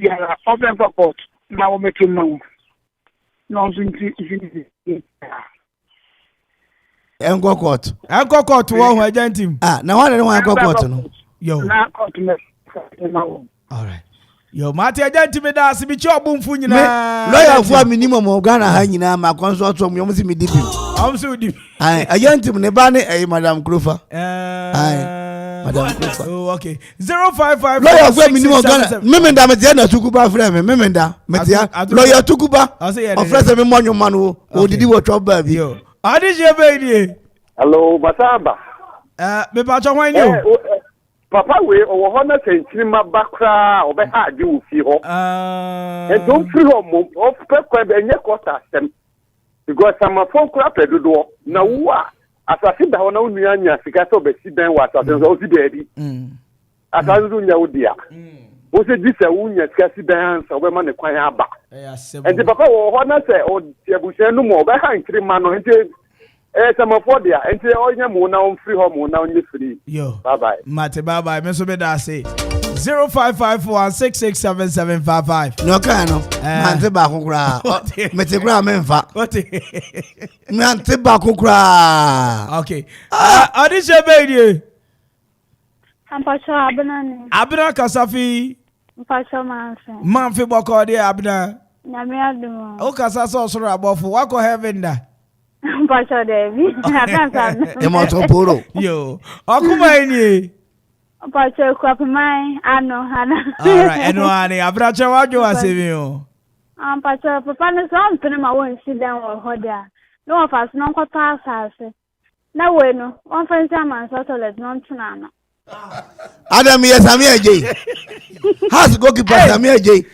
are open for court. Now, make you know. Nonsense. Engo court wo ho agentim na one no engo court no yo na court me all right yo mate agentim da se bi chi obumfu nyina lawyer fu minimum of Ghana ha nyina ma konso to mo si mi dibi so di agentim ne ba ne Madam Krofa Madam Krofa oh okay 055 lawyer fu minimum of Ghana memenda metia na tukuba frame memenda metia lawyer tukuba o frase me monyo manu o didi wo trouble bi yo Adije baby. Hello, Bataba. Me pa cho wan you. Papa we o ho na sentima bakra o be ha di u fi ho. E don fi ho mo o pe kwa be nye quarter sem. Because some phone kra pedodo na wo a asase da ho na unu anya sika so be si ben wa asase so si be di. Asase do nya wo dia. Wo se di se wo nya sika si ben so be ma ne kwan aba. Enti papa wo ho na se o ebusen no mo be ha nkiri ma no enti some for there enti o nya mo na on free ho mo na on free. Yo. Bye bye. Mate bye bye. Me so be da say 0554667755. No ka no. Mante ba ko kura. Mete kura memfa. Mante ba ko kura. Okay. Adisha baby. Ampacho abna. Abna Kasafi. Ampacho manfe boko de abna. Nyame adum. O kasa so soro abofo wako heaven da. Ampacho Devi. Akansa. E mo to poro. Yo. Okuma ni. Ampacho kwapmai ano hana. All right. Eno ani abna cha wajo asemi o. Ampacho papa no so mpene ma won sidan wo hoda. No ofas no nkota asase. Na we no, on fancy man so toilet no ntuna no. Adam yes Sami AJ. Has goalkeeper Sami AJ.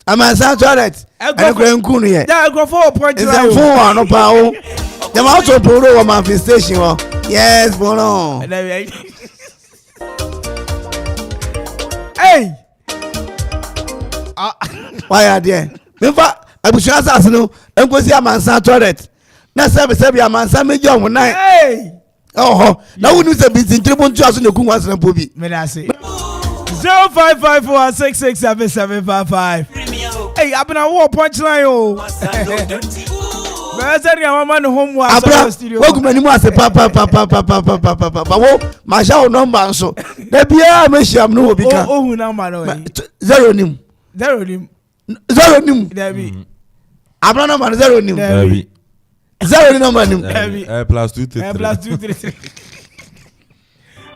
Amansa toilet. And nkunu ye. Da go for point right. Is phone one no pa o. Dem out to poro o manifestation o. Yes, bono. Hey! Why are there? Mefa abusua asase no enkosi amansa toilet. Na sebe amansa meji on nine. Hey! Oh, na wonu se bi ntirebo ntu aso na kunwa asana po bi. Me na say 0554667755. Hey, abena wo punchline o. Bẹ́ẹ̀ sẹ́ni àwọn máa ń home wa sọ́dọ̀ studio. Abra, wọ́n kún mi ní mu ase pa. Wo ma ṣá o nọ́mbà nso. Dẹ̀bi ẹ̀ mi ṣe àmì ní wo bi kan. Ohun nọ́mbà náà yìí. 0 nim. 0 nim. 0 nim. Dẹ̀bi. Abra nọ́mbà ni 0 nim. Dẹ̀bi. 0 ni nọ́mbà nim. Dẹ̀bi. +233. +233.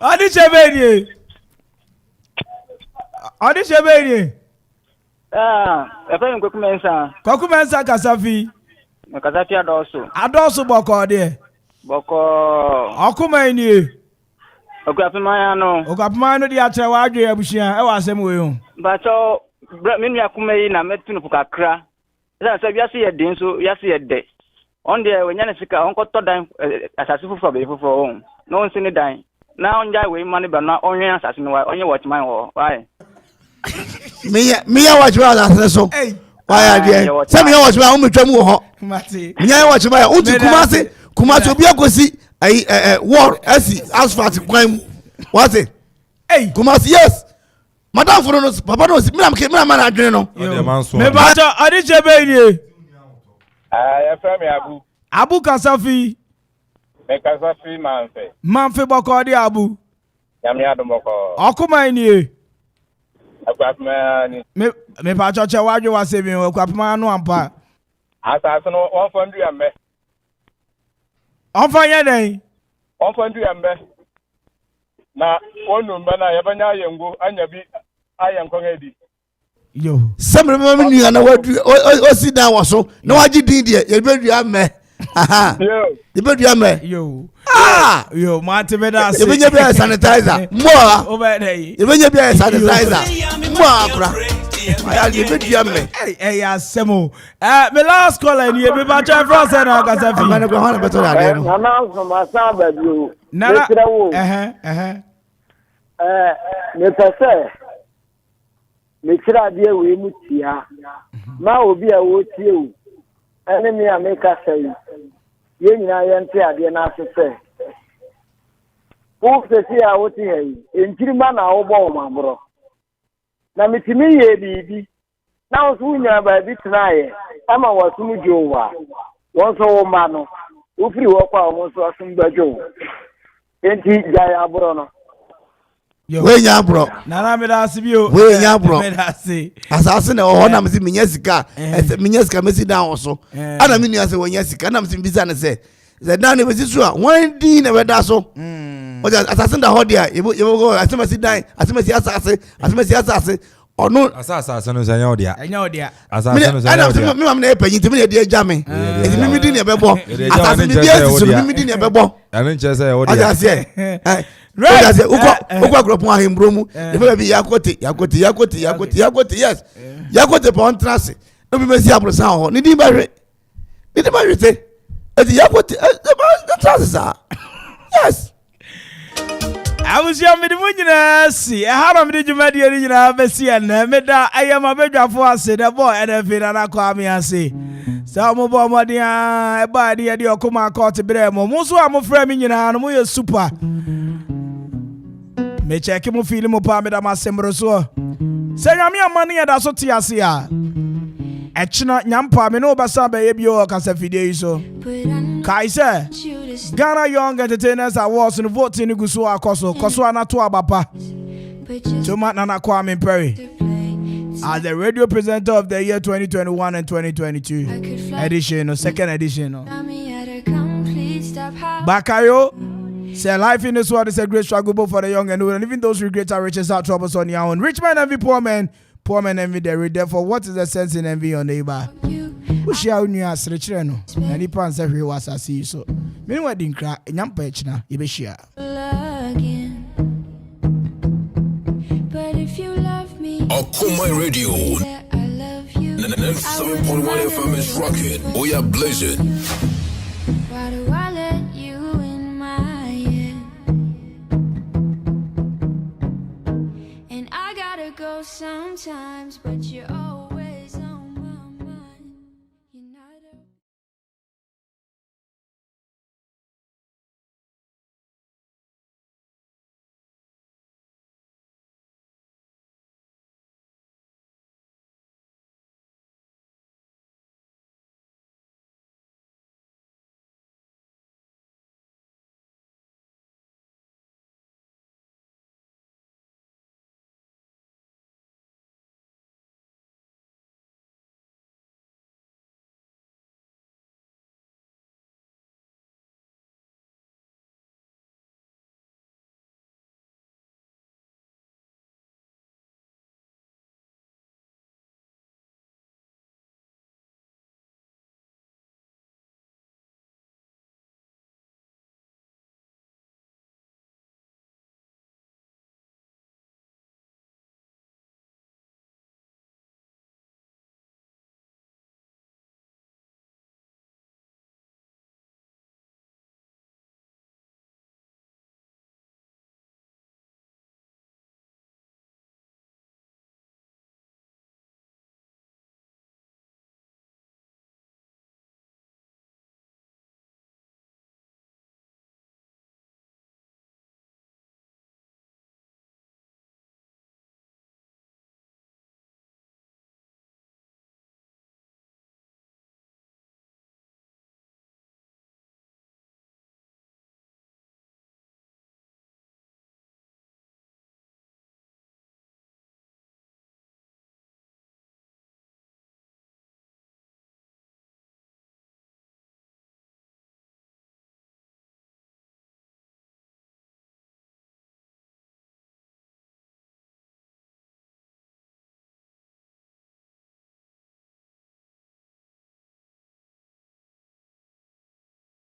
Ọdún ṣe bẹ́ẹ̀ ni e. Ọdún ṣe bẹ́ẹ̀ ni e. Ẹ̀fẹ́ yìí kọ́kú mẹ́sà. Kọ́kú mẹ́sà Kasafi. Kasafi adọ́sù. Adọ́sù bọ̀kọ̀ díẹ̀. Bọ̀kọ̀. Ọkùnrin ni e. Okapimaya no. Okapimaya no di akyerɛ w'adwe abusua ɛwɔ asɛm wɔ yi o. Bàtɔ me nua kuma yi na mɛtu no kakra. Ɛsɛ sɛ wiase yɛ den so wiase yɛ dɛ. Ɔn deɛ wɔnya ne sika ɔnkɔtɔ dan asase foforɔ bɛyɛ foforɔ wɔn. Na ɔnsi ne dan. Na ɔngya wei ma ne ba na ɔnwɛn asase no wa ɔnyɛ wɔtman wɔ wae. Miya watchman asase so. Why are there? Sɛ miya watchman ɔmo twɛm wɔ hɔ. Miya watchman yɛ ɔntu kumase obi akosi ayi wall ɛsi asphalt kwan mu. Wate? Hey, kumase yes. Madam funu no papa no mina ma na adwene no. Me ba to ade che be ni. Ya fra me Abu. Abu Kasafi. Me Kasafi Manfe. Manfe boko de Abu. Ya me ado boko. Okuma ni. Akwapma ni. Me ba cho che wadwe wasebi akwapma no ampa. Asase no won fandu ya me. On fanya den. On fandu ya me. Na wonu mba na yabanya yengo anya bi ayenkon edi. Yo. Semre me ni na wadu o si dan wo so na waji din de ye bedu ame. Aha. Yo. Ye bedu ame. Yo. Ah. Yo, mate be da. Ye benye be sanitizer. Mo. O be dey. Ye benye be sanitizer. Mo abra. Aya ye bedu ame. Hey asemo. Me last call ni e be ba cha from say na Kasafi. Amane ko hana beto da no. Nana so ma sa ba bi o. Nana. Me pese. Me kira die we mu tia. Ma obi a wo tie o. Ene me a me ka sai. Ye nyina ye nte ade na asese. Wo sesi a wo tie yi. Enkiri ma na wo bo ma bro. Na mitimi ye bibi. Na wo su nya ba bi tnaye. Ama wo su mu jowa. Won so wo ma no. Wo firi wo kwa wo so asum gbajo. Enti jaya abro no. We nya bro. Nana me da sibio. We nya bro. Me da se. Asase na ho na mesi minya sika. Minya sika mesi dan so. Ana me nua se wonya sika na mesi bisa ne se. Ze dan ne besi so a wan din na weda so. Oja asase da ho dia yebo go asemesi dan, asemesi asase. Ono asase no sanya odia. Enya odia. Asase no sanya odia. Me mam na e panyin timi na de agya me. Enti mimi din na bebo. Asase mi bia si so mimi din na bebo. Anu nche say odia. Oja se. Oja se uko agropon ahembro mu. E fe bi yakote yes. Yakote pon trase. No bi mesi abrosan ho. Ni din ba hwe. Ni din ba hwe se. Eti yakote trase sa. Yes. I was young with the Munina. See, a haram did you make the original Bessia? Meda, I am a bedroom for us, the boy, and a fit and I call me and say, some of my dear, a body at your Okoman Akwaaba Bremo. Most of my friend in and we are super. Me check him feeling more palm at my sembroso. Say, I'm your money at Asotia. Echina nyampa me no basa be ebio Kasafi so. Kaise Ghana Young Entertainers Awards no voting guso akoso anato abapa. Toma Nana Kwame Mpere as the radio presenter of the year 2021 and 2022 edition, no second edition. No. Bakayo say life in this world is a great struggle for the young and old, and even those regrets are riches are troubles on your own. Rich man envy poor man envy the rich. Therefore, what is the sense in envy your neighbor? Who shall you as rich no? And he pants every was I see so. Meanwhile, didn't cry in your patch now, you be sure. Okoman Radio. 97.1 FM is rocking. We are blazing. Why do I let you in my head? And I gotta go. times, but